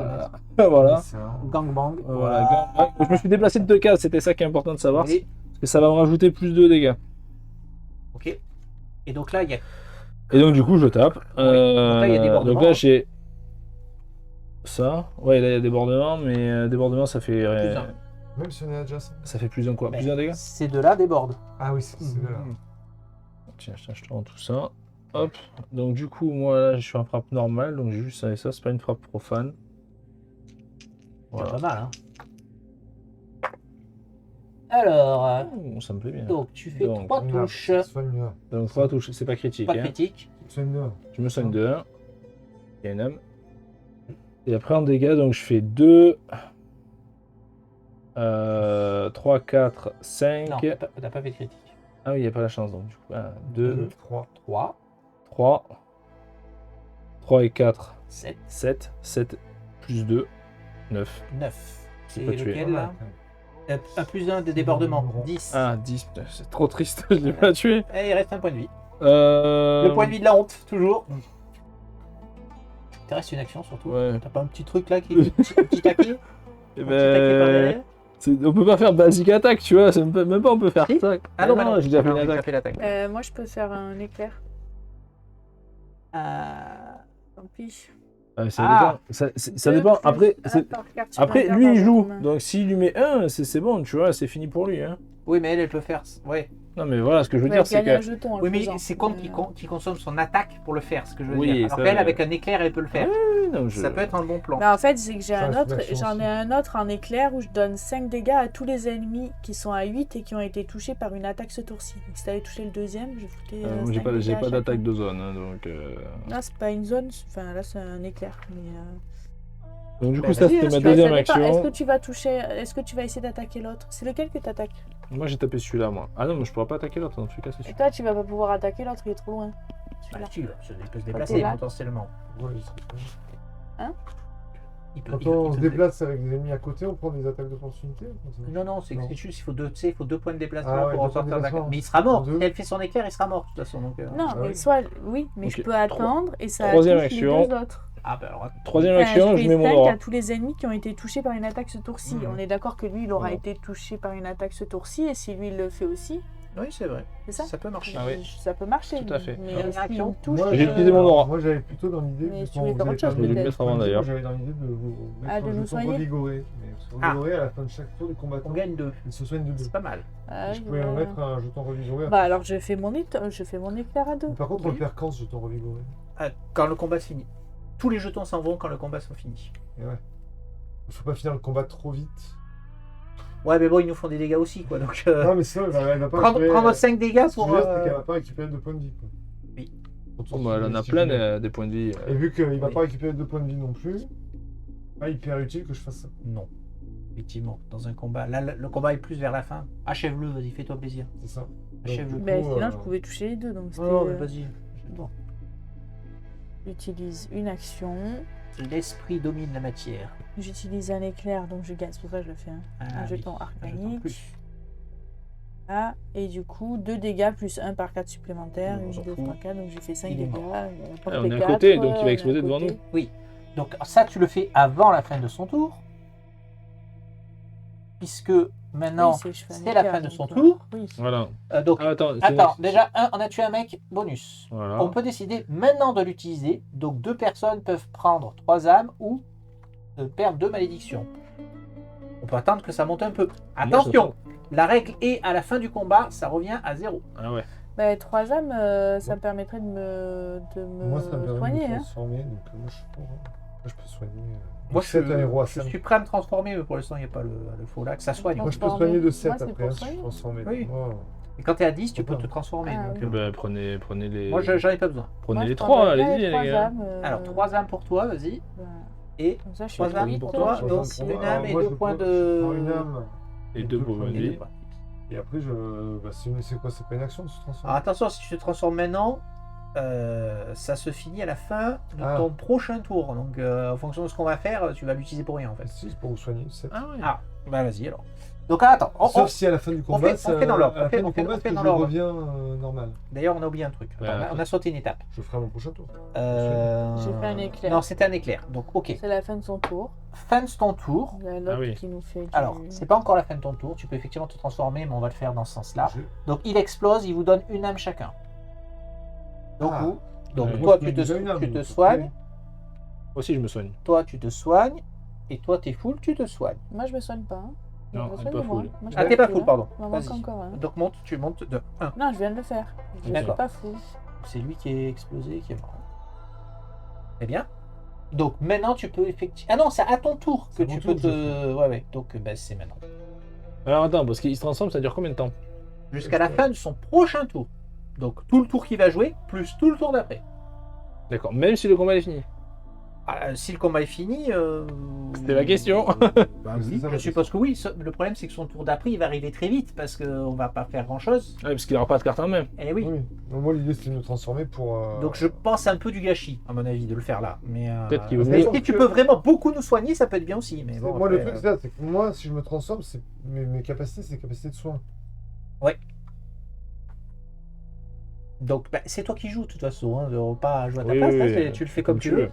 Speaker 3: Voilà. Voilà.
Speaker 1: Gangbang.
Speaker 3: Voilà. Je me suis déplacé de 2 cases, c'était ça qui est important de savoir.
Speaker 1: Oui.
Speaker 3: Parce que ça va me rajouter plus de dégâts.
Speaker 1: Ok. Et donc là, il y a.
Speaker 3: Et donc du coup je tape.
Speaker 1: là, il y a débordement.
Speaker 3: Donc là j'ai ça. Ouais, là il y a débordement, mais débordement ça fait
Speaker 1: Plus un.
Speaker 4: Même si on est adjacent.
Speaker 3: ça fait plus un quoi?
Speaker 1: Ben,
Speaker 3: Plus un dégât?
Speaker 1: Ces deux-là débordent.
Speaker 4: Ah oui, c'est là.
Speaker 3: Tiens, je te rends tout ça. Hop. Donc du coup moi là je suis en frappe normale, donc j'ai juste ça et ça, c'est pas une frappe profane.
Speaker 1: C'est
Speaker 3: Voilà.
Speaker 1: pas mal, hein. Alors,
Speaker 3: Oh, ça me plaît bien.
Speaker 1: donc tu fais
Speaker 3: Donc,
Speaker 1: 3 touches.
Speaker 4: Soigne-le.
Speaker 3: Donc 3 touches, c'est pas critique.
Speaker 1: Pas
Speaker 3: Hein.
Speaker 1: critique.
Speaker 4: Soigne-le.
Speaker 3: Je me soigne de 1. Il y a une âme. Et après en dégâts, donc je fais 2, 3, 4, 5.
Speaker 1: Non, t'as pas fait critique.
Speaker 3: Ah oui, il n'y a pas la chance donc. Du coup, 1, 2,
Speaker 4: 3.
Speaker 1: 3,
Speaker 3: 3. 3 et 4,
Speaker 1: 7,
Speaker 3: 7. 7 plus 2, 9.
Speaker 1: 9. C'est
Speaker 3: pas tué.
Speaker 1: lequel là Un plus 1 de débordement, 10.
Speaker 3: Ah, 10, putain, c'est trop triste, je l'ai pas tué.
Speaker 1: Et il reste un point de vie. Le point de vie de la honte, toujours. Il te reste une action surtout.
Speaker 3: Ouais.
Speaker 1: T'as pas un petit truc là qui est un petit taquet
Speaker 3: Eh
Speaker 1: Un petit taquet par derrière
Speaker 3: on peut pas faire basic attack, tu vois, même pas on peut faire
Speaker 1: Si.
Speaker 3: ça.
Speaker 1: Ah non, bah non,
Speaker 3: j'ai déjà fait une
Speaker 1: j'ai
Speaker 3: attaque.
Speaker 1: fait l'attaque.
Speaker 2: Moi, je peux faire un éclair.
Speaker 1: Euh,
Speaker 2: Tant pis.
Speaker 3: Ça
Speaker 1: Ah.
Speaker 3: dépend. Ça
Speaker 2: Deux
Speaker 3: dépend.
Speaker 2: plus
Speaker 3: Après,
Speaker 2: un par carte
Speaker 3: après
Speaker 2: supplémentaire
Speaker 3: lui, il
Speaker 2: par
Speaker 3: joue.
Speaker 2: votre main.
Speaker 3: Donc, s'il lui met 1, c'est bon, tu vois, c'est fini pour lui. Hein.
Speaker 1: Oui, mais elle peut faire. Ouais.
Speaker 3: Non, mais voilà, ce que je veux
Speaker 2: Ouais,
Speaker 3: dire, c'est
Speaker 2: gagner un
Speaker 3: que.
Speaker 2: jeton en
Speaker 1: Oui,
Speaker 2: le
Speaker 1: mais
Speaker 2: faisant.
Speaker 1: c'est compte qui consomme son attaque pour le faire, ce que je veux
Speaker 3: Oui,
Speaker 1: dire. Alors
Speaker 3: ça,
Speaker 1: qu'elle,
Speaker 3: ouais.
Speaker 1: avec un éclair, elle peut le faire.
Speaker 3: Non,
Speaker 1: Ça peut être un bon plan.
Speaker 2: Bah, en fait, c'est que j'ai
Speaker 4: Ça,
Speaker 2: un
Speaker 4: c'est
Speaker 2: autre,
Speaker 4: l'action
Speaker 2: j'en
Speaker 4: aussi.
Speaker 2: ai un autre en éclair où je donne 5 dégâts à tous les ennemis qui sont à 8 et qui ont été touchés par une attaque ce tour-ci. Donc si t'avais touché le deuxième, je foutais.
Speaker 3: Moi, j'ai
Speaker 2: 5
Speaker 3: pas,
Speaker 2: dégâts
Speaker 3: j'ai
Speaker 2: à
Speaker 3: pas
Speaker 2: chacun.
Speaker 3: d'attaque de zone, hein, donc.
Speaker 2: Là, c'est pas une zone, enfin là, c'est un éclair. Mais,
Speaker 3: Donc, du
Speaker 1: Bah,
Speaker 3: coup, ça,
Speaker 1: vas-y,
Speaker 3: c'était
Speaker 1: hein,
Speaker 3: ma
Speaker 1: si
Speaker 2: bah, ça
Speaker 3: deuxième
Speaker 2: dépend. Est-ce
Speaker 3: action.
Speaker 2: que tu vas toucher, est-ce que tu vas essayer d'attaquer l'autre? C'est lequel que t'attaques?
Speaker 3: Moi, j'ai tapé celui-là, moi. Ah non, mais je pourrais pas attaquer l'autre, dans tous les cas, c'est
Speaker 2: Et
Speaker 3: sûr.
Speaker 2: toi, tu vas pas pouvoir attaquer l'autre, il est trop loin.
Speaker 1: Bah,
Speaker 2: Celui-là.
Speaker 1: si, il peut se
Speaker 2: Quand
Speaker 1: déplacer
Speaker 2: t'es là.
Speaker 1: potentiellement.
Speaker 4: Ouais, il serait bien.
Speaker 1: Il peut,
Speaker 4: Quand
Speaker 1: il peut-
Speaker 4: on
Speaker 1: il
Speaker 4: se
Speaker 1: peut-
Speaker 4: déplace avec des ennemis à côté, on prend des attaques d'opportunité ou comme ça
Speaker 1: Non, non, c'est
Speaker 4: Non.
Speaker 1: juste, il faut 2 points de déplacement
Speaker 4: Ah ouais,
Speaker 1: pour
Speaker 4: 2 points de
Speaker 1: ressortir de la
Speaker 4: déplacement.
Speaker 1: carte. Mais il sera mort.
Speaker 4: Deux.
Speaker 1: Si elle fait son éclair, il sera mort de toute façon. Donc,
Speaker 2: Non,
Speaker 4: Ah
Speaker 2: mais
Speaker 4: oui.
Speaker 2: soit, oui, mais
Speaker 3: Ok.
Speaker 2: je peux attendre et ça
Speaker 3: Troisième
Speaker 2: touche
Speaker 3: action.
Speaker 2: les deux autres.
Speaker 1: Ah, bah alors.
Speaker 3: Troisième
Speaker 2: Enfin,
Speaker 3: action, je
Speaker 2: fais
Speaker 3: mets mon
Speaker 2: 5
Speaker 3: aura.
Speaker 2: à tous les ennemis qui ont été touchés par une attaque ce tour-ci.
Speaker 4: Mhm.
Speaker 2: On est d'accord que lui, il aura
Speaker 3: Voilà.
Speaker 2: été touché par une attaque ce tour-ci, et si lui, il le fait aussi,
Speaker 1: Oui, c'est vrai.
Speaker 2: c'est ça?
Speaker 1: Ça peut marcher.
Speaker 3: Ah oui.
Speaker 2: Ça peut marcher.
Speaker 3: Tout à fait.
Speaker 2: Mais
Speaker 1: Dernière
Speaker 2: s'il
Speaker 1: action.
Speaker 2: me touche,
Speaker 4: Moi,
Speaker 3: J'ai utilisé mon aura.
Speaker 4: Moi, j'avais plutôt dans l'idée.
Speaker 2: Mais
Speaker 4: parce
Speaker 2: tu
Speaker 4: qu'on-
Speaker 2: voulais faire
Speaker 4: vous
Speaker 2: autre
Speaker 4: avez
Speaker 2: chose,
Speaker 4: pas
Speaker 3: Je vais
Speaker 4: mis
Speaker 3: le
Speaker 2: peut-être.
Speaker 3: mettre avant
Speaker 4: moi,
Speaker 3: d'ailleurs.
Speaker 4: J'avais dans l'idée de vous
Speaker 2: Ah,
Speaker 4: mettre
Speaker 2: de
Speaker 4: un
Speaker 2: nous
Speaker 4: jeton
Speaker 2: soigner
Speaker 4: revigoré. Mais se revigorer à la fin de chaque tour du combattant.
Speaker 1: On gagne 2.
Speaker 4: Il se soigne de 2.
Speaker 1: C'est pas mal.
Speaker 2: Ah,
Speaker 4: Je pouvais
Speaker 2: voilà.
Speaker 4: mettre un jeton revigoré.
Speaker 2: Bah alors je fais mon éclair à 2.
Speaker 4: Par contre, on
Speaker 1: Oui.
Speaker 4: le perd quand ce jeton revigoré
Speaker 1: Quand le combat se finit. Tous les jetons s'en vont quand le combat se finit.
Speaker 4: Et ouais. Il faut pas finir le combat trop vite.
Speaker 1: Ouais, mais bon, ils nous font des dégâts aussi, quoi. Donc,
Speaker 4: Non, mais ça, elle va pas récupérer-
Speaker 1: prendre 5 dégâts
Speaker 4: Ce que je
Speaker 1: pour.
Speaker 4: veux dire, c'est qu'elle va pas récupérer 2 points de vie. Quoi.
Speaker 1: Oui.
Speaker 3: Oh, bah, elle en a plein des points de vie.
Speaker 4: Et vu qu'il va
Speaker 1: Oui.
Speaker 4: pas récupérer 2 points de vie non plus, pas hyper utile que je fasse ça.
Speaker 1: Non. Effectivement, dans un combat. Là, le combat est plus vers la fin. Achève-le, vas-y, fais-toi plaisir.
Speaker 4: C'est ça.
Speaker 1: Achève-le.
Speaker 4: du
Speaker 2: Mais
Speaker 4: coup,
Speaker 2: sinon je pouvais toucher les deux, donc c'était,
Speaker 1: Non, mais vas-y. Bon.
Speaker 2: j'utilise une action,
Speaker 1: L'esprit domine la matière.
Speaker 2: j'utilise un éclair, donc je gagne, c'est pour ça que je le fais. Hein.
Speaker 1: Ah,
Speaker 2: Un jeton
Speaker 1: oui, un jeton
Speaker 2: arcanique.
Speaker 1: plus.
Speaker 2: Ah, et du coup 2 dégâts plus 1 par 4 supplémentaires,
Speaker 1: On
Speaker 2: 1,
Speaker 1: s'en
Speaker 2: 2,
Speaker 1: fout.
Speaker 2: 3, 4, donc j'ai fait 5
Speaker 1: Il est
Speaker 2: dégâts.
Speaker 1: mort.
Speaker 3: On est à côté, donc il va exploser devant nous.
Speaker 1: Oui. Donc ça, tu le fais avant la fin de son tour. Puisque maintenant, c'est la fin de son tour.
Speaker 2: Oui.
Speaker 3: Voilà.
Speaker 1: Donc,
Speaker 3: Ah, attends,
Speaker 1: attends, déjà, on a tué un mec, bonus.
Speaker 3: Voilà.
Speaker 1: On peut décider maintenant de l'utiliser. Donc 2 personnes peuvent prendre 3 âmes ou perdre 2 malédictions. On peut attendre que ça monte un peu. Attention, la règle est à la fin du combat, ça revient à 0.
Speaker 3: Ah ouais.
Speaker 2: Bah, 3 âmes, ça me permettrait de me
Speaker 4: Moi, ça me permet
Speaker 2: soigner.
Speaker 4: de me
Speaker 2: Hein.
Speaker 4: transformer, donc moi, je suis pour. Moi, je peux soigner.
Speaker 1: Moi,
Speaker 4: de 7 un héros à
Speaker 1: je
Speaker 4: 5.
Speaker 1: suis prêt à me transformer, mais pour l'instant, il n'y a pas le faux là, que ça soigne.
Speaker 4: Moi, je peux
Speaker 2: Transformer.
Speaker 4: soigner de
Speaker 2: Moi,
Speaker 4: 7
Speaker 2: c'est
Speaker 4: après,
Speaker 2: pour
Speaker 4: hein, si je
Speaker 2: soigner.
Speaker 4: suis transformé.
Speaker 1: Oui.
Speaker 4: Moi,
Speaker 1: Et quand tu es à 10, tu peux
Speaker 4: D'accord.
Speaker 1: te transformer.
Speaker 2: Ah,
Speaker 1: donc,
Speaker 2: oui.
Speaker 3: Bah, prenez les.
Speaker 1: moi, j'en ai pas besoin.
Speaker 3: Prenez
Speaker 2: Moi,
Speaker 3: les
Speaker 2: je
Speaker 3: 3,
Speaker 2: prendrais
Speaker 3: allez-y, les
Speaker 2: trois
Speaker 3: gars.
Speaker 2: âmes,
Speaker 1: Alors, 3 âmes pour toi, vas-y.
Speaker 2: bah,
Speaker 1: Et
Speaker 2: comme ça, je suis
Speaker 1: 3 âmes
Speaker 2: vite,
Speaker 1: pour
Speaker 3: pour
Speaker 1: toi,
Speaker 3: toi,
Speaker 1: donc
Speaker 2: aussi.
Speaker 1: une
Speaker 4: Alors,
Speaker 1: âme et
Speaker 4: moi,
Speaker 1: 2
Speaker 4: je
Speaker 1: points
Speaker 4: prends-
Speaker 1: de.
Speaker 4: je prends une âme.
Speaker 3: Et 2 points de
Speaker 1: Et deux
Speaker 3: vie.
Speaker 1: points.
Speaker 4: Et après, c'est quoi? C'est pas une action de se
Speaker 1: Alors
Speaker 4: transformer?
Speaker 1: attention, si tu te transformes maintenant, ça se finit à la fin de
Speaker 4: Ah.
Speaker 1: ton prochain tour. Donc en fonction de ce qu'on va faire, tu vas l'utiliser pour rien en fait.
Speaker 4: Si, c'est pour vous soigner. 7.
Speaker 3: Ah ouais.
Speaker 1: Ah, bah vas-y alors. Donc attends,
Speaker 4: Sauf si à la fin du combat,
Speaker 1: on fait dans l'ordre,
Speaker 4: à la
Speaker 1: on fait-
Speaker 4: fin
Speaker 1: on
Speaker 4: du
Speaker 1: fait-
Speaker 4: combat,
Speaker 1: on fait
Speaker 4: est-ce
Speaker 1: dans
Speaker 4: que je
Speaker 1: l'ordre.
Speaker 4: reviens normal.
Speaker 1: d'ailleurs on a oublié un truc. Attends,
Speaker 3: Ouais,
Speaker 1: on a sauté une étape.
Speaker 4: Je ferai à mon prochain tour.
Speaker 2: J'ai fait un éclair.
Speaker 1: Non, c'était un éclair. Donc ok.
Speaker 2: C'est la fin de son tour.
Speaker 1: Fin de ton tour.
Speaker 2: Il y a l'autre
Speaker 3: Ah oui.
Speaker 2: qui nous fait.
Speaker 1: Alors, c'est pas encore la fin de ton tour. Tu peux effectivement te transformer, mais on va le faire dans ce sens-là.
Speaker 4: Je-
Speaker 1: Donc il explose, il vous donne une âme chacun. Donc,
Speaker 4: Ah.
Speaker 1: donc
Speaker 3: Ouais.
Speaker 1: toi
Speaker 4: Moi, je
Speaker 1: tu
Speaker 4: mets
Speaker 1: te,
Speaker 4: déjà une âme,
Speaker 1: tu te
Speaker 4: donc,
Speaker 1: soignes,
Speaker 4: ok.
Speaker 3: Moi aussi, je me soigne.
Speaker 1: toi tu te soignes, et toi t'es full, tu te soignes.
Speaker 2: Moi, je me soigne pas. Hein.
Speaker 3: Non,
Speaker 2: Je me
Speaker 3: elle est
Speaker 2: soigne
Speaker 3: pas
Speaker 2: de moi.
Speaker 3: full.
Speaker 2: Moi, je
Speaker 1: Ah
Speaker 2: suis
Speaker 1: t'es pas
Speaker 2: full,
Speaker 1: full,
Speaker 2: hein.
Speaker 1: pardon.
Speaker 2: Il m'en manque
Speaker 1: Vas-y.
Speaker 2: encore un.
Speaker 1: Donc tu montes de 1.
Speaker 2: Non, je viens de le faire. Je ne suis
Speaker 1: D'accord.
Speaker 2: pas full.
Speaker 1: C'est lui qui est explosé, qui est mort. Très bien. Donc maintenant tu peux effectivement... Ah non, c'est à ton tour que
Speaker 4: C'est
Speaker 1: tu
Speaker 4: mon
Speaker 1: peux
Speaker 4: tour que
Speaker 1: te... Ouais, ouais. Donc ben, c'est maintenant.
Speaker 3: Alors attends, parce qu'il se transforme, ça dure combien de temps?
Speaker 1: Jusqu'à la fin de son prochain tour. Donc tout le tour qu'il va jouer, plus tout le tour d'après.
Speaker 3: D'accord, même si le combat est fini.
Speaker 1: Si le combat est fini.
Speaker 3: C'était la question.
Speaker 1: Bah
Speaker 4: C'est
Speaker 1: oui,
Speaker 4: ça,
Speaker 1: je
Speaker 4: ma
Speaker 1: suppose que oui. Le problème, c'est que son tour d'après, il va arriver très vite parce qu'on va pas faire grand chose.
Speaker 3: Ouais, parce qu'il n'aura pas de carte en main.
Speaker 1: Eh oui.
Speaker 4: Oui. Donc, moi, l'idée, c'était de me transformer pour.
Speaker 1: Donc je pense un peu du gâchis, à mon avis, de le faire là. Mais
Speaker 3: Peut-être qu'il vaut
Speaker 1: mais
Speaker 3: mieux.
Speaker 1: si tu peux vraiment beaucoup nous soigner, ça peut être bien aussi. Mais bon,
Speaker 4: Moi, le
Speaker 1: après,
Speaker 4: truc, c'est ça, c'est que moi, si je me transforme, c'est mes capacités, c'est les capacités de soins.
Speaker 1: Donc bah, c'est toi qui joues de toute façon, hein, de pas jouer à ta
Speaker 3: Oui,
Speaker 1: place.
Speaker 3: oui,
Speaker 1: Là,
Speaker 3: oui.
Speaker 1: tu le fais comme tu veux.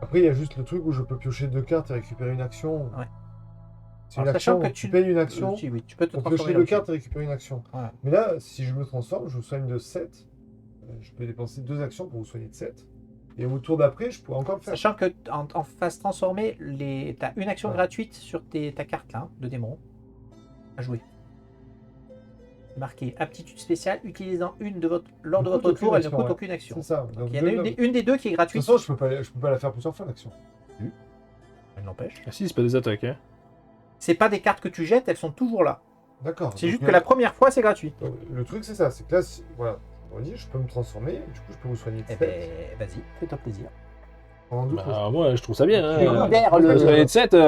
Speaker 4: Après, il y a juste le truc où je peux piocher 2 cartes et récupérer une action.
Speaker 1: Ouais.
Speaker 4: C'est une
Speaker 1: Alors, sachant
Speaker 4: action,
Speaker 1: que
Speaker 4: tu payes une action.
Speaker 1: Si, oui, tu peux te
Speaker 4: Pour
Speaker 1: transformer
Speaker 4: piocher 2
Speaker 1: là-dessus.
Speaker 4: cartes et récupérer une action.
Speaker 1: Voilà.
Speaker 4: Mais là, si je me transforme, je vous soigne de 7. Je peux dépenser 2 actions pour vous soigner de 7. Et au tour d'après, je pourrais encore le faire.
Speaker 1: Sachant que en phase transformée, tu as une action
Speaker 4: Ouais.
Speaker 1: gratuite sur ta carte là, hein, de démon à jouer. Marqué aptitude spéciale, utilisant une de lors de
Speaker 4: Ne coûte
Speaker 1: votre tour,
Speaker 4: aucune
Speaker 1: elle ne
Speaker 4: action,
Speaker 1: coûte
Speaker 4: ouais.
Speaker 1: aucune action.
Speaker 4: C'est ça.
Speaker 1: Donc il y en a une des deux qui est
Speaker 4: De toute
Speaker 1: gratuite.
Speaker 4: façon, je peux pas la faire plusieurs fois l'action.
Speaker 1: Elle n'empêche.
Speaker 3: Ah si, c'est pas des attaques. Hein.
Speaker 1: C'est pas des cartes que tu jettes, elles sont toujours là.
Speaker 4: D'accord.
Speaker 1: C'est
Speaker 4: Donc,
Speaker 1: juste que la première fois, c'est gratuit.
Speaker 4: Le truc, c'est ça. C'est que là, voilà. On dit, je peux me transformer. Du coup, je peux vous soigner de
Speaker 1: Eh
Speaker 4: 7
Speaker 1: ben, vas-y, fais-toi plaisir.
Speaker 4: pendant 2 tours.
Speaker 3: Bah, moi, je trouve ça bien.
Speaker 1: Tu
Speaker 3: Hein.
Speaker 1: libères
Speaker 3: Le soigner de 7,
Speaker 4: Est-ce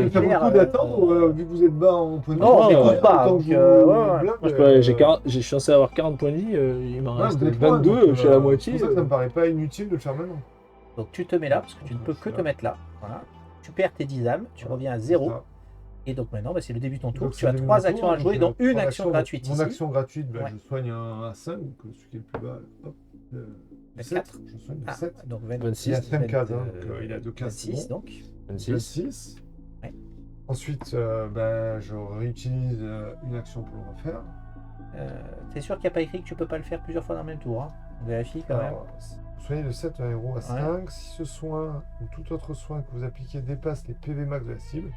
Speaker 4: que ça vaut le coup d'attendre, vu que vous êtes bas en point de vie?
Speaker 1: Non,
Speaker 3: on
Speaker 1: n'écoute pas,
Speaker 4: autant
Speaker 1: donc,
Speaker 4: que
Speaker 1: ouais,
Speaker 4: vous
Speaker 1: ouais.
Speaker 4: blinde,
Speaker 3: moi, je peux- j'ai 40 je suis censé avoir 40 points de vie, il m'en
Speaker 4: ouais,
Speaker 3: reste
Speaker 4: vous êtes loin,
Speaker 3: 22,
Speaker 4: donc,
Speaker 3: je suis à la moitié.
Speaker 4: C'est pour ça que ça me paraît pas inutile de le faire maintenant.
Speaker 1: Donc tu te mets là, parce que tu ne peux que te mettre là. Voilà. Tu perds tes 10 âmes, tu reviens à 0.
Speaker 4: Ça.
Speaker 1: Et donc maintenant, bah, c'est le début de ton tour.
Speaker 4: Donc,
Speaker 1: Tu as
Speaker 4: c'est le
Speaker 1: 3
Speaker 4: début de mon
Speaker 1: actions
Speaker 4: tour,
Speaker 1: à jouer,
Speaker 4: j'ai
Speaker 1: dont une
Speaker 4: 3
Speaker 1: action gratuite
Speaker 4: Mon
Speaker 1: ici.
Speaker 4: action gratuite, bah,
Speaker 1: Ouais.
Speaker 4: je soigne un 5, donc celui qui est le plus bas. Hop, le 7.
Speaker 1: 24.
Speaker 4: Je soigne le
Speaker 1: Ah,
Speaker 4: 7.
Speaker 1: donc
Speaker 3: 26.
Speaker 4: Il y a 5 cases, hein,
Speaker 1: 20,
Speaker 4: donc il a 2 cases.
Speaker 1: 26
Speaker 4: c'est bon.
Speaker 1: donc.
Speaker 3: 26.
Speaker 4: 26.
Speaker 1: Ouais.
Speaker 4: Ensuite, bah, je réutilise une action pour le refaire.
Speaker 1: T'es sûr qu'il n'y a pas écrit que tu peux pas le faire plusieurs fois dans le même tour, hein? On vérifie quand même.
Speaker 4: Alors, soignez de 7 un héros à 5. Si ce soin ou tout autre soin que vous appliquez dépasse les PV max de la cible,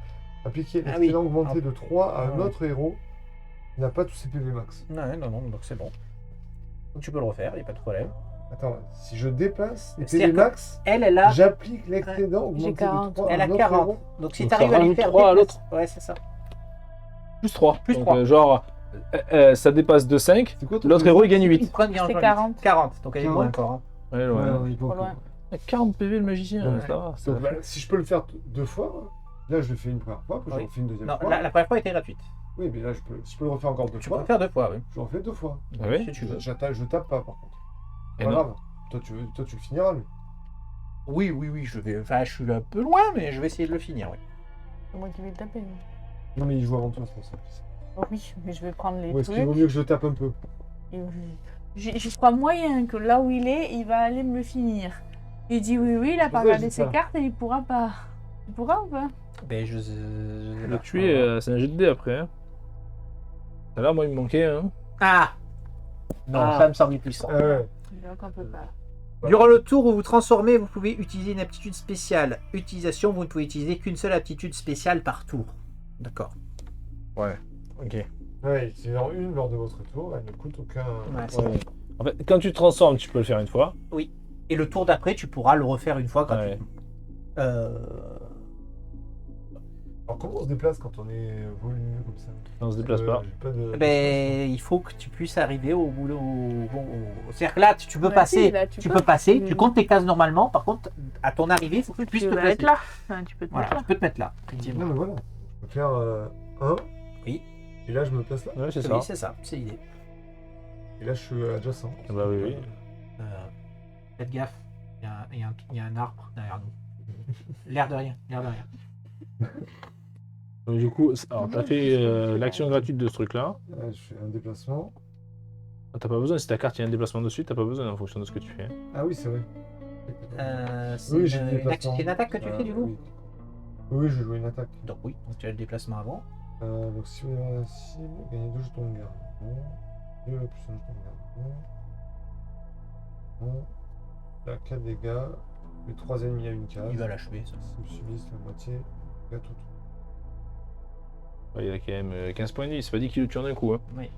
Speaker 4: appliquez
Speaker 1: Ah
Speaker 4: l'excédent
Speaker 1: oui.
Speaker 4: augmenté de 3 à un
Speaker 1: Ouais.
Speaker 4: autre héros qui n'a pas tous ses PV max.
Speaker 1: Non, non, donc c'est bon. Donc tu peux le refaire, il n'y a pas de problème.
Speaker 4: Attends, si je dépasse les
Speaker 1: C'est-à-dire
Speaker 4: PV
Speaker 1: que
Speaker 4: max,
Speaker 1: Elle est là,
Speaker 4: j'applique l'excédent augmenté de
Speaker 2: 40.
Speaker 4: 3 à
Speaker 1: elle
Speaker 4: un
Speaker 1: a
Speaker 4: autre
Speaker 1: 40.
Speaker 4: héros.
Speaker 1: Donc si
Speaker 3: Donc
Speaker 1: tu arrives
Speaker 3: ça
Speaker 1: à lui
Speaker 3: rajoute
Speaker 1: faire
Speaker 3: 3 à
Speaker 1: déplacer- Ouais, c'est ça.
Speaker 3: Plus 3.
Speaker 1: Plus
Speaker 3: Donc,
Speaker 1: 3.
Speaker 3: genre, ça dépasse de 5,
Speaker 4: C'est quoi ton
Speaker 3: l'autre
Speaker 4: PV?
Speaker 3: héros il gagne 8.
Speaker 1: Il prend bien
Speaker 2: C'est
Speaker 1: en
Speaker 2: 40.
Speaker 1: 40, donc elle est
Speaker 4: 40.
Speaker 1: loin encore. Hein.
Speaker 3: Ouais,
Speaker 4: Ouais,
Speaker 3: ouais.
Speaker 4: ouais,
Speaker 2: Trop loin.
Speaker 3: 40 PV le magicien,
Speaker 4: Ouais.
Speaker 3: ça va. ça
Speaker 4: Donc,
Speaker 3: va.
Speaker 4: bah, si je peux le faire 2 fois, là je le fais une première fois, puis je
Speaker 1: Oui.
Speaker 4: le refais une deuxième
Speaker 1: Non,
Speaker 4: fois.
Speaker 1: la première fois était gratuite.
Speaker 4: Oui, mais là si je peux le refaire encore 2
Speaker 1: Tu peux
Speaker 4: fois,
Speaker 1: le faire 2 fois, oui.
Speaker 4: je le refais 2 fois.
Speaker 3: Ah oui
Speaker 1: Si tu veux.
Speaker 4: Je tape pas par contre.
Speaker 3: Et
Speaker 4: Pas
Speaker 3: non.
Speaker 4: grave. Toi tu le finiras lui.
Speaker 1: Oui, je vais. Enfin, je suis un peu loin, mais je vais essayer de le finir, oui.
Speaker 2: C'est moi qui vais le taper.
Speaker 4: Non mais il joue avant toi, c'est pour ça.
Speaker 2: Oh oui, mais je vais prendre les
Speaker 4: Ou est-ce qu'il
Speaker 2: trucs.
Speaker 4: vaut mieux que je le tape un peu?
Speaker 2: Et je crois moyen que là où il va aller me le finir. Il dit oui, il a pas
Speaker 4: ça,
Speaker 2: regardé
Speaker 4: je dis
Speaker 2: ses
Speaker 4: ça.
Speaker 2: cartes et il pourra pas. Il pourra ou pas?
Speaker 1: Ben,
Speaker 3: Le tuer, c'est un jet de dés après. Hein. Tout à l'heure, moi il me manquait. Hein.
Speaker 1: Ah Non,
Speaker 2: Ah.
Speaker 1: ça me semble puissant.
Speaker 4: Ouais.
Speaker 2: Donc on peut pas.
Speaker 1: Durant le tour où vous transformez, vous pouvez utiliser une aptitude spéciale. Utilisation, vous ne pouvez utiliser qu'une seule aptitude spéciale par tour. D'accord.
Speaker 3: Ouais. Ok.
Speaker 4: Ouais, c'est en une lors de votre tour, elle ne coûte aucun.
Speaker 1: Ouais, c'est
Speaker 3: Ouais. En fait, quand tu te transformes, tu peux le faire une fois.
Speaker 1: Et le tour d'après, tu pourras le refaire une fois
Speaker 3: Ouais.
Speaker 1: gratuitement.
Speaker 4: Alors comment on se déplace quand on est volumineux comme ça?
Speaker 3: On se déplace pas.
Speaker 4: J'ai pas de.
Speaker 1: Ben, il faut que tu puisses arriver au boulot. C'est-à-dire que là, tu peux
Speaker 2: Bah
Speaker 1: passer.
Speaker 2: si, là,
Speaker 1: tu peux passer.
Speaker 2: Mm.
Speaker 1: Tu comptes tes cases normalement. Par contre, à ton arrivée, il faut que tu puisses
Speaker 2: Tu
Speaker 1: te
Speaker 2: vas
Speaker 1: placer.
Speaker 2: être là. Enfin, tu peux te
Speaker 1: Voilà,
Speaker 2: mettre
Speaker 1: tu peux te mettre là. Effectivement.
Speaker 4: Non mais voilà. Je peux faire 1.
Speaker 1: Oui.
Speaker 4: Et là je me place là.
Speaker 3: Ouais, c'est
Speaker 1: Oui,
Speaker 3: ça.
Speaker 1: c'est ça. C'est l'idée.
Speaker 4: Et là je suis adjacent.
Speaker 3: Ah bah oui, oui.
Speaker 1: Faites gaffe. Il y a un arbre derrière nous. L'air de rien. L'air de rien.
Speaker 3: Donc, du coup, alors t'as fait l'action gratuite de ce truc-là.
Speaker 4: Là, je fais un déplacement.
Speaker 3: T'as pas besoin, si ta carte il y a un déplacement dessus, t'as pas besoin en fonction de ce que tu fais.
Speaker 4: Ah oui c'est vrai.
Speaker 1: C'est
Speaker 4: Oui, j'ai
Speaker 1: une,
Speaker 4: le déplacement.
Speaker 1: c'est une attaque que tu fais du coup.
Speaker 4: Oui, je vais jouer une attaque.
Speaker 1: Donc oui, donc tu as le déplacement avant.
Speaker 4: Donc si vous avez la cible, gagnez 2 jetons de garde. Bon. 2 plus 1 jeton de garde. Bon. Là 4 dégâts. Les 3 ennemis à une case.
Speaker 1: Il va l'achever. Ça.
Speaker 4: S'ils subissent la moitié, dégâts tout.
Speaker 3: Ouais, il a quand même 15 points de vie, c'est pas dit qu'il le tue en un coup. Hein.
Speaker 1: Oui.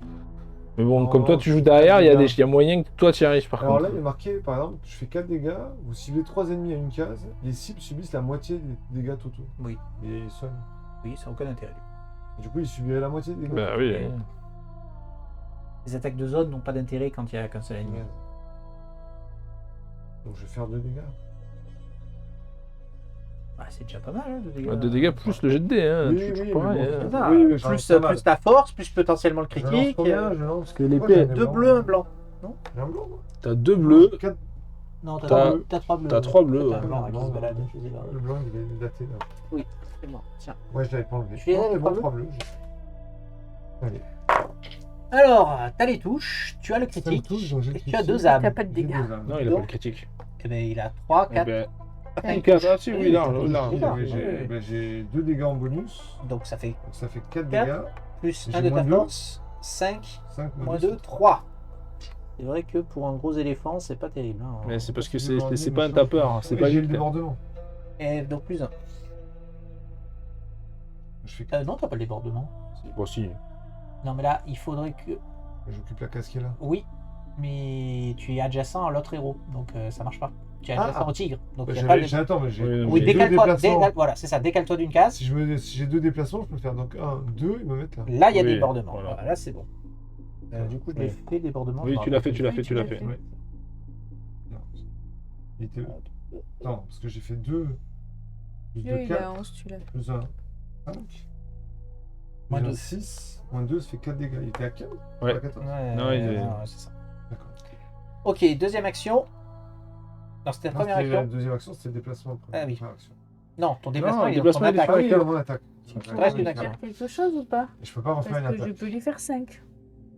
Speaker 3: Mais bon,
Speaker 4: Oh,
Speaker 3: comme toi tu joues derrière, il y a moyen que toi tu y arrives par
Speaker 4: Alors
Speaker 3: contre.
Speaker 4: là, il est marqué, par exemple, je fais 4 dégâts, vous ciblez 3 ennemis à une case, les cibles subissent la moitié des dégâts totaux.
Speaker 1: Oui.
Speaker 4: Et ils soignent.
Speaker 1: Oui, ça n'a aucun intérêt.
Speaker 4: Et du coup, ils subiraient la moitié des dégâts.
Speaker 3: Bah oui.
Speaker 1: Et- Les attaques de zone n'ont pas d'intérêt quand il n'y a qu'un seul ennemi.
Speaker 4: Donc je vais faire 2 dégâts.
Speaker 1: Bah, c'est déjà pas mal, hein, 2 dégâts.
Speaker 3: 2 dégâts plus le jet de dés, hein.
Speaker 4: Oui,
Speaker 3: toujours
Speaker 4: oui,
Speaker 3: pareil,
Speaker 4: mais
Speaker 3: hein.
Speaker 4: bon,
Speaker 1: Ça,
Speaker 4: oui, mais
Speaker 1: plus,
Speaker 4: pas mal.
Speaker 1: plus ta force, plus potentiellement le
Speaker 4: Je lance
Speaker 1: critique.
Speaker 4: combien, je lance
Speaker 3: Parce que
Speaker 4: Pourquoi
Speaker 3: l'épée,
Speaker 4: j'en ai
Speaker 1: 2
Speaker 4: blanc
Speaker 1: bleus, un blanc.
Speaker 4: J'ai un blanc, moi
Speaker 3: t'as 2 bleus,
Speaker 4: Quatre-
Speaker 1: Non,
Speaker 3: T'as-
Speaker 1: t'as 3 bleus.
Speaker 3: t'as 3 bleus,
Speaker 1: T'as un
Speaker 3: ouais.
Speaker 1: blanc qui se balade, je sais pas.
Speaker 4: Le blanc, il est daté, là.
Speaker 1: C'est moi, tiens.
Speaker 4: Moi, je l'avais pas enlevé.
Speaker 1: Tu les as,
Speaker 4: Non,
Speaker 1: les
Speaker 4: mais
Speaker 1: trois
Speaker 4: bon,
Speaker 1: bleus
Speaker 4: 3 bleus. Allez.
Speaker 1: Alors, t'as les touches, tu as le
Speaker 4: Ça me
Speaker 1: critique,
Speaker 4: touche, donc j'ai
Speaker 1: et
Speaker 4: le
Speaker 1: tu as
Speaker 4: critique.
Speaker 1: 2 âmes.
Speaker 2: T'as pas de
Speaker 4: J'ai
Speaker 2: dégâts.
Speaker 4: 2 âmes.
Speaker 3: Non, il a pas le critique.
Speaker 1: Eh ben, il a 3,
Speaker 3: Eh
Speaker 1: 4,
Speaker 3: ben,
Speaker 1: 5.
Speaker 3: 4, ah si, oui, là,
Speaker 4: Oui,
Speaker 3: là.
Speaker 4: j'ai 2 dégâts en bonus,
Speaker 1: Donc ça fait
Speaker 4: donc ça fait 4
Speaker 1: Quatre.
Speaker 4: dégâts.
Speaker 1: plus
Speaker 4: J'ai
Speaker 1: 1 de ta
Speaker 4: moins deux.
Speaker 1: force, 5,
Speaker 4: 5
Speaker 1: moins 2, 3. C'est vrai que pour un gros éléphant, c'est pas terrible. Hein.
Speaker 3: Mais c'est parce que c'est pas un tapeur, hein, c'est pas
Speaker 4: J'ai
Speaker 3: lui
Speaker 4: le
Speaker 3: qui fait.
Speaker 4: débordement.
Speaker 1: Et donc plus 1.
Speaker 4: Je fais 4.
Speaker 1: Non, t'as pas le débordement.
Speaker 3: Bon, si.
Speaker 1: Non, mais là, il faudrait que...
Speaker 4: J'occupe la case qui est là.
Speaker 1: Oui, mais tu es adjacent à l'autre héros, donc ça marche pas. Tu es adjacent au tigre, donc
Speaker 4: Bah,
Speaker 1: il y a pas de...
Speaker 4: Attends, mais j'ai
Speaker 3: Oui,
Speaker 1: Oui,
Speaker 3: j'ai
Speaker 1: décale-toi,
Speaker 4: déplacements.
Speaker 1: voilà, c'est ça, décale-toi d'une case.
Speaker 4: Si j'ai 2 déplacements, je peux faire donc 1, 2 et me mettre là.
Speaker 1: Là, il y a
Speaker 3: Oui,
Speaker 1: débordement.
Speaker 3: voilà.
Speaker 1: Voilà, là, c'est bon. Du coup, je l'ai
Speaker 3: Oui.
Speaker 1: fait débordement.
Speaker 3: Oui,
Speaker 1: je me
Speaker 3: tu l'as fait,
Speaker 1: rappelle
Speaker 3: tu l'as
Speaker 2: Oui,
Speaker 3: fait,
Speaker 2: tu
Speaker 3: tu l'as
Speaker 2: l'as
Speaker 3: fait.
Speaker 2: fait.
Speaker 4: Ouais. Il était... Attends, parce que j'ai fait 2 plus 2,
Speaker 2: Il a
Speaker 4: 4,
Speaker 2: 11, tu l'as fait.
Speaker 4: plus 1, 5.
Speaker 1: Moins
Speaker 4: Moins
Speaker 1: deux.
Speaker 4: 6, moins 2, ça fait 4 dégâts. Il était à 15
Speaker 3: Ouais.
Speaker 4: À 14
Speaker 1: Ouais,
Speaker 3: Non, il est-
Speaker 1: ouais, c'est ça.
Speaker 4: D'accord.
Speaker 1: Ok, deuxième action. Non, c'était la
Speaker 4: Non,
Speaker 1: première
Speaker 4: c'était la
Speaker 1: action.
Speaker 4: deuxième action, c'était le déplacement.
Speaker 1: Ah oui.
Speaker 4: Première action.
Speaker 1: Non, ton déplacement,
Speaker 3: le
Speaker 1: il est
Speaker 3: déplacement,
Speaker 1: en
Speaker 3: il est
Speaker 1: attaque.
Speaker 3: sur
Speaker 4: Ah oui,
Speaker 3: que-
Speaker 4: mon attaque.
Speaker 1: Il te reste une
Speaker 2: Tu
Speaker 1: action.
Speaker 2: peux faire quelque chose ou pas?
Speaker 4: Et je peux pas refaire
Speaker 2: Parce
Speaker 4: une
Speaker 2: que je
Speaker 4: attaque.
Speaker 2: peux lui faire 5.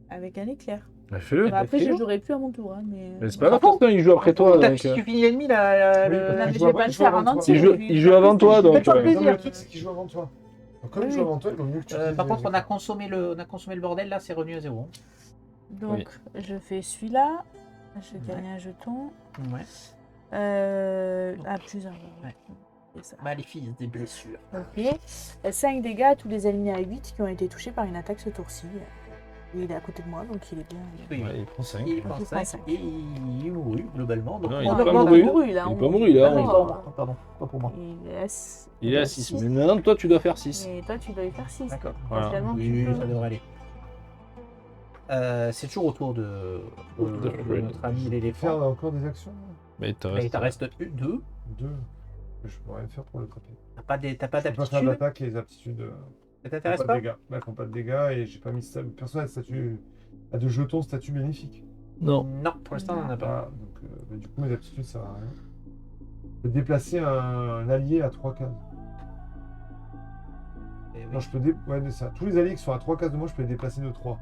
Speaker 2: Avec un éclair.
Speaker 3: Bah, fais-le.
Speaker 2: Bah, après, je
Speaker 1: fais-le.
Speaker 2: jouerai plus à mon tour. Hein, mais...
Speaker 3: Mais c'est pas grave, pourtant il joue après toi. Donc,
Speaker 1: Si tu finis l'ennemi, là,
Speaker 4: Oui,
Speaker 1: le-
Speaker 4: parce
Speaker 2: Non,
Speaker 4: que
Speaker 2: mais
Speaker 4: je
Speaker 2: je vais
Speaker 4: vois-
Speaker 2: pas le
Speaker 4: je vois
Speaker 2: faire en
Speaker 4: avant toi.
Speaker 2: entier.
Speaker 3: il joue avant toi, donc.
Speaker 1: Fais-toi plaisir.
Speaker 4: Non, mais le truc, c'est qu'il joue avant toi. Donc, comme
Speaker 2: Oui,
Speaker 4: il joue
Speaker 2: oui.
Speaker 4: avant toi, il vaut mieux que tu
Speaker 1: Par
Speaker 4: utilises
Speaker 1: contre,
Speaker 4: les-
Speaker 1: on a consommé le bordel, là, c'est revenu à 0.
Speaker 2: Donc, je fais celui-là. Je gagne un jeton.
Speaker 1: Ouais.
Speaker 2: Ah, plus un.
Speaker 1: Ouais.
Speaker 2: C'est ça.
Speaker 1: Maléfice des blessures.
Speaker 2: Ok. 5 dégâts à tous les alignés à 8 qui ont été touchés par une attaque ce tour-ci. Il est à côté de moi, donc il est bien.
Speaker 1: Oui,
Speaker 3: Ouais, il prend 5.
Speaker 1: il prend
Speaker 2: Il
Speaker 1: 5
Speaker 2: cinq.
Speaker 1: et il mourut globalement. Donc,
Speaker 3: Non,
Speaker 1: on
Speaker 3: il est
Speaker 1: a-
Speaker 3: pas
Speaker 1: on a-
Speaker 3: mouru.
Speaker 2: là.
Speaker 3: Il est pas mouru, là.
Speaker 1: Ah non,
Speaker 2: Oh.
Speaker 1: pardon, pas pour moi.
Speaker 2: Il est à
Speaker 3: Il est à 6. Mais maintenant, toi, tu dois faire 6.
Speaker 2: Et toi, tu dois y faire 6.
Speaker 1: D'accord.
Speaker 3: Voilà.
Speaker 2: Potentiellement,
Speaker 1: Oui,
Speaker 2: tu peux.
Speaker 1: ça devrait aller. C'est toujours au tour de notre ami
Speaker 4: Faire
Speaker 1: l'éléphant.
Speaker 4: encore des actions
Speaker 3: Mais il te
Speaker 1: Et il
Speaker 3: reste.
Speaker 1: t'en reste 2.
Speaker 4: 2. Je peux rien faire pour le frapper.
Speaker 1: T'as pas
Speaker 4: Je peux pas faire
Speaker 1: d'aptitude.
Speaker 4: d'attaque et les aptitudes.
Speaker 1: Ça
Speaker 4: Font
Speaker 1: t'intéresse
Speaker 4: pas de
Speaker 1: pas?
Speaker 4: dégâts. Là, ils font pas de dégâts et j'ai pas mis ça. Personne n'a de statut. A de jetons statut bénéfique.
Speaker 3: Non.
Speaker 1: Non, pour l'instant, on n'en a pas.
Speaker 4: Ah, donc, bah, du coup, mes aptitudes, ça sert à rien. Je peux déplacer un allié à 3 cases.
Speaker 1: Eh oui.
Speaker 4: Non, je peux ouais, c'est ça. Tous les alliés qui sont à 3 cases de moi, je peux les déplacer de 3.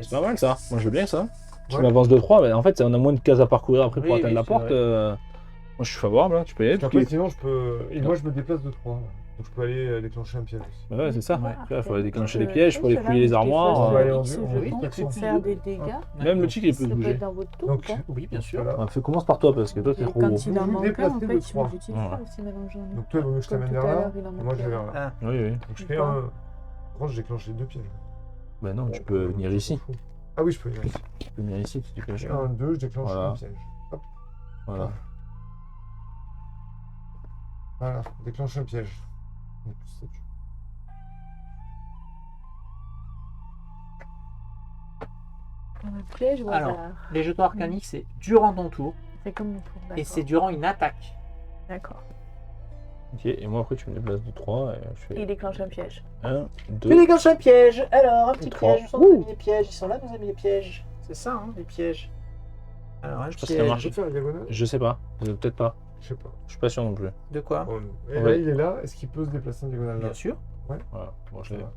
Speaker 3: C'est pas mal ça. Moi, je veux bien ça. Tu
Speaker 4: Ouais.
Speaker 3: m'avances de 3. Mais en fait, on a moins de cases à parcourir après pour
Speaker 1: Oui,
Speaker 3: atteindre
Speaker 1: oui,
Speaker 3: la
Speaker 1: c'est
Speaker 3: porte.
Speaker 1: vrai.
Speaker 3: Moi, je suis favorable. Hein. Tu peux y aller.
Speaker 4: Parce qu'après, sinon, je peux. Et moi, je me déplace de 3. Donc, je peux aller déclencher un piège aussi.
Speaker 3: Bah ouais, c'est ça.
Speaker 1: Ouais.
Speaker 3: Il faut aller déclencher les pièges, il faut aller fouiller les armoires.
Speaker 4: On va aller en
Speaker 2: X
Speaker 4: dur,
Speaker 2: jetons
Speaker 4: oui,
Speaker 2: pour
Speaker 4: d'accord.
Speaker 2: faire des dégâts.
Speaker 3: Même le tigre, il peut
Speaker 2: Ça peut
Speaker 3: bouger.
Speaker 2: être dans votre tour.
Speaker 4: Donc,
Speaker 2: ou pas
Speaker 1: Oui, bien sûr.
Speaker 4: Voilà.
Speaker 3: Commence par toi parce que toi, t'es
Speaker 2: Et
Speaker 3: trop
Speaker 2: quand
Speaker 3: gros.
Speaker 2: il en
Speaker 4: Vous
Speaker 2: manque un, en
Speaker 4: déplacez de
Speaker 2: fait,
Speaker 4: trois.
Speaker 2: tu l'utilises
Speaker 3: Voilà.
Speaker 2: pas aussi mélangeant.
Speaker 4: Donc, toi, il vaut mieux que je
Speaker 2: Comme
Speaker 4: t'amène
Speaker 2: tout
Speaker 4: vers
Speaker 2: à
Speaker 4: là.
Speaker 2: l'heure, il en
Speaker 4: Et moi,
Speaker 2: manque
Speaker 4: je vais
Speaker 2: un.
Speaker 4: vers là.
Speaker 1: Ah,
Speaker 3: Oui, oui.
Speaker 4: Donc, je fais
Speaker 2: Pas.
Speaker 4: un. Par contre, je déclenche les 2 pièges.
Speaker 3: Bah non, tu peux venir ici.
Speaker 4: Ah oui, je peux venir ici.
Speaker 3: Tu peux venir ici si tu peux.
Speaker 4: 1, 2, je déclenche
Speaker 3: Voilà.
Speaker 4: un piège. Hop.
Speaker 3: Voilà.
Speaker 4: Voilà, déclenche un piège. Et plus statut.
Speaker 2: Un piège au
Speaker 1: Alors.
Speaker 2: hasard.
Speaker 1: les jetons arcaniques, c'est durant ton tour
Speaker 2: C'est comme mon tour.
Speaker 1: et
Speaker 2: d'accord.
Speaker 1: c'est durant une attaque.
Speaker 2: D'accord.
Speaker 3: Ok, et moi après, tu me déplaces de 3 et je
Speaker 2: Et
Speaker 3: fais
Speaker 2: il déclenche un piège.
Speaker 3: 1,
Speaker 1: Tu
Speaker 3: 2.
Speaker 1: déclenches un piège. Alors, un petit
Speaker 3: Trois.
Speaker 1: piège. Où sont nos amis les pièges? Ils sont là, nos amis les pièges. C'est ça, hein, les pièges. Alors, un
Speaker 3: sais pas si ça marche.
Speaker 4: Je peux faire la diagonale
Speaker 3: Je sais pas. Peut-être pas.
Speaker 4: Je sais pas.
Speaker 3: Je suis pas sûr non plus.
Speaker 1: De quoi?
Speaker 4: Bon, et là,
Speaker 3: Ouais.
Speaker 4: il est là. Est-ce qu'il peut se déplacer en diagonale là
Speaker 1: Bien sûr.
Speaker 3: Voilà. Bon, je
Speaker 4: Ça
Speaker 3: l'ai.
Speaker 4: va.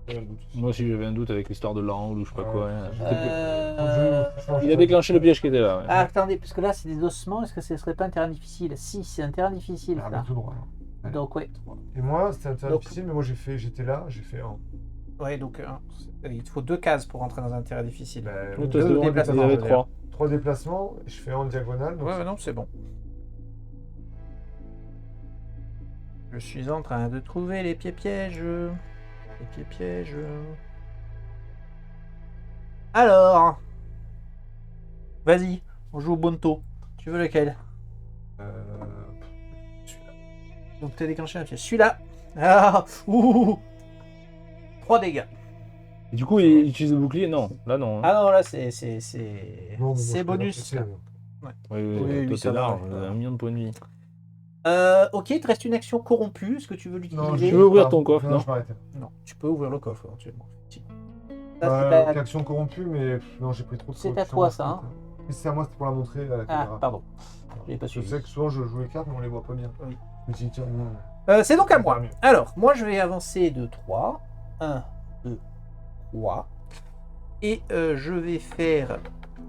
Speaker 4: J'ai un doute.
Speaker 3: Moi aussi, j'avais un doute avec l'histoire de l'angle ou je sais pas
Speaker 4: Ouais.
Speaker 3: quoi. Hein.
Speaker 1: Euh,
Speaker 3: Il a déclenché le piège qui était là. Ouais.
Speaker 1: Ah, attendez, parce que là, c'est des ossements. Est-ce que ce serait pas un terrain difficile? Si, c'est un terrain difficile,
Speaker 4: Ah,
Speaker 1: là.
Speaker 4: bah, tout droit. Ouais.
Speaker 1: Donc, ouais.
Speaker 4: Et moi, c'était un terrain
Speaker 1: Donc-
Speaker 4: difficile, mais moi j'étais là, j'ai fait 1.
Speaker 1: Ouais, donc, il te faut 2 cases pour rentrer dans un terrain difficile.
Speaker 3: Oui, toi,
Speaker 1: deux
Speaker 3: c'est bon,
Speaker 1: déplacements,
Speaker 3: il y avait
Speaker 1: je veux dire.
Speaker 3: 3.
Speaker 4: 3 déplacements, et je fais 1 en diagonale. Donc
Speaker 1: Ouais, non, c'est bon. Je suis en train de trouver les pieds pièges. Les pieds pièges. Alors. Vas-y, on joue au Bonto. Tu veux lequel? Donc t'as déclenché un piège. Celui-là. Ah, ouh. 3 dégâts.
Speaker 3: Et du coup, il utilise le bouclier? Non, là non. hein.
Speaker 1: Ah non, là c'est
Speaker 4: non, moi, je
Speaker 1: c'est
Speaker 4: peux
Speaker 1: bonus.
Speaker 4: l'encaisser, donc.
Speaker 3: Oui,
Speaker 1: oui,
Speaker 3: toi,
Speaker 1: ça
Speaker 3: t'es
Speaker 1: va,
Speaker 3: large,
Speaker 1: ouais.
Speaker 3: 1 million de points de vie.
Speaker 1: Ok, il te reste une action corrompue. Est-ce que tu veux l'utiliser?
Speaker 3: Tu veux ouvrir ton coffre, non
Speaker 4: je m'arrête.
Speaker 1: Non, tu peux ouvrir le coffre éventuellement. effectivement. Ça,
Speaker 4: Bah,
Speaker 1: c'est à...
Speaker 4: action corrompue, mais non, j'ai pris trop de
Speaker 1: C'est à
Speaker 4: corruption,
Speaker 1: toi, ça, hein.
Speaker 4: Mais c'est à moi, c'était pour la montrer à la
Speaker 1: Ah,
Speaker 4: caméra.
Speaker 1: pardon. Je l'ai pas
Speaker 4: Je
Speaker 1: suivi.
Speaker 4: sais que souvent je joue les cartes, mais on les voit pas bien.
Speaker 1: Oui.
Speaker 4: Je me dis, tiens, non.
Speaker 1: C'est donc à moi.
Speaker 4: Mieux.
Speaker 1: Alors, moi, je vais avancer de 3. 1, 2, 3. Et je vais faire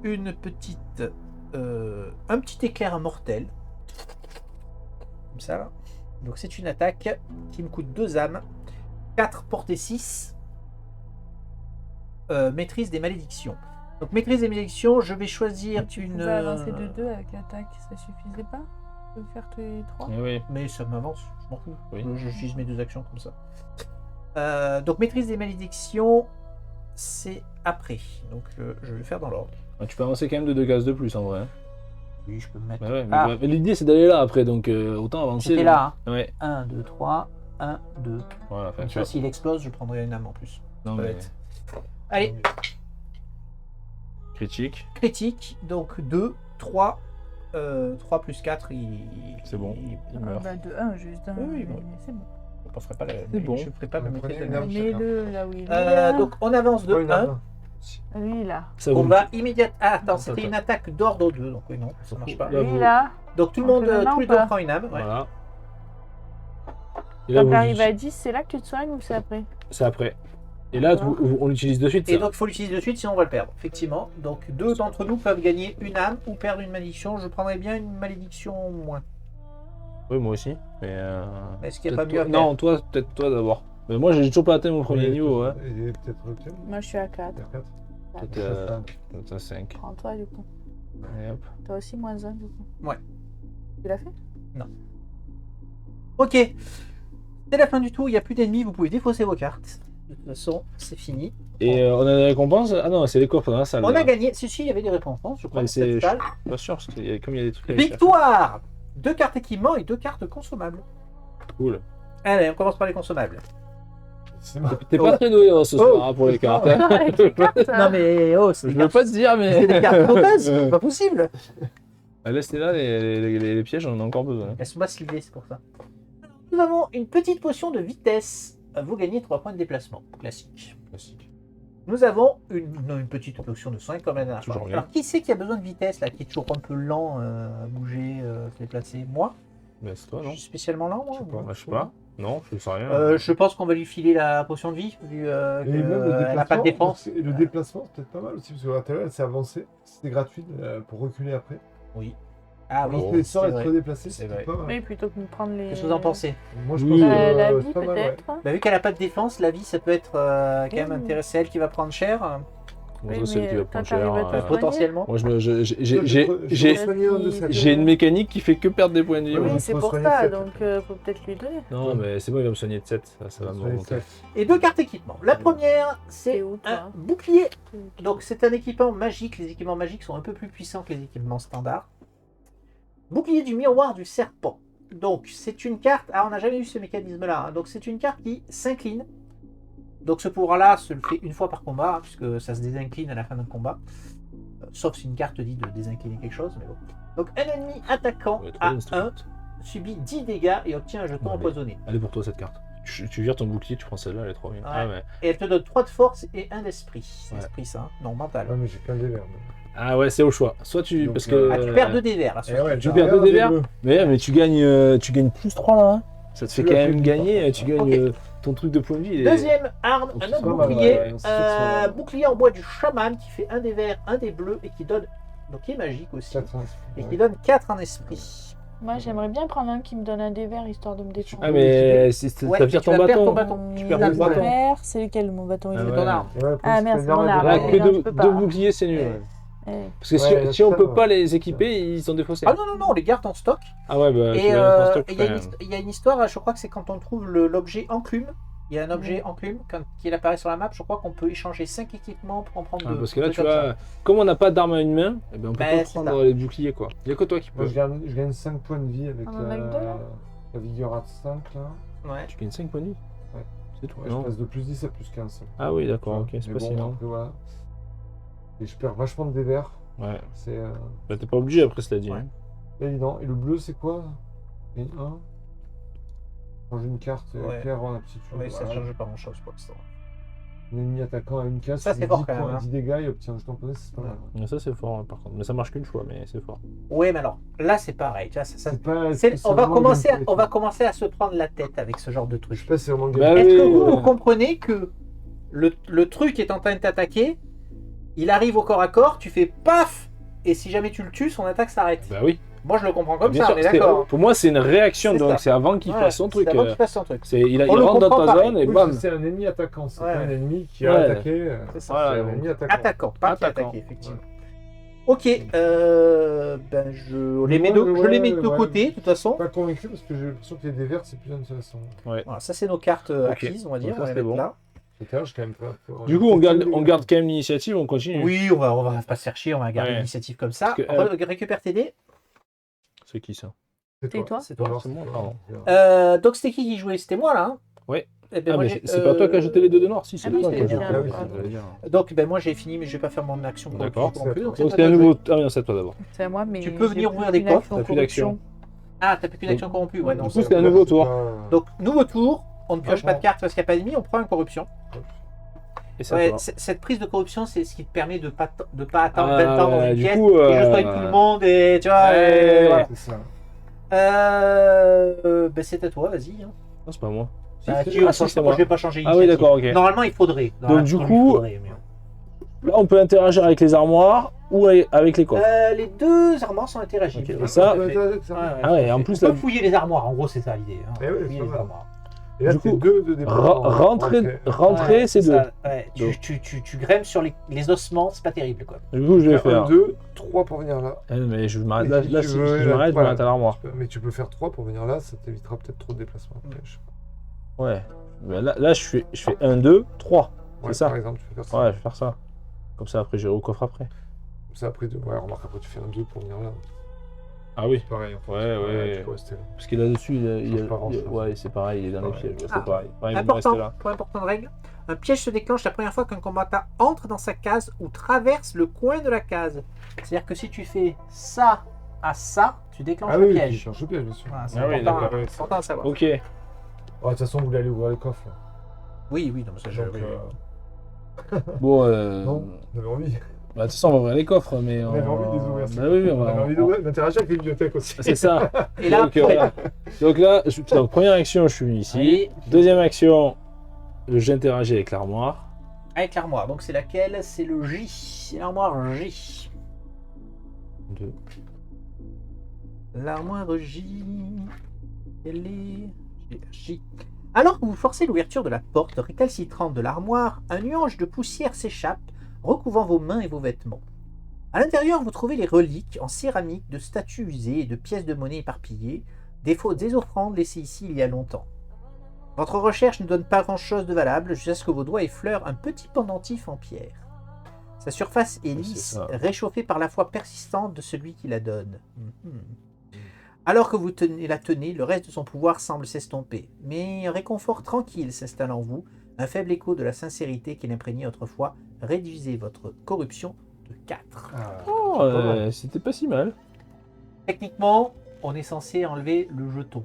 Speaker 1: une petite... un petit éclair mortel. Comme ça, là. Donc, c'est une attaque qui me coûte 2 âmes. 4 portée 6. Maîtrise des malédictions. Donc, maîtrise des malédictions, je vais choisir
Speaker 2: Tu
Speaker 1: une...
Speaker 2: pouvais avancer de 2 avec l'attaque, ça suffisait pas de faire tous les 3?
Speaker 3: Eh oui.
Speaker 1: Mais ça m'avance, je m'en fous.
Speaker 3: Oui.
Speaker 1: J'utilise mes 2 actions comme ça. Donc maîtrise des malédictions, c'est après. Donc je vais le faire dans l'ordre.
Speaker 3: Ah, tu peux avancer quand même de 2 cases de plus en vrai. Hein.
Speaker 1: Oui, je peux me mettre.
Speaker 3: Bah ouais,
Speaker 1: Ah.
Speaker 3: mais l'idée c'est d'aller là après, donc autant avancer.
Speaker 1: C'était là. Hein.
Speaker 3: Ouais.
Speaker 1: 1, 2, 3. 1, 2.
Speaker 3: Voilà, enfin,
Speaker 1: Comme
Speaker 3: tu
Speaker 1: ça,
Speaker 3: vois.
Speaker 1: s'il explose, je prendrai une âme en plus.
Speaker 3: Non,
Speaker 1: Ça va
Speaker 3: mais...
Speaker 1: être- Allez,
Speaker 3: Critique.
Speaker 1: critique. Donc 2, 3. 3 plus 4,
Speaker 3: C'est bon. Il meurt.
Speaker 2: Bah, de 1 juste. Hein,
Speaker 1: Oui,
Speaker 2: mais
Speaker 1: bon.
Speaker 2: c'est bon.
Speaker 1: Je ne ferai pas la...
Speaker 3: C'est bon.
Speaker 1: Je ferai pas la
Speaker 4: On
Speaker 1: maîtrise
Speaker 4: prenait
Speaker 1: des
Speaker 4: une âme.
Speaker 1: malédictions.
Speaker 2: Mets-le là où il est.
Speaker 1: Donc on avance de
Speaker 4: Pas une
Speaker 1: 1.
Speaker 4: âme.
Speaker 2: Lui là.
Speaker 3: Ça
Speaker 1: On
Speaker 3: vous-
Speaker 1: va immédiatement. Ah, attends,
Speaker 3: Attends,
Speaker 1: c'était
Speaker 3: attends.
Speaker 1: une attaque d'ordre 2, donc oui, non, ça marche pas.
Speaker 3: Là,
Speaker 2: Lui
Speaker 3: vous-
Speaker 2: là.
Speaker 1: Donc tout le
Speaker 2: On
Speaker 1: monde,
Speaker 2: fait maintenant
Speaker 1: tous les
Speaker 2: ou
Speaker 1: deux
Speaker 2: pas
Speaker 1: prend une âme. Ouais.
Speaker 3: Voilà. Et là,
Speaker 2: Quand
Speaker 3: vous
Speaker 2: t'arrives à 10, c'est là que tu te soignes ou c'est après?
Speaker 3: c'est après. Et là, on l'utilise de suite.
Speaker 1: Et
Speaker 3: Ça.
Speaker 1: donc il faut l'utiliser de suite, sinon on va le perdre, effectivement. Donc 2 d'entre nous peuvent gagner une âme ou perdre une malédiction. Je prendrais bien une malédiction au moins.
Speaker 3: Oui, moi aussi. Mais
Speaker 1: Est-ce qu'il n'y a pas
Speaker 3: peut-être
Speaker 1: mieux à
Speaker 3: toi-
Speaker 1: faire?
Speaker 3: Non, toi, peut-être toi d'abord. Mais moi, j'ai toujours pas atteint mon premier niveau. Hein.
Speaker 4: Et peut-être lequel?
Speaker 2: Moi je suis à 4.
Speaker 4: Il y a 4.
Speaker 3: Peut-être à 5.
Speaker 2: Prends-toi du coup.
Speaker 3: Et hop.
Speaker 2: T'as aussi moins 1 du coup.
Speaker 1: Ouais.
Speaker 2: Tu l'as fait?
Speaker 1: Ok. C'est la fin du tour, il n'y a plus d'ennemis, vous pouvez défausser vos cartes. De toute façon, c'est fini.
Speaker 3: Et on a des récompenses. Ah non, c'est les coffres dans la salle.
Speaker 1: On a
Speaker 3: là.
Speaker 1: gagné. Si, il y avait des récompenses, je crois,
Speaker 3: Ouais,
Speaker 1: dans cette
Speaker 3: c'est
Speaker 1: salle.
Speaker 3: pas sûr, parce qu'il y a- comme il y a des trucs à aller chercher.
Speaker 1: Victoire! 2 cartes équipement et 2 cartes consommables.
Speaker 3: Cool.
Speaker 1: Allez, on commence par les consommables.
Speaker 4: C'est bon.
Speaker 3: T'es pas très doué ce soir hein, pour les cartes. hein.
Speaker 2: Avec les cartes,
Speaker 1: Non mais oh, c'est
Speaker 3: Je
Speaker 1: des
Speaker 3: veux
Speaker 1: cartes,
Speaker 3: pas te dire,
Speaker 1: c'est
Speaker 3: mais.
Speaker 1: des cartes mauvaises, c'est pas possible.
Speaker 3: Ah, laissez là les pièges, on en a encore besoin.
Speaker 1: Elles sont pas slivées, c'est pour ça. Nous avons une petite potion de vitesse. Vous gagnez 3 points de déplacement. Classique.
Speaker 3: Classique.
Speaker 1: Nous avons une petite potion de soin comme la dernière fois.
Speaker 3: Toujours bien.
Speaker 1: Alors qui c'est qui a besoin de vitesse là, qui est toujours un peu lent à bouger, se déplacer? Moi?
Speaker 3: Mais c'est toi,
Speaker 1: Je
Speaker 3: non?
Speaker 1: suis spécialement lent, moi?
Speaker 4: Je sais pas.
Speaker 3: Bah, je sais pas. Non, je sais rien.
Speaker 1: Je pense qu'on va lui filer la potion de vie, vu
Speaker 4: Et même le
Speaker 1: qu'elle n'a pas de défense.
Speaker 4: Et le déplacement, c'est peut-être pas mal aussi, parce que à l'intérieur, elle s'est avancée. C'était gratuit pour reculer après.
Speaker 1: Oui. Ah oui,
Speaker 4: Alors que les sorts
Speaker 1: c'est
Speaker 4: et
Speaker 1: vrai.
Speaker 4: se redéplacer,
Speaker 1: C'est
Speaker 4: c'est
Speaker 1: vrai.
Speaker 4: pas mal.
Speaker 2: Oui, plutôt que de prendre les.
Speaker 1: Qu'est-ce que vous en pensez?
Speaker 4: Moi, je
Speaker 3: Oui.
Speaker 4: pense que
Speaker 2: La
Speaker 4: c'est
Speaker 2: vie
Speaker 4: pas mal, ouais.
Speaker 2: peut-être. Hein.
Speaker 1: Bah, vu qu'elle n'a pas de défense, la vie ça peut être quand même
Speaker 2: Mmh.
Speaker 1: intéressant. C'est elle qui va prendre cher,
Speaker 3: Bon,
Speaker 2: Oui,
Speaker 3: ça, c'est
Speaker 2: mais
Speaker 3: le qui va
Speaker 2: quand
Speaker 3: prendre
Speaker 2: t'arrives
Speaker 3: cher.
Speaker 2: à te soigner-
Speaker 1: potentiellement.
Speaker 3: Moi,
Speaker 4: Je
Speaker 3: j'ai
Speaker 4: peux soigner un de ces
Speaker 3: j'ai une mécanique qui fait que perdre des points de vie.
Speaker 4: Oui,
Speaker 3: moi.
Speaker 2: Oui,
Speaker 4: il
Speaker 2: c'est
Speaker 4: faut
Speaker 2: pour
Speaker 4: soigner
Speaker 2: ça,
Speaker 4: 7.
Speaker 2: donc faut peut-être lui donner.
Speaker 3: Non, mais c'est bon, il va me soigner de 7. Ça va me
Speaker 4: Soigner
Speaker 3: remonter.
Speaker 4: 7.
Speaker 1: Et 2 cartes équipement. La première, c'est
Speaker 2: C'est où, toi
Speaker 1: un bouclier. Donc c'est un équipement magique. Les équipements magiques sont un peu plus puissants que les équipements standards. Bouclier du miroir du serpent. Donc c'est une carte. Ah, on n'a jamais eu ce mécanisme-là. Hein. Donc c'est une carte qui s'incline. Donc ce pouvoir-là se le fait une fois par combat, hein, puisque ça se désincline à la fin d'un combat. Sauf si une carte dit de désincliner quelque chose, mais bon. Donc un ennemi attaquant
Speaker 3: Ouais, trop
Speaker 1: à
Speaker 3: bien, cette
Speaker 1: 1
Speaker 3: carte.
Speaker 1: subit 10 dégâts et obtient un jeton
Speaker 3: Ouais,
Speaker 1: empoisonné.
Speaker 3: Elle est pour toi cette carte. Tu vires ton bouclier, tu prends celle-là, elle est trop bien.
Speaker 1: Ouais.
Speaker 3: Ah, mais...
Speaker 1: Et elle te donne 3 de force et 1 d'esprit. C'est
Speaker 3: Ouais.
Speaker 1: esprit ça, hein. Non, mental.
Speaker 4: Ouais, mais j'ai plein de verres.
Speaker 3: ah ouais, c'est au choix. Soit tu.
Speaker 4: Donc,
Speaker 3: Parce que.
Speaker 1: Ah, tu perds 2 dés verts là.
Speaker 4: Et ouais,
Speaker 3: tu perds 2 des verts. Mais tu gagnes plus 3 là. Hein. Ça te fait
Speaker 4: Tu
Speaker 3: quand
Speaker 4: l'as
Speaker 3: même
Speaker 4: fait.
Speaker 3: gagner, tu gagnes
Speaker 1: Ok.
Speaker 3: ton truc de point de vie. et-
Speaker 1: Deuxième arme,
Speaker 3: Donc,
Speaker 1: un
Speaker 3: c'est
Speaker 1: autre
Speaker 3: pas mal,
Speaker 1: bouclier.
Speaker 3: ouais, c'est ça.
Speaker 1: Bouclier en bois du chaman qui fait un des verts, un des bleus et qui donne. Donc qui est magique aussi.
Speaker 4: 4
Speaker 1: Et qui donne 4 en esprit.
Speaker 2: Moi, j'aimerais bien prendre un qui me donne un des verts histoire de me défendre.
Speaker 3: Ah, mais
Speaker 1: Ouais,
Speaker 3: ça vire
Speaker 1: tu
Speaker 3: ton
Speaker 1: vas perdre
Speaker 3: bâton.
Speaker 1: ton bâton.
Speaker 3: Tu perds
Speaker 1: T'as
Speaker 3: ton
Speaker 1: le
Speaker 3: bâton.
Speaker 1: bâton.
Speaker 2: Vert, c'est lequel mon bâton? Il
Speaker 3: Ah
Speaker 2: est
Speaker 3: ouais.
Speaker 1: ton arme.
Speaker 2: Ah, merde, c'est mon arme.
Speaker 3: Là,
Speaker 2: Ouais,
Speaker 3: que
Speaker 2: non, je peux pas.
Speaker 3: deux boucliers, c'est nul. ouais.
Speaker 2: Eh.
Speaker 3: Parce que
Speaker 4: Ouais,
Speaker 3: si on
Speaker 4: ça,
Speaker 3: peut
Speaker 4: ouais.
Speaker 3: pas les équiper, ils sont défaussés.
Speaker 1: Ah non, non, non, on les garde en stock.
Speaker 3: Ah ouais, bah,
Speaker 1: Et
Speaker 3: tu vas mettre en stock,
Speaker 1: il y a
Speaker 3: quand même.
Speaker 1: il y a une histoire, je crois que c'est quand on trouve l'objet enclume. Il y a un objet enclume, quand il apparaît sur la map, je crois qu'on peut échanger 5 équipements pour en prendre
Speaker 3: Ah,
Speaker 1: 2.
Speaker 3: parce que là, tu vois, comme on n'a pas d'arme à une main, eh ben, on peut
Speaker 1: Bah,
Speaker 3: pas
Speaker 1: c'est
Speaker 3: prendre
Speaker 1: ça.
Speaker 3: les boucliers, quoi. Il y a que toi qui peux.
Speaker 4: Moi, je gagne 5 points de vie avec
Speaker 2: On en a que deux, là
Speaker 4: la vigueur à 5 là.
Speaker 1: Ouais.
Speaker 3: Tu gagnes 5 points de vie.
Speaker 4: Ouais.
Speaker 3: C'est tout.
Speaker 4: Ouais,
Speaker 3: non
Speaker 4: je passe de plus 10 à plus 15.
Speaker 3: Ah oui, d'accord, ok, c'est
Speaker 4: Mais
Speaker 3: pas
Speaker 4: bon,
Speaker 3: si énorme.
Speaker 4: après, voilà. Et je perds vachement de dévers.
Speaker 3: Ouais.
Speaker 4: C'est
Speaker 3: Bah, t'es pas obligé après, cela dit.
Speaker 1: Ouais.
Speaker 3: hein.
Speaker 4: évident. Et le bleu, c'est quoi? Et 1. Change une carte,
Speaker 1: Ouais.
Speaker 4: claire en aptitude.
Speaker 1: Oui, ça ne
Speaker 4: Voilà.
Speaker 1: change pas grand-chose pour l'instant.
Speaker 4: L'ennemi attaquant à une case,
Speaker 1: Ça,
Speaker 4: fait
Speaker 1: c'est fort
Speaker 4: 10
Speaker 1: quand même,
Speaker 4: points,
Speaker 1: hein.
Speaker 4: 10 dégâts et obtient un jeton poney, c'est pas mal.
Speaker 3: Mais ça, c'est fort, hein, par contre. Mais ça marche qu'une fois, mais c'est fort.
Speaker 1: Oui, mais alors, là, c'est pareil. Tu vois,
Speaker 4: C'est pas
Speaker 1: on va
Speaker 4: spécialement
Speaker 1: commencer
Speaker 4: gameplay,
Speaker 1: on va
Speaker 4: tu vois.
Speaker 1: commencer à se prendre la tête avec ce genre de
Speaker 4: Je
Speaker 1: truc.
Speaker 4: sais pas si c'est vraiment
Speaker 3: Bah
Speaker 4: gameplay.
Speaker 1: Est-ce que
Speaker 3: oui,
Speaker 1: vous
Speaker 3: ouais.
Speaker 1: comprenez que le truc est en train de t'attaquer, il arrive au corps à corps, tu fais paf, et si jamais tu le tues, son attaque s'arrête.
Speaker 3: Bah oui.
Speaker 1: Moi, je le comprends comme
Speaker 3: Bien
Speaker 1: ça,
Speaker 3: sûr,
Speaker 1: on est
Speaker 3: c'est-
Speaker 1: d'accord.
Speaker 3: Pour moi, c'est une réaction,
Speaker 1: C'est
Speaker 3: donc
Speaker 1: ça.
Speaker 3: c'est avant qu'il
Speaker 1: Ouais,
Speaker 3: fasse son
Speaker 1: c'est
Speaker 3: truc.
Speaker 1: avant qu'il fasse son truc.
Speaker 3: Il
Speaker 1: On le
Speaker 3: rentre dans
Speaker 1: comprend
Speaker 3: ta
Speaker 1: pareil.
Speaker 3: zone et
Speaker 4: Oui,
Speaker 3: bam.
Speaker 4: c'est un ennemi attaquant, c'est
Speaker 1: Ouais.
Speaker 4: pas un ennemi qui a
Speaker 3: Ouais.
Speaker 4: attaqué.
Speaker 1: C'est ça.
Speaker 3: Voilà,
Speaker 4: c'est un
Speaker 3: donc.
Speaker 4: ennemi attaquant.
Speaker 1: Attaquant, pas qui
Speaker 3: Attaquant.
Speaker 1: attaqué, effectivement. Ok, ben je les mets de,
Speaker 4: Ouais,
Speaker 1: je les mets de
Speaker 4: ouais.
Speaker 1: côté, de toute façon.
Speaker 4: Pas convaincu parce que j'ai l'impression que les dés verts c'est plus intéressant.
Speaker 1: Voilà, ça, c'est nos cartes
Speaker 3: Ok.
Speaker 1: acquises, on va dire.
Speaker 3: Donc ça,
Speaker 1: On va les
Speaker 3: c'est
Speaker 1: mettre
Speaker 3: bon.
Speaker 1: là.
Speaker 4: C'est je quand même pas.
Speaker 3: Du coup, on garde quand même l'initiative, on continue.
Speaker 1: Oui, on va pas se faire chier, on va garder
Speaker 3: Ouais.
Speaker 1: l'initiative comme ça.
Speaker 3: Parce que,
Speaker 1: Récupère tes dés.
Speaker 3: C'est qui ça?
Speaker 2: C'est toi
Speaker 1: C'est toi.
Speaker 4: Alors,
Speaker 3: c'est moi, pardon.
Speaker 1: Donc c'était qui jouait? C'était moi là. Hein.
Speaker 3: Ouais.
Speaker 1: Eh ben,
Speaker 3: Ah,
Speaker 1: moi,
Speaker 3: mais
Speaker 1: j'ai-
Speaker 3: c'est pas toi qui as jeté les 2 de noir, si, c'est
Speaker 2: Ah oui,
Speaker 3: toi
Speaker 2: c'est
Speaker 3: qui as
Speaker 2: bien.
Speaker 3: jeté.
Speaker 4: Ah oui,
Speaker 2: Pardon.
Speaker 3: j'allais dire.
Speaker 1: Donc ben moi j'ai fini, mais je vais pas faire mon action
Speaker 3: D'accord.
Speaker 1: corruption non plus.
Speaker 3: Donc
Speaker 1: c'est
Speaker 3: c'est
Speaker 1: à
Speaker 3: un
Speaker 1: toi de
Speaker 3: nouveau.
Speaker 1: jouer.
Speaker 3: Ah non, c'est à toi d'abord.
Speaker 2: C'est à moi, mais.
Speaker 1: Tu peux
Speaker 2: j'ai
Speaker 1: venir
Speaker 2: plus
Speaker 1: ouvrir des
Speaker 2: une
Speaker 1: coffres,
Speaker 2: action
Speaker 3: t'as plus d'action.
Speaker 2: corruption.
Speaker 1: Ah, t'as plus qu'une action corrompue. Ouais, non.
Speaker 3: Du
Speaker 1: c'est-
Speaker 3: coup, c'est un nouveau tour.
Speaker 1: Donc nouveau tour. On ne pioche
Speaker 4: Ah,
Speaker 1: pas
Speaker 4: bon.
Speaker 1: de carte parce qu'il n'y a pas d'ennemi, on prend une corruption.
Speaker 3: Et c'est à
Speaker 1: Ouais,
Speaker 3: toi.
Speaker 1: cette prise de corruption, c'est ce qui te permet de pas attendre
Speaker 3: Ah,
Speaker 1: 20 ans dans
Speaker 3: ouais,
Speaker 1: une
Speaker 3: du
Speaker 1: pièce
Speaker 3: coup,
Speaker 1: et je soigne tout le monde et tu vois.
Speaker 3: Ouais.
Speaker 1: et voilà.
Speaker 4: C'est ça.
Speaker 1: Ben c'est à toi, vas-y. Hein.
Speaker 3: Non, c'est pas moi.
Speaker 1: Ah,
Speaker 3: Si,
Speaker 1: tu-
Speaker 3: ah, si, c'est
Speaker 1: je
Speaker 3: moi.
Speaker 1: vais pas changer.
Speaker 3: Ah oui,
Speaker 1: l'initiative.
Speaker 3: d'accord, ok.
Speaker 1: Normalement, il faudrait. Dans
Speaker 3: Donc,
Speaker 1: la
Speaker 3: du
Speaker 1: folie,
Speaker 3: coup,
Speaker 1: il faudrait, mais-
Speaker 3: Là, on peut interagir avec les armoires ou avec les coffres.
Speaker 1: Les deux armoires sont interagibles.
Speaker 3: Ok, et ça-
Speaker 1: Ouais, ouais.
Speaker 3: Ah ouais, et en plus,
Speaker 1: on
Speaker 3: là,
Speaker 1: peut fouiller les armoires, en gros, c'est ça l'idée. Hein.
Speaker 4: Eh oui,
Speaker 1: Fouiller
Speaker 4: c'est
Speaker 1: les
Speaker 4: pas mal.
Speaker 1: armoires.
Speaker 4: Et là,
Speaker 3: Du
Speaker 4: c'est
Speaker 3: coup,
Speaker 4: deux de déplacement.
Speaker 3: rentrer,
Speaker 1: Ouais,
Speaker 3: c'est 2.
Speaker 1: ça, ouais.
Speaker 4: Donc.
Speaker 1: Tu grèmes sur les ossements, c'est pas terrible quoi.
Speaker 3: Du coup, je vais faire.
Speaker 4: 2, 3 pour venir là.
Speaker 3: Eh, mais je m'arrête
Speaker 4: Et
Speaker 3: là,
Speaker 4: si
Speaker 3: là
Speaker 4: tu
Speaker 3: si
Speaker 4: veux,
Speaker 3: je m'arrête, je
Speaker 4: voilà.
Speaker 3: m'arrête à l'armoire.
Speaker 4: Mais tu peux faire 3 pour venir là, ça t'évitera peut-être trop de déplacements après. je sais pas.
Speaker 3: Ouais. Mais là je fais 1, 2, 3.
Speaker 4: Ouais,
Speaker 3: C'est ça.
Speaker 4: Par exemple, tu peux faire ça.
Speaker 3: Ouais, je vais faire ça. Comme ça, après, j'irai au coffre après.
Speaker 4: Comme ça, après, ouais, remarque, après, tu fais un 2 pour venir là.
Speaker 3: Ah oui.
Speaker 4: Pareil, en fait.
Speaker 3: Ouais.
Speaker 4: Tu peux rester là.
Speaker 3: Parce que là-dessus,
Speaker 4: change pas grand-chose.
Speaker 3: ouais, c'est pareil, il est dans les
Speaker 4: Ouais.
Speaker 3: pièges.
Speaker 1: Ah.
Speaker 3: C'est pareil. Pareil, vous restez
Speaker 1: Important,
Speaker 3: là.
Speaker 1: point important de règle. Un piège se déclenche la première fois qu'un combattant entre dans sa case ou traverse le coin de la case. C'est-à-dire que si tu fais ça à ça, tu déclenches
Speaker 4: Ah
Speaker 1: le
Speaker 4: oui,
Speaker 1: piège.
Speaker 4: tu changes le piège, bien sûr.
Speaker 1: Voilà, c'est
Speaker 3: Ah oui,
Speaker 1: important,
Speaker 3: d'accord.
Speaker 1: important à savoir.
Speaker 3: Ok.
Speaker 4: Ouais, de toute façon, vous voulez aller ouvrir les coffres. Là.
Speaker 1: Oui, non, mais ça, je...
Speaker 4: Donc,
Speaker 3: Bon,
Speaker 4: non, vous avez envie.
Speaker 3: bah, de toute façon, on va ouvrir les coffres, mais.
Speaker 4: On avait envie de les ouvrir.
Speaker 3: Bah oui, on
Speaker 4: On avait
Speaker 3: va.
Speaker 4: envie d'interagir avec les bibliothèques aussi.
Speaker 3: C'est ça.
Speaker 1: Et là,
Speaker 3: Donc, voilà. Donc là, donc, première action, je suis venu ici.
Speaker 1: allez,
Speaker 3: Deuxième action, j'interagis avec l'armoire.
Speaker 1: avec l'armoire. Donc c'est laquelle? C'est le J. C'est l'armoire J.
Speaker 3: 2.
Speaker 1: L'armoire J. Elle est J. Alors que vous forcez l'ouverture de la porte récalcitrante de l'armoire, un nuage de poussière s'échappe, recouvrant vos mains et vos vêtements. À l'intérieur, vous trouvez les reliques en céramique de statues usées et de pièces de monnaie éparpillées, des offrandes laissées ici il y a longtemps. Votre recherche ne donne pas grand-chose de valable jusqu'à ce que vos doigts effleurent un petit pendentif en pierre. Sa surface est lisse,
Speaker 3: ça.
Speaker 1: réchauffée par la foi persistante de celui qui la donne. Alors que vous la tenez, le reste de son pouvoir semble s'estomper. Mais un réconfort tranquille s'installe en vous, un faible écho de la sincérité qui l'imprégnait autrefois. Réduisez votre corruption de 4.
Speaker 3: Oh, c'était pas si mal.
Speaker 1: Techniquement, on est censé enlever le jeton.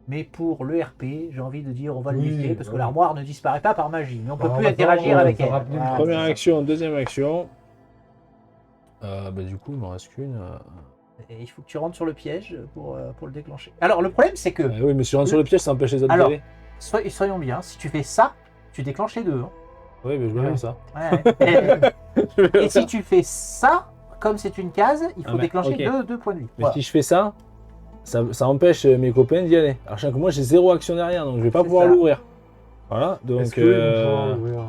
Speaker 1: Mais pour le RP, j'ai envie de dire on va le
Speaker 4: Oui,
Speaker 1: laisser parce que
Speaker 4: ouais.
Speaker 1: l'armoire ne disparaît pas par magie. Mais on peut
Speaker 4: Alors,
Speaker 1: plus
Speaker 4: maintenant,
Speaker 1: interagir
Speaker 4: on
Speaker 1: avec
Speaker 4: va
Speaker 1: elle.
Speaker 4: rappeler le
Speaker 1: Voilà.
Speaker 3: Première action, deuxième action. Bah, du coup, il m'en reste qu'une.
Speaker 1: Et il faut que tu rentres sur le piège pour le déclencher. Alors le problème c'est que,
Speaker 3: Oui, mais si je rentre sur le piège, ça empêche les autres
Speaker 1: Alors,
Speaker 3: d'aller.
Speaker 1: soyons bien, si tu fais ça, tu déclenches les deux. Hein.
Speaker 3: Oui, mais je vais
Speaker 4: Ouais.
Speaker 3: faire ça.
Speaker 1: Et si tu fais ça, comme c'est une case, il faut
Speaker 3: Ah, mais,
Speaker 1: déclencher
Speaker 3: ok.
Speaker 1: deux points de vie.
Speaker 3: Mais
Speaker 1: Voilà.
Speaker 3: si je fais ça, ça empêche mes copains d'y aller. Alors, que moi, j'ai 0 action derrière, donc je vais pas
Speaker 1: C'est
Speaker 3: pouvoir
Speaker 1: ça.
Speaker 3: l'ouvrir. Voilà, donc.
Speaker 4: Est-ce qu'ils vont pouvoir ouvrir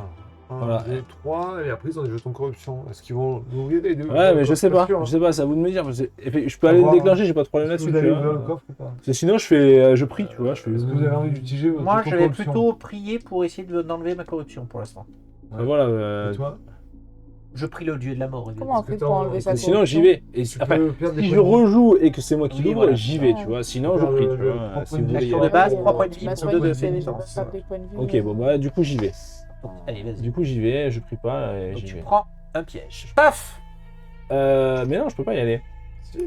Speaker 4: 1,
Speaker 3: voilà.
Speaker 4: 2, 3, et après ils ont des jetons corruption. Est-ce qu'ils vont l'ouvrir les deux?
Speaker 3: Ouais, mais je sais pas.
Speaker 4: sûr, hein.
Speaker 3: Je sais pas, c'est à vous de me dire. Parce que je peux aller le
Speaker 4: voir,
Speaker 3: déclencher, j'ai pas de problème
Speaker 4: Est-ce que
Speaker 3: là-dessus.
Speaker 4: vous allez
Speaker 3: tu vois.
Speaker 4: ouvrir le coffre ou pas?
Speaker 3: Parce que sinon, je prie, tu vois. Je fais.
Speaker 4: Est-ce que vous avez envie d'utiliser votre
Speaker 1: Moi,
Speaker 4: jeton
Speaker 1: j'avais
Speaker 4: corruption?
Speaker 1: plutôt prié pour essayer d'enlever ma corruption pour l'instant.
Speaker 3: Bah, voilà.
Speaker 4: Et toi?
Speaker 1: Je prie le dieu de la mort.
Speaker 2: Comment on
Speaker 4: Est-ce que
Speaker 2: fait
Speaker 4: t'as
Speaker 2: pour
Speaker 4: envie-
Speaker 2: enlever sa
Speaker 3: Sinon, j'y
Speaker 2: corruption
Speaker 3: vais. Et
Speaker 4: Tu
Speaker 3: après,
Speaker 4: peux perdre des
Speaker 3: si je
Speaker 4: points de vie.
Speaker 3: rejoue et que c'est moi qui
Speaker 1: Oui,
Speaker 3: l'ouvre,
Speaker 1: voilà.
Speaker 3: j'y vais, tu vois. Sinon, je prie, tu vois.
Speaker 4: trois
Speaker 3: Si
Speaker 4: points de
Speaker 3: vous
Speaker 4: vie.
Speaker 3: voulez y
Speaker 1: L'action
Speaker 3: aller.
Speaker 1: de base, 3 points de
Speaker 2: Tu
Speaker 1: vie
Speaker 2: m'as
Speaker 1: pour
Speaker 2: soigné,
Speaker 1: 2 de
Speaker 2: c'est les
Speaker 1: pénitence.
Speaker 2: gens des points de vie.
Speaker 3: Ok, bon, bah, du coup, j'y vais.
Speaker 1: Allez, vas-y.
Speaker 3: Du coup, j'y vais, je prie pas et
Speaker 1: Donc
Speaker 3: j'y
Speaker 1: tu
Speaker 3: vais.
Speaker 1: prends un piège. Paf.
Speaker 3: Mais non, je peux pas y aller.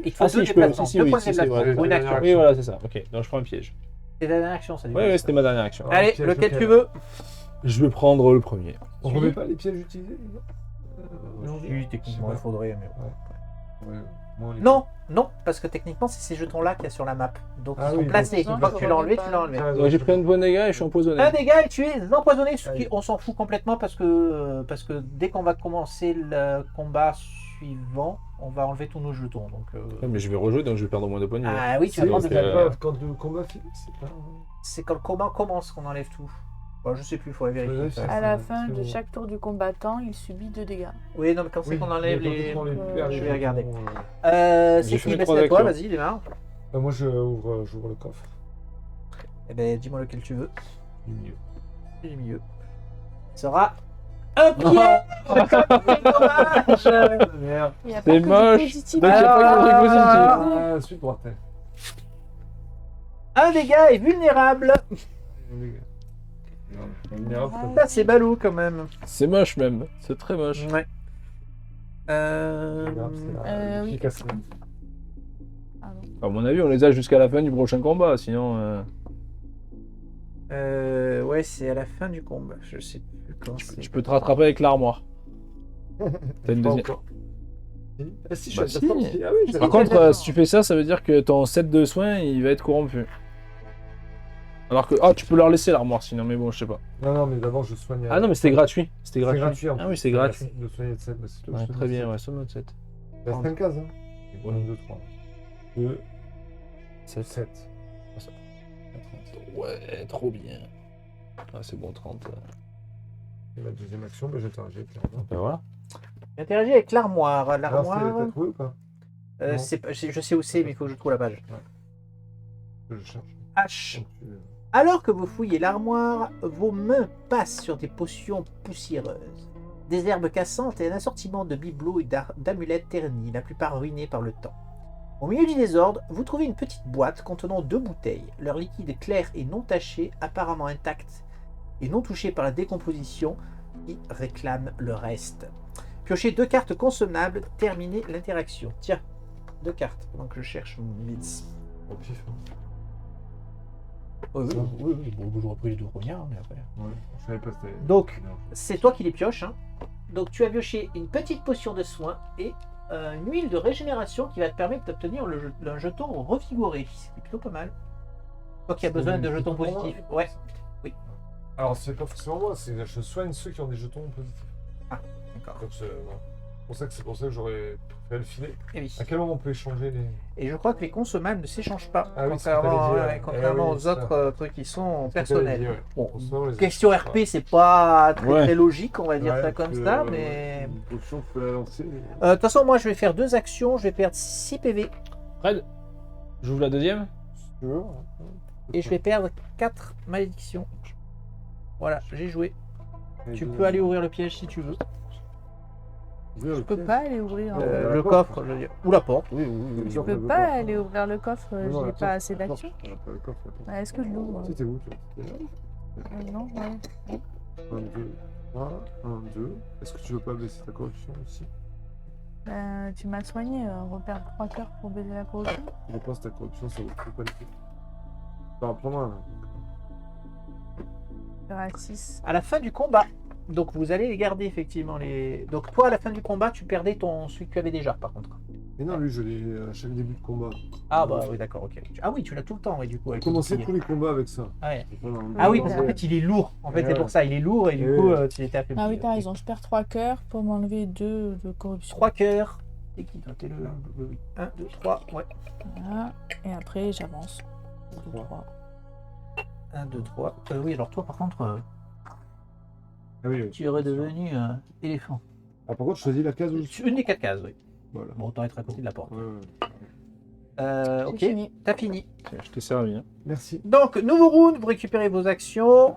Speaker 1: Il te faut
Speaker 3: Ah,
Speaker 1: 2
Speaker 3: si, je peux.
Speaker 1: déplacements,
Speaker 3: Si,
Speaker 1: 2
Speaker 3: oui,
Speaker 1: points de
Speaker 3: si,
Speaker 1: déplacement
Speaker 3: ouais,
Speaker 1: pour une action.
Speaker 3: Oui, voilà, c'est ça. Ok, donc je prends un piège.
Speaker 1: C'est la dernière action, ça.
Speaker 3: Oui, oui, c'était ma dernière action.
Speaker 1: Allez,
Speaker 4: Piège
Speaker 1: lequel
Speaker 4: lequel
Speaker 1: tu veux
Speaker 3: Je vais prendre le premier.
Speaker 4: On remet pas les pièges utilisés, les gars
Speaker 1: Oui, techniquement, il faudrait. Mais...
Speaker 4: Ouais, moi, les-
Speaker 1: Non, non, parce que techniquement, c'est ces jetons-là qu'il y a sur la map. Donc
Speaker 4: Ah
Speaker 1: ils sont
Speaker 4: oui,
Speaker 1: placés.
Speaker 2: donc-
Speaker 1: Une fois que tu l'as enlevé,
Speaker 2: Non,
Speaker 1: tu l'as enlevé.
Speaker 4: Ah,
Speaker 3: Donc j'ai pris un bon dégât et je suis empoisonné.
Speaker 1: Un dégât et tu es empoisonné, ce
Speaker 4: Ah
Speaker 1: qui,
Speaker 4: oui.
Speaker 1: on s'en fout complètement parce que dès qu'on va commencer le combat suivant, on va enlever tous nos jetons. Donc,
Speaker 3: Ouais, mais je vais rejouer donc je vais perdre moins de points de vie.
Speaker 1: ah oui, tu vas
Speaker 4: C'est
Speaker 1: prendre
Speaker 3: parce
Speaker 1: des
Speaker 3: que-
Speaker 1: dégâts.
Speaker 4: quand le combat finit, c'est pas.
Speaker 1: C'est quand le combat commence qu'on enlève tout. Bon, je sais plus, il faudrait vérifier.
Speaker 4: Ouais,
Speaker 1: ça.
Speaker 4: c'est-
Speaker 2: À la
Speaker 4: c'est
Speaker 2: fin de
Speaker 4: bon.
Speaker 2: chaque tour du combattant, il subit 2 dégâts.
Speaker 1: Oui, non, mais quand c'est qu'on enlève les. je vais regarder.
Speaker 3: J'ai
Speaker 1: C'est
Speaker 3: fait
Speaker 1: qui
Speaker 3: mes 3
Speaker 1: à toi,
Speaker 3: actions.
Speaker 1: vas-y, démarre.
Speaker 4: Moi, j'ouvre le coffre.
Speaker 1: Eh ben, dis-moi lequel tu veux.
Speaker 4: Du milieu.
Speaker 1: Du milieu. Ce sera un piège. Dommage.
Speaker 4: Merde.
Speaker 2: Il y a
Speaker 3: C'est
Speaker 2: pas que du
Speaker 3: moche.
Speaker 2: positif.
Speaker 3: Donc, il y a pas que du positif.
Speaker 4: Ah, suite droite.
Speaker 1: Un dégât est vulnérable. Ça, c'est balou quand même.
Speaker 3: C'est moche même. C'est très moche.
Speaker 1: Ouais.
Speaker 2: oui.
Speaker 3: À mon avis, on les a jusqu'à la fin du prochain combat. Sinon,
Speaker 1: Ouais, c'est à la fin du combat. Je sais plus quand c'est.
Speaker 3: je peux te rattraper avec l'armoire. T'as une deuxième.
Speaker 4: Ah si,
Speaker 3: Bah,
Speaker 4: je suis
Speaker 3: si.
Speaker 4: à la fin. Ah oui, je
Speaker 3: Par contre, si tu fais ça, ça veut dire que ton set de soins, il va être corrompu. Alors que, tu peux leur laisser l'armoire sinon, mais bon, je sais pas.
Speaker 4: Non, mais d'abord, je soigne.
Speaker 3: Ah non, mais c'était gratuit. C'était
Speaker 4: c'est
Speaker 3: gratuit.
Speaker 4: gratuit. en
Speaker 3: Ah
Speaker 4: plus.
Speaker 3: oui, c'est gratuit.
Speaker 4: De soigner de 7, bah, c'est
Speaker 3: Ouais, très bien, ouais, ça me 7.
Speaker 4: Il reste 5 cases, hein.
Speaker 3: Ouais.
Speaker 4: 1, 2, 3. 2,
Speaker 3: 7.
Speaker 4: 7.
Speaker 3: Ouais, trop bien. Ah, c'est bon, 30.
Speaker 4: Et la deuxième action, bah, j'interagis.
Speaker 3: Ben voilà.
Speaker 1: Interagis avec l'armoire.
Speaker 4: Alors,
Speaker 1: L'armoire.
Speaker 4: t'as trouvé ou pas? Non.
Speaker 1: Je sais où c'est, mais il faut que je trouve la page.
Speaker 4: Je cherche.
Speaker 1: H.
Speaker 4: Donc,
Speaker 1: Alors que vous fouillez l'armoire, vos mains passent sur des potions poussiéreuses, des herbes cassantes et un assortiment de bibelots et d'amulettes ternies, la plupart ruinés par le temps. Au milieu du désordre, vous trouvez une petite boîte contenant 2 bouteilles, leur liquide clair et non taché, apparemment intact et non touché par la décomposition, qui réclame le reste. Piochez 2 cartes consommables, terminez l'interaction. Tiens, 2 cartes, pendant que je cherche mon mids.
Speaker 4: au pif, hein.
Speaker 1: Oui, bon, j'aurais pris les 2 premières, mais après...
Speaker 4: Ouais, je savais pas c'était.
Speaker 1: Donc, c'est toi qui les pioches. Hein. Donc, tu as pioché une petite potion de soin et une huile de régénération qui va te permettre d'obtenir un jeton revigoré. C'est plutôt pas mal. Toi qui as besoin de jetons positifs. Ouais.
Speaker 4: Alors, c'est pas forcément moi, c'est je soigne ceux qui ont des jetons positifs.
Speaker 1: D'accord.
Speaker 4: Donc, c'est pour ça que j'aurais préféré le filer.
Speaker 1: Et oui.
Speaker 4: À quel moment on peut échanger les.
Speaker 1: Et je crois que les consommables ne s'échangent pas,
Speaker 4: Ah oui,
Speaker 1: contrairement,
Speaker 4: c'est ce que t'avais dit,
Speaker 1: ouais, contrairement
Speaker 4: oui,
Speaker 1: aux
Speaker 4: c'est
Speaker 1: autres trucs qui sont
Speaker 4: C'est ce que t'avais
Speaker 1: personnels.
Speaker 4: dit, ouais.
Speaker 1: Bon,
Speaker 4: Sinon, les
Speaker 1: question
Speaker 4: échanges,
Speaker 1: RP, c'est pas très,
Speaker 3: Ouais.
Speaker 1: très logique, on va dire
Speaker 4: Ouais,
Speaker 1: ça comme
Speaker 4: parce que,
Speaker 1: ça,
Speaker 4: ouais,
Speaker 1: mais...
Speaker 4: une potion, faut la lancer.
Speaker 1: De toute façon, moi, je vais faire 2 actions, je vais perdre 6 PV
Speaker 3: Fred, j'ouvre la deuxième.
Speaker 4: Si tu veux.
Speaker 1: et je vais perdre 4 malédictions. Voilà, j'ai joué.
Speaker 4: Et
Speaker 1: Tu
Speaker 4: deux-
Speaker 1: peux aller ouvrir le piège si tu veux.
Speaker 4: ouvrir le
Speaker 2: Je peux
Speaker 4: piège.
Speaker 2: pas aller ouvrir.
Speaker 4: La
Speaker 1: Le
Speaker 4: porte.
Speaker 1: coffre, je veux dire. Ou la porte, oui.
Speaker 2: Je peux pas aller ouvrir le coffre,
Speaker 4: Non,
Speaker 2: j'ai
Speaker 4: la
Speaker 2: pas
Speaker 4: porte,
Speaker 2: assez
Speaker 4: la porte,
Speaker 2: d'action.
Speaker 4: la porte, la porte, la porte.
Speaker 2: Bah, est-ce que je l'ouvre
Speaker 4: C'était où, toi?
Speaker 2: Non, ouais.
Speaker 4: 1, 2, 3, 1, 2. Est-ce que tu veux pas baisser ta corruption aussi?
Speaker 2: Tu m'as soigné, repère 3 cœurs pour baiser la corruption.
Speaker 4: Je pense que ta corruption, ça vaut pas le coup. Enfin, prends-moi.
Speaker 2: Faire à 6.
Speaker 1: À la fin du combat. Donc vous allez les garder effectivement. Donc toi, à la fin du combat, tu perdais celui que tu avais déjà par contre.
Speaker 4: Mais non, lui, je l'ai à chaque début de combat.
Speaker 1: Ah bah oui, d'accord, ok. Ah oui, tu l'as tout le temps, et du coup.
Speaker 4: On
Speaker 1: avec
Speaker 4: a commencé
Speaker 1: le
Speaker 4: tous les combats avec ça.
Speaker 1: Ah, ouais.
Speaker 4: Voilà,
Speaker 1: Ah oui,
Speaker 2: Ouais.
Speaker 1: parce qu'en fait, il est lourd. En fait,
Speaker 4: Ouais.
Speaker 1: c'est pour ça, il est lourd et du
Speaker 4: Ouais.
Speaker 1: coup, tu étais affaibli.
Speaker 2: Ah oui, t'as raison, je perds 3 cœurs pour m'enlever 2 de corruption.
Speaker 1: 3 cœurs. C'est qui toi? T'es le 1, 2, 3, ouais.
Speaker 2: Voilà. Et après, j'avance. 2, 3.
Speaker 1: 1, 2, 3. Oui, alors toi, par contre,
Speaker 4: Ah oui, oui.
Speaker 1: tu es redevenu éléphant.
Speaker 4: Ah, par contre, je choisis la case où je suis.
Speaker 1: Une des 4 cases, oui.
Speaker 4: Voilà.
Speaker 1: Bon, autant être à côté de la porte.
Speaker 4: Ouais, ouais.
Speaker 2: J'ai
Speaker 1: Ok,
Speaker 2: fini.
Speaker 1: t'as fini.
Speaker 3: Je t'ai servi. Hein.
Speaker 4: Merci.
Speaker 1: Donc, nouveau round, vous récupérez vos actions,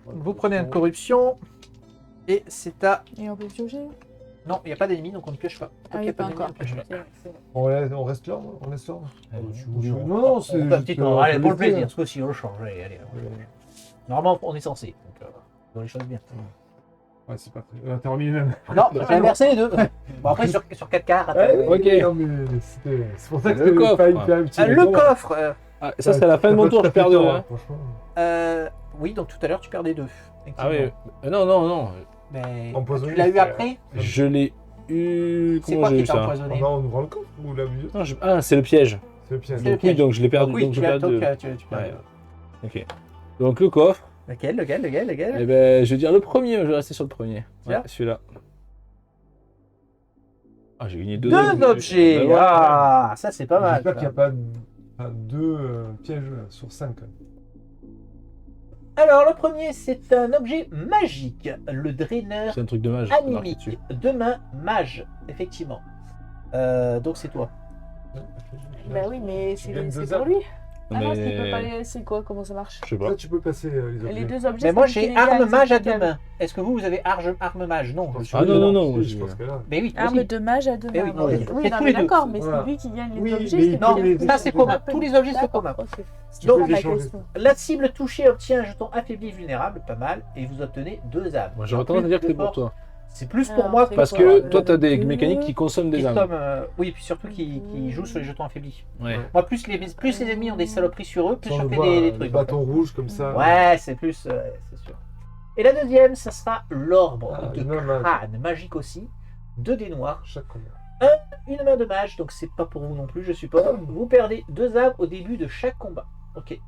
Speaker 1: vous prenez une corruption, et c'est à...
Speaker 2: Et on peut piocher?
Speaker 1: Non, il n'y a pas d'ennemi, donc on ne pioche pas.
Speaker 2: Ah
Speaker 1: Ok,
Speaker 2: oui, pas
Speaker 1: d'ennemi,
Speaker 2: encore.
Speaker 1: on pioche pas.
Speaker 4: On reste là, on reste là.
Speaker 1: Non,
Speaker 4: Non, c'est.
Speaker 1: un petit temps. Allez, pour le
Speaker 4: laisser,
Speaker 1: plaisir, ce coup-ci, on le change. Allez, on le change. Normalement, on est censé, donc on les choses bien.
Speaker 4: Ouais, c'est pas très. T'as remis les mêmes.
Speaker 1: Non, j'ai inversé les deux. Bon, après, sur 4 cartes.
Speaker 3: Ok.
Speaker 4: Non, mais c'est pour ça que
Speaker 3: Le
Speaker 4: c'était
Speaker 3: coffre.
Speaker 4: pas hyper petit.
Speaker 1: Le coffre.
Speaker 3: Ah, ça, c'est à la fin de mon tour, je perds 2. Hein.
Speaker 1: Oui, donc tout à l'heure, tu perdais 2.
Speaker 3: Ah oui. Non.
Speaker 1: Mais
Speaker 4: Empoisonné,
Speaker 1: tu l'as eu
Speaker 4: c'est-
Speaker 1: après.
Speaker 3: Je l'ai eu.
Speaker 1: C'est
Speaker 3: Comment
Speaker 1: quoi
Speaker 3: j'ai
Speaker 1: qui
Speaker 3: eu
Speaker 1: t'a
Speaker 3: ça?
Speaker 1: empoisonné?
Speaker 4: On ouvre le coffre ou la vue?
Speaker 3: Non, Ah, c'est le piège.
Speaker 4: C'est le piège.
Speaker 1: C'est le
Speaker 3: Donc, oui,
Speaker 1: piège.
Speaker 3: donc je l'ai perdu.
Speaker 1: Oui,
Speaker 3: Donc je
Speaker 1: tu l'as
Speaker 3: perds 2.
Speaker 1: tu perds
Speaker 3: Ouais.
Speaker 1: deux.
Speaker 3: Ok. Donc le coffre.
Speaker 1: Lequel
Speaker 3: Eh ben, je vais dire le premier, je vais rester sur le premier.
Speaker 1: Celui-là
Speaker 3: Ouais, celui-là. Ah, j'ai gagné 2
Speaker 1: Deux objets.
Speaker 3: Ben voilà.
Speaker 1: Ah, ça c'est pas mal.
Speaker 4: J'espère qu'il n'y a
Speaker 1: ça.
Speaker 4: pas deux pièges sur 5.
Speaker 1: Alors, le premier, c'est un objet magique, le draineur
Speaker 3: C'est un truc de mage. marqué
Speaker 1: animique.
Speaker 3: dessus.
Speaker 1: De main mage, effectivement. Donc c'est toi.
Speaker 2: Bah oui, mais
Speaker 4: Tu gagnes
Speaker 2: c'est
Speaker 4: deux
Speaker 2: pour
Speaker 4: armes.
Speaker 2: lui. Ah non,
Speaker 3: Mais-
Speaker 2: il peut pas les... C'est quoi? Comment ça marche?
Speaker 3: Je sais pas.
Speaker 4: Là, tu peux passer les objets.
Speaker 2: Les deux objets.
Speaker 1: Mais moi
Speaker 2: c'est
Speaker 1: j'ai
Speaker 2: illégal,
Speaker 1: arme
Speaker 2: c'est
Speaker 1: mage à
Speaker 2: illégal.
Speaker 1: deux mains. Est-ce que vous avez arme mage? Non. je suis
Speaker 3: Ah,
Speaker 1: désolé.
Speaker 3: non, moi,
Speaker 4: Je
Speaker 3: j'ai-
Speaker 4: pense que là.
Speaker 1: Mais oui, toi
Speaker 2: Arme
Speaker 1: aussi.
Speaker 2: de mage à deux
Speaker 1: Mais
Speaker 2: mains.
Speaker 1: oui,
Speaker 2: non,
Speaker 1: oui,
Speaker 2: mais-
Speaker 1: faites
Speaker 2: oui, non,
Speaker 1: tous
Speaker 2: mais
Speaker 1: les deux.
Speaker 2: d'accord, mais
Speaker 4: Voilà.
Speaker 2: c'est lui qui gagne les
Speaker 4: Oui,
Speaker 2: objets.
Speaker 4: mais
Speaker 2: c'est
Speaker 4: il
Speaker 2: pas
Speaker 4: peut
Speaker 2: lui.
Speaker 4: les-
Speaker 1: ça c'est commun. Tous les objets sont
Speaker 2: D'accord,
Speaker 1: communs.
Speaker 2: ok.
Speaker 4: Tu
Speaker 1: Donc,
Speaker 4: peux
Speaker 2: Ma
Speaker 4: les changer.
Speaker 2: question.
Speaker 1: La cible touchée obtient un jeton affaibli vulnérable, pas mal, et vous obtenez 2 âmes.
Speaker 3: Moi, j'aurais tendance à dire que c'est pour toi.
Speaker 1: C'est plus pour
Speaker 2: Alors,
Speaker 1: moi
Speaker 2: c'est
Speaker 3: Parce
Speaker 2: quoi,
Speaker 3: que
Speaker 2: là,
Speaker 3: toi, t'as des
Speaker 2: deux.
Speaker 3: mécaniques qui consomment des
Speaker 1: qui
Speaker 3: âmes.
Speaker 1: sommes, oui, puis surtout qui jouent sur les jetons affaiblis.
Speaker 3: Ouais.
Speaker 1: Moi, plus les ennemis ont des saloperies sur eux, plus
Speaker 4: Sans
Speaker 1: je
Speaker 4: le
Speaker 1: fais
Speaker 4: voir,
Speaker 1: des
Speaker 4: les
Speaker 1: trucs.
Speaker 4: bâtons rouges comme ça.
Speaker 1: Ouais, c'est plus, c'est sûr. Et la deuxième, ça sera l'orbre
Speaker 4: Ah,
Speaker 1: de
Speaker 4: une main mage.
Speaker 1: crâne, magique aussi. 2 dés noirs,
Speaker 4: Chaque combien?
Speaker 1: une main de mage, donc c'est pas pour vous non plus, je suppose. Vous perdez 2 âmes au début de chaque combat. Ok.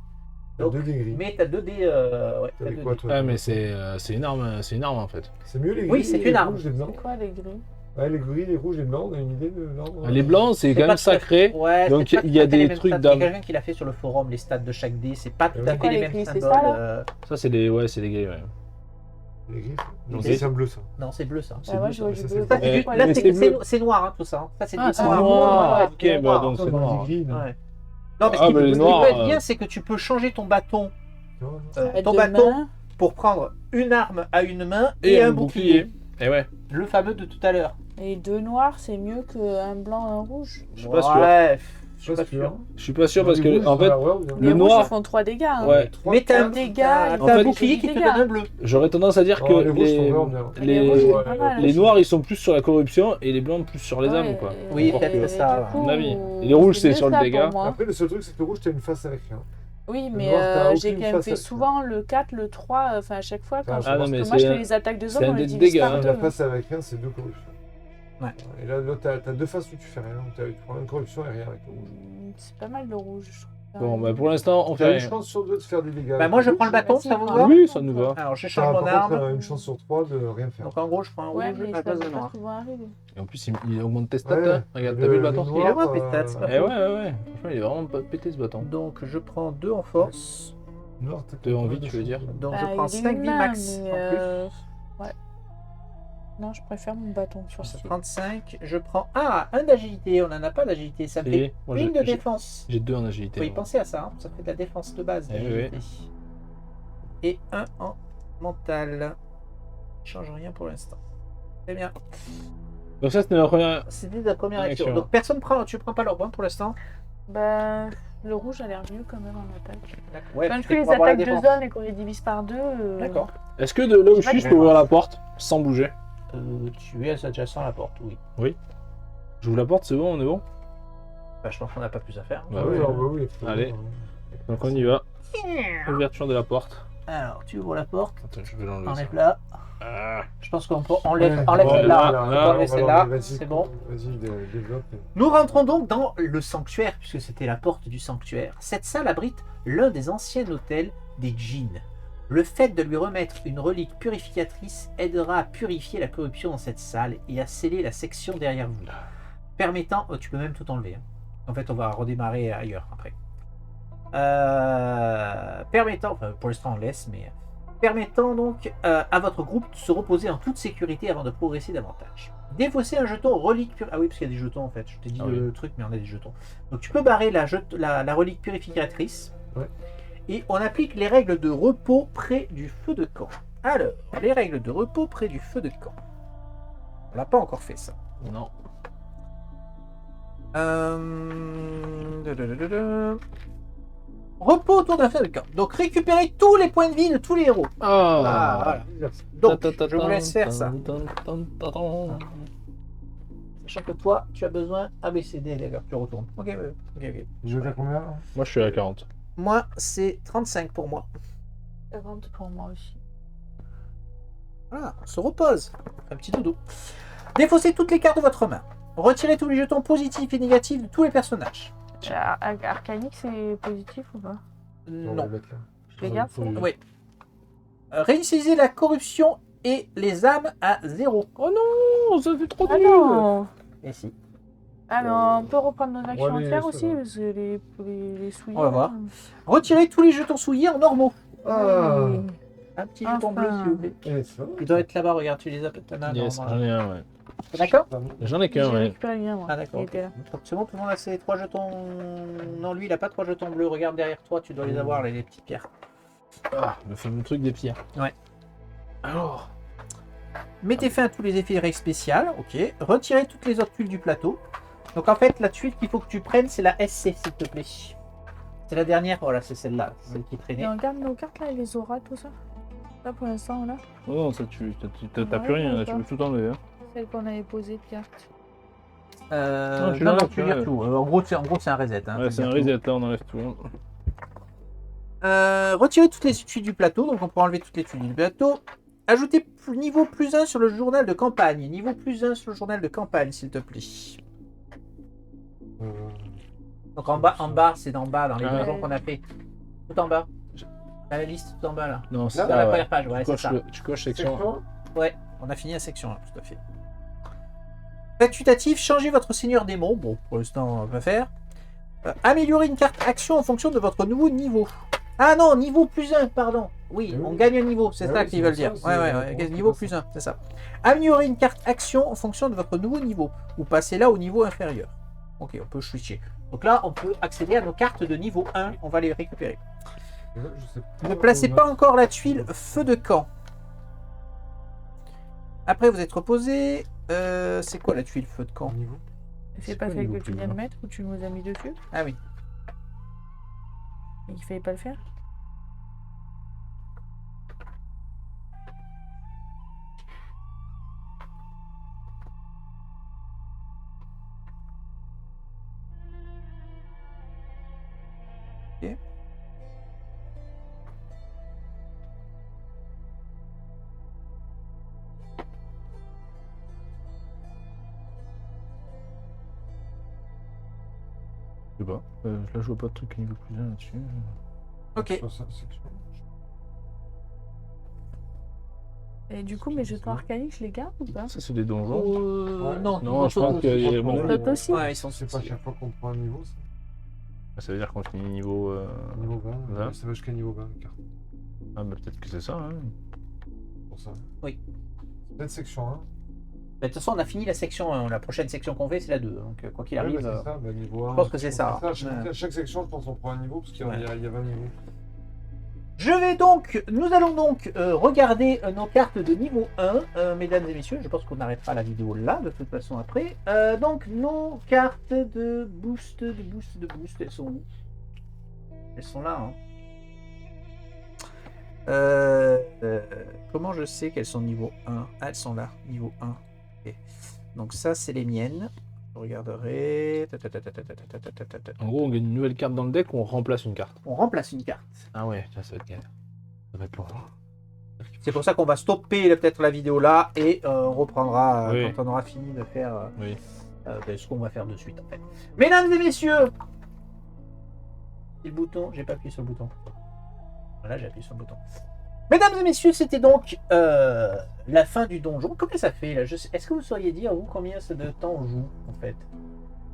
Speaker 4: T'as
Speaker 1: Donc,
Speaker 4: 2 dés gris.
Speaker 1: Mais t'as 2 dés. Ouais, t'as
Speaker 4: T'avais
Speaker 1: 2
Speaker 4: quoi,
Speaker 1: dés.
Speaker 4: toi?
Speaker 3: Ah, mais c'est une arme en fait.
Speaker 4: C'est mieux les gris.
Speaker 1: Oui, c'est
Speaker 4: les
Speaker 1: une arme.
Speaker 4: rouges, les blancs.
Speaker 2: C'est quoi les gris?
Speaker 4: Ouais, les gris, les rouges, les blancs, on a une idée de l'ordre?
Speaker 3: Les blancs, c'est quand
Speaker 1: pas
Speaker 3: même
Speaker 1: tout à fait-
Speaker 3: sacré.
Speaker 1: Ouais,
Speaker 3: Donc,
Speaker 1: c'est pas
Speaker 3: il y a
Speaker 1: tout à fait
Speaker 3: des
Speaker 1: les mêmes
Speaker 3: trucs
Speaker 1: stats.
Speaker 3: d'âme.
Speaker 1: Il y a quelqu'un qui l'a fait sur le forum, les stats de chaque dé. C'est pas tout à
Speaker 4: Pourquoi
Speaker 1: fait les
Speaker 2: les
Speaker 1: mêmes
Speaker 2: gris, c'est
Speaker 1: symboles.
Speaker 2: ça, là
Speaker 3: Ça, c'est des gris, ouais.
Speaker 4: Les gris? Non,
Speaker 1: Les-
Speaker 4: c'est un bleu, ça.
Speaker 1: Non, c'est bleu ça.
Speaker 2: Ah, moi,
Speaker 4: bleu,
Speaker 2: je vois
Speaker 4: ça,
Speaker 2: du
Speaker 4: c'est
Speaker 2: bleu.
Speaker 4: ça,
Speaker 1: Ça, c'est du-
Speaker 2: Ouais,
Speaker 1: Là,
Speaker 3: mais
Speaker 1: c'est
Speaker 3: c'est bleu.
Speaker 1: c'est noir, hein, tout ça. Ça, c'est
Speaker 3: Ah,
Speaker 1: du
Speaker 3: c'est
Speaker 1: noir.
Speaker 3: noir.
Speaker 1: Ouais,
Speaker 3: Ok,
Speaker 1: c'est
Speaker 3: bah
Speaker 1: noir.
Speaker 3: donc
Speaker 4: Ça,
Speaker 3: c'est
Speaker 4: on a
Speaker 3: noir.
Speaker 4: dit gris, non?
Speaker 1: Ouais. Non, mais
Speaker 3: Ah, mais les
Speaker 1: ce qui
Speaker 3: noirs,
Speaker 1: peut être bien, c'est que tu peux changer ton bâton,
Speaker 4: Tu vois,
Speaker 1: ton
Speaker 2: Deux
Speaker 1: bâton
Speaker 2: mains.
Speaker 1: pour prendre une arme à une main et un bouclier.
Speaker 3: Et ouais.
Speaker 1: Le fameux de tout à l'heure.
Speaker 2: Et deux noirs, c'est mieux qu'un blanc, un rouge.
Speaker 3: Je suis pas sûr.
Speaker 1: Ouais, je suis pas sûr.
Speaker 3: Je suis pas sûr parce que, en fait,
Speaker 2: Les
Speaker 3: Le
Speaker 2: rouges,
Speaker 3: noir-
Speaker 2: ils font 3 dégâts. Hein.
Speaker 3: ouais,
Speaker 1: Mais t'as un
Speaker 2: dégâts,
Speaker 1: t'as
Speaker 3: en
Speaker 1: un
Speaker 3: fait,
Speaker 1: bouclier qui te donne un bleu.
Speaker 3: j'aurais tendance à dire que
Speaker 4: les rouges sont vraiment bien.
Speaker 2: Les rouges,
Speaker 3: les,
Speaker 2: c'est pas mal.
Speaker 3: les noirs, ils sont plus sur la corruption et les blancs plus sur les
Speaker 2: Ouais,
Speaker 3: âmes, quoi.
Speaker 1: Oui,
Speaker 2: et-
Speaker 1: peut-être
Speaker 2: et
Speaker 1: ça,
Speaker 2: du
Speaker 1: à
Speaker 2: coup,
Speaker 3: mon avis. Et les rouges, c'est
Speaker 2: mieux
Speaker 3: sur le
Speaker 2: ça
Speaker 3: dégât.
Speaker 2: pour moi.
Speaker 4: Après, le seul truc, c'est que le rouge, t'as une face avec rien.
Speaker 2: Oui,
Speaker 4: Le
Speaker 2: mais
Speaker 4: noir, t'as
Speaker 2: j'ai
Speaker 4: aucune
Speaker 2: quand même
Speaker 4: face
Speaker 2: fait
Speaker 4: avec
Speaker 2: souvent le 4, le 3, enfin à chaque fois. Quand
Speaker 4: Ah,
Speaker 2: je...
Speaker 3: non,
Speaker 2: parce
Speaker 3: mais
Speaker 2: que moi,
Speaker 3: c'est
Speaker 2: je
Speaker 3: un-
Speaker 2: fais les attaques de
Speaker 3: c'est
Speaker 2: zone,
Speaker 3: un
Speaker 2: on les
Speaker 3: des
Speaker 2: divise
Speaker 3: dégâts,
Speaker 2: par
Speaker 3: hein.
Speaker 2: deux.
Speaker 4: La face avec rien, c'est 2 corruptions.
Speaker 1: Ouais.
Speaker 4: Et là, t'as 2 faces où tu fais rien. Tu prends une corruption et rien avec le rouge.
Speaker 2: C'est pas mal le rouge, je trouve.
Speaker 3: Bon, bah pour l'instant, on fait
Speaker 4: T'as une
Speaker 3: rien.
Speaker 4: chance sur 2 de faire des dégâts.
Speaker 1: Bah, moi, je prends le bâton,
Speaker 2: Vas-y,
Speaker 1: ça vous
Speaker 2: prends.
Speaker 1: va?
Speaker 3: Oui, ça nous va.
Speaker 1: Alors, je
Speaker 4: T'as
Speaker 1: change mon
Speaker 4: par contre
Speaker 1: arme.
Speaker 4: une chance sur 3 de rien faire.
Speaker 1: Donc, en gros, je prends un rouge
Speaker 2: Ouais, mais
Speaker 1: à la
Speaker 2: ça
Speaker 1: place
Speaker 2: peut
Speaker 1: de
Speaker 2: pas
Speaker 1: noir.
Speaker 2: souvent arriver.
Speaker 3: Et en plus, il augmente tes stats.
Speaker 4: Ouais.
Speaker 3: Hein. Regarde, t'as vu le bâton
Speaker 1: Il est loin, mes stats, c'est pas
Speaker 3: Eh ouais. Franchement, il est vraiment pas pété ce bâton.
Speaker 1: Donc, je prends 2 en force.
Speaker 4: Noir, t'as
Speaker 3: De
Speaker 4: pas
Speaker 3: envie,
Speaker 4: de
Speaker 3: tu veux dire?
Speaker 4: chance.
Speaker 1: Donc,
Speaker 2: Bah,
Speaker 1: je prends
Speaker 2: il est
Speaker 1: 5 vies
Speaker 2: humain,
Speaker 1: max
Speaker 2: mais,
Speaker 1: en plus.
Speaker 2: ouais. Non, je préfère mon bâton sur
Speaker 1: C'est
Speaker 2: ce
Speaker 1: 35. Je prends. Ah, un d'agilité. On n'en a pas d'agilité. Ça me fait
Speaker 3: Et moi,
Speaker 1: une de
Speaker 3: j'ai
Speaker 1: défense.
Speaker 3: 2 en agilité.
Speaker 1: Faut y
Speaker 3: moi.
Speaker 1: penser à ça. Hein. Ça fait de la défense de base.
Speaker 3: Eh oui,
Speaker 1: d'agilité. Et 1 en mental. Change rien pour l'instant. Très bien.
Speaker 3: Donc ça, c'était la première.
Speaker 1: C'était la première action.
Speaker 3: Action.
Speaker 1: Donc personne prend. Tu prends pas leur point pour l'instant.
Speaker 2: Bah, le rouge a l'air mieux quand même en attaque.
Speaker 1: Ouais,
Speaker 2: Quand je
Speaker 1: peut-être
Speaker 2: fais les
Speaker 1: pour avoir la
Speaker 2: attaques de
Speaker 1: défense.
Speaker 2: zone et qu'on les divise par deux.
Speaker 1: D'accord.
Speaker 3: Est-ce que de là où je
Speaker 2: J'ai pas
Speaker 3: suis,
Speaker 2: de
Speaker 3: je peux ouvrir la porte sans bouger?
Speaker 1: Tu es adjacent à la porte, oui.
Speaker 3: J'ouvre la porte, c'est bon, on est bon?
Speaker 1: Bah, je pense qu'on n'a pas plus à faire.
Speaker 3: Bah
Speaker 4: Ah oui,
Speaker 3: ouais.
Speaker 4: alors, bah oui,
Speaker 3: Allez. Donc on y va. Ouverture de la porte.
Speaker 1: Alors, tu ouvres la porte.
Speaker 3: Attends, je vais l'enlever. ça.
Speaker 1: Enlève-la.
Speaker 3: Ah.
Speaker 1: Je pense qu'on peut enlève
Speaker 4: Ouais,
Speaker 1: enlève
Speaker 3: bon,
Speaker 1: celle-là.
Speaker 3: là,
Speaker 1: On peut
Speaker 3: là,
Speaker 1: enlever celle-là. C'est bon.
Speaker 4: Vas-y, développe.
Speaker 1: Nous rentrons donc dans le sanctuaire, puisque c'était la porte du sanctuaire. Cette salle abrite l'un des anciens hôtels des djinns. Le fait de lui remettre une relique purificatrice aidera à purifier la corruption dans cette salle et à sceller la section derrière vous. Permettant... tu peux même tout enlever. Hein. En fait, on va redémarrer ailleurs après. Permettant... Enfin, pour l'instant, on laisse, mais... Permettant donc à votre groupe de se reposer en toute sécurité avant de progresser davantage. Défausser un jeton relique purificatrice. Ah oui, parce qu'il y a des jetons en fait. Je t'ai dit le truc, mais on a des jetons. Donc tu peux barrer la relique purificatrice.
Speaker 4: Ouais.
Speaker 1: Et on applique les règles de repos près du feu de camp. Alors, les règles de repos près du feu de camp. On l'a pas encore fait ça.
Speaker 3: Non.
Speaker 1: Repos autour d'un feu de camp. Donc récupérez tous les points de vie de tous les héros.
Speaker 3: Ah,
Speaker 1: Voilà. Donc, je vous laisse faire ça. Sachant que toi, tu as besoin ABCD, d'accord, tu retournes. Ok.
Speaker 4: Je vais à combien là?
Speaker 3: Moi, je suis à 40.
Speaker 1: Moi, c'est 35 pour moi.
Speaker 2: 40 pour moi aussi.
Speaker 1: Voilà, on se repose. Un petit dodo. Défaussez toutes les cartes de votre main. Retirez tous les jetons positifs et négatifs de tous les personnages.
Speaker 2: Arcanique, c'est positif ou pas?
Speaker 4: On va
Speaker 1: Non.
Speaker 4: le mettre là.
Speaker 2: Je les garde.
Speaker 1: Oui. Réinitialisez la corruption et les âmes à 0.
Speaker 3: Oh non, ça fait trop
Speaker 2: Ah
Speaker 3: nul.
Speaker 2: non.
Speaker 1: Et si.
Speaker 2: Ah mais on peut reprendre nos actions
Speaker 4: les-
Speaker 2: entières
Speaker 4: ça
Speaker 2: aussi,
Speaker 4: va.
Speaker 2: parce que les souillés...
Speaker 1: On va voir.
Speaker 2: là.
Speaker 1: Retirez tous les jetons souillés en normaux.
Speaker 4: Ah.
Speaker 2: Oui.
Speaker 1: Un petit
Speaker 2: Enfin.
Speaker 1: jeton bleu, s'il vous plaît.
Speaker 4: Et ça.
Speaker 1: Il doit être là-bas, regarde, tu les as peut-être là.
Speaker 3: Yes,
Speaker 1: normalement.
Speaker 3: j'en ai un, ouais.
Speaker 1: D'accord.
Speaker 3: J'en ai
Speaker 2: J'ai
Speaker 3: qu'un, ouais.
Speaker 2: récupéré le mien, moi.
Speaker 1: Ah d'accord.
Speaker 2: Il était là.
Speaker 1: Donc c'est bon, tout le monde a ses 3 jetons. Non, lui, il a pas 3 jetons bleus. Regarde derrière toi, tu dois les avoir, les petites pierres.
Speaker 3: Ah, le fameux truc des pierres.
Speaker 1: Ouais.
Speaker 3: Alors,
Speaker 1: Mettez fin à tous les effets règles spéciales. Ok. Retirez toutes les autres tuiles du plateau. Donc en fait, la tuile qu'il faut que tu prennes, c'est la SC, s'il te plaît. C'est la dernière. Voilà, c'est celle-là, celle qui traînait.
Speaker 2: Et on regarde nos cartes là, et les auras, tout ça. Là pour l'instant, là,
Speaker 3: oh non, ça, t'as plus rien, là, tu peux tout enlever. Hein.
Speaker 2: celle qu'on avait posée de cartes.
Speaker 3: Non, tu
Speaker 1: non,
Speaker 3: l'enlèves,
Speaker 1: tu
Speaker 3: tu
Speaker 1: vires
Speaker 3: l'enlèves.
Speaker 1: tout. En gros, c'est un reset. Hein,
Speaker 3: Ouais,
Speaker 1: tu
Speaker 3: c'est un
Speaker 1: vires tout.
Speaker 3: reset, là, on enlève tout.
Speaker 1: Retirez toutes les tuiles du plateau, donc on peut enlever toutes les tuiles du plateau. Ajoutez niveau plus 1 sur le journal de campagne. Niveau plus 1 sur le journal de campagne, s'il te plaît. Donc en bas, c'est d'en bas, dans les
Speaker 3: Ah.
Speaker 1: donjons qu'on a fait. Tout en bas. Dans la liste, tout en bas, là.
Speaker 3: Non, c'est
Speaker 1: Dans
Speaker 3: ça,
Speaker 1: la
Speaker 3: ouais.
Speaker 1: première page, ouais,
Speaker 3: Tu
Speaker 1: c'est
Speaker 3: coches
Speaker 1: ça.
Speaker 3: tu coches section.
Speaker 4: Section.
Speaker 1: Ouais, on a fini la section, là, tout à fait. Facultatif, changez votre seigneur démon. Bon, pour l'instant, on va faire. Améliorer une carte action en fonction de votre nouveau niveau. Ah non, niveau plus 1, pardon. Oui,
Speaker 4: Eh oui.
Speaker 1: on gagne un niveau, c'est
Speaker 4: Eh
Speaker 1: ça
Speaker 4: oui,
Speaker 1: qu'ils
Speaker 4: c'est
Speaker 1: veulent
Speaker 4: pour
Speaker 1: dire.
Speaker 4: ça,
Speaker 1: Ouais,
Speaker 4: c'est-
Speaker 1: niveau
Speaker 4: c'est
Speaker 1: plus 1, c'est ça. Améliorer une carte action en fonction de votre nouveau niveau. Ou passer là au niveau inférieur. Ok, on peut switcher. Donc là, on peut accéder à nos cartes de niveau 1. On va les récupérer.
Speaker 4: Je sais
Speaker 1: Ne placez pas encore la tuile feu de camp. Après, vous êtes reposé. C'est quoi la tuile feu de camp?
Speaker 4: Niveau.
Speaker 2: C'est pas
Speaker 3: quoi
Speaker 2: celle
Speaker 3: niveau
Speaker 2: que tu
Speaker 3: plus
Speaker 2: viens de
Speaker 3: un
Speaker 2: mettre ou tu nous as mis dessus
Speaker 1: Ah oui.
Speaker 2: et qu'il fallait pas le faire?
Speaker 1: Ok.
Speaker 3: Je sais pas. Là, je vois pas de truc niveau plus 1 là-dessus.
Speaker 1: Ok.
Speaker 4: Sur sa section.
Speaker 2: Et du coup, mes jetons arcaniques, je les garde ou pas?
Speaker 3: Ça, c'est des donjons.
Speaker 4: Ouais.
Speaker 1: Non,
Speaker 3: Non, je pense qu'il y a mon avis.
Speaker 2: D'autres aussi?
Speaker 1: Ouais, ils sont
Speaker 4: C'est pas chaque fois qu'on prend un niveau, ça.
Speaker 3: Ça veut dire qu'on finit niveau.
Speaker 4: Niveau 20.
Speaker 3: Vingt.
Speaker 4: Ça va jusqu'à niveau 20, la carte.
Speaker 3: Ah, bah peut-être que c'est ça. Hein.
Speaker 4: Pour ça.
Speaker 1: Oui.
Speaker 4: C'est peut-être section 1.
Speaker 1: De toute façon, on a fini la section 1. La prochaine section qu'on fait, c'est la 2. Donc, quoi qu'il arrive.
Speaker 4: Ouais, bah, c'est ça, bah, niveau 1.
Speaker 1: je pense que c'est ça.
Speaker 4: Chaque section, je pense qu'on prend un niveau, parce qu'il y a,
Speaker 1: Ouais.
Speaker 4: il y a 20 niveaux.
Speaker 1: Nous allons donc regarder nos cartes de niveau 1, mesdames et messieurs. Je pense qu'on arrêtera la vidéo là, de toute façon, après. Donc, nos cartes de boost, elles sont où? Elles sont là, hein. Comment je sais qu'elles sont niveau 1? Ah, elles sont là, niveau 1. Ok. Donc ça, c'est les miennes. Je regarderai.
Speaker 3: En gros, on gagne une nouvelle carte dans le deck ou on remplace une carte.
Speaker 1: On remplace une carte.
Speaker 3: Ah ouais, ça va être galère. Ça va être long.
Speaker 1: C'est pour ça qu'on va stopper peut-être la vidéo là et on reprendra
Speaker 3: Oui.
Speaker 1: quand on aura fini de faire
Speaker 3: Oui.
Speaker 1: ce qu'on va faire de suite en fait. Mesdames et messieurs, le bouton, j'ai pas appuyé sur le bouton. Voilà, j'ai appuyé sur le bouton. Mesdames et messieurs, c'était donc la fin du donjon. Combien ça fait là? Est-ce que vous sauriez dire vous combien de temps on joue en fait?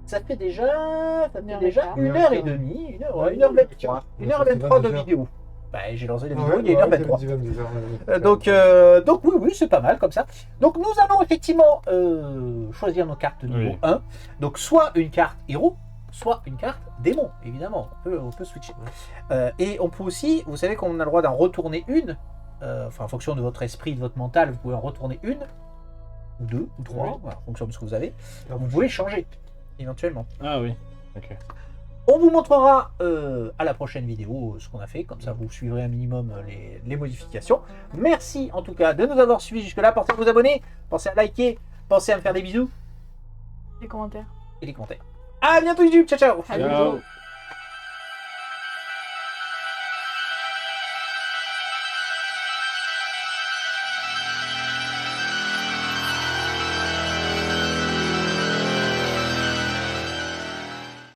Speaker 1: Ça fait déjà,
Speaker 2: Une heure et quart.
Speaker 1: 1h30, 1h23, 1h23 de vidéo. Bah, j'ai lancé la vidéo, il y a 1h23. Donc oui, c'est pas mal comme ça. Donc nous allons effectivement choisir nos cartes niveau
Speaker 3: Oui.
Speaker 1: 1. Donc soit une carte héros, soit une carte démon, évidemment. On peut switcher. Et on peut aussi, vous savez qu'on a le droit d'en retourner une. Enfin, en fonction de votre esprit, de votre mental, vous pouvez en retourner une, ou deux, ou trois,
Speaker 4: Oui.
Speaker 1: voilà, en fonction de ce que vous avez. Vous pouvez changer, éventuellement.
Speaker 3: Ah oui. Ok.
Speaker 1: On vous montrera à la prochaine vidéo ce qu'on a fait, comme ça vous suivrez un minimum les modifications. Merci en tout cas de nous avoir suivis jusque-là. Pensez à vous abonner, pensez à liker, pensez à me faire des bisous
Speaker 2: Les commentaires.
Speaker 1: et des commentaires. À bientôt YouTube, ciao ciao.
Speaker 2: À bientôt.
Speaker 3: Ciao.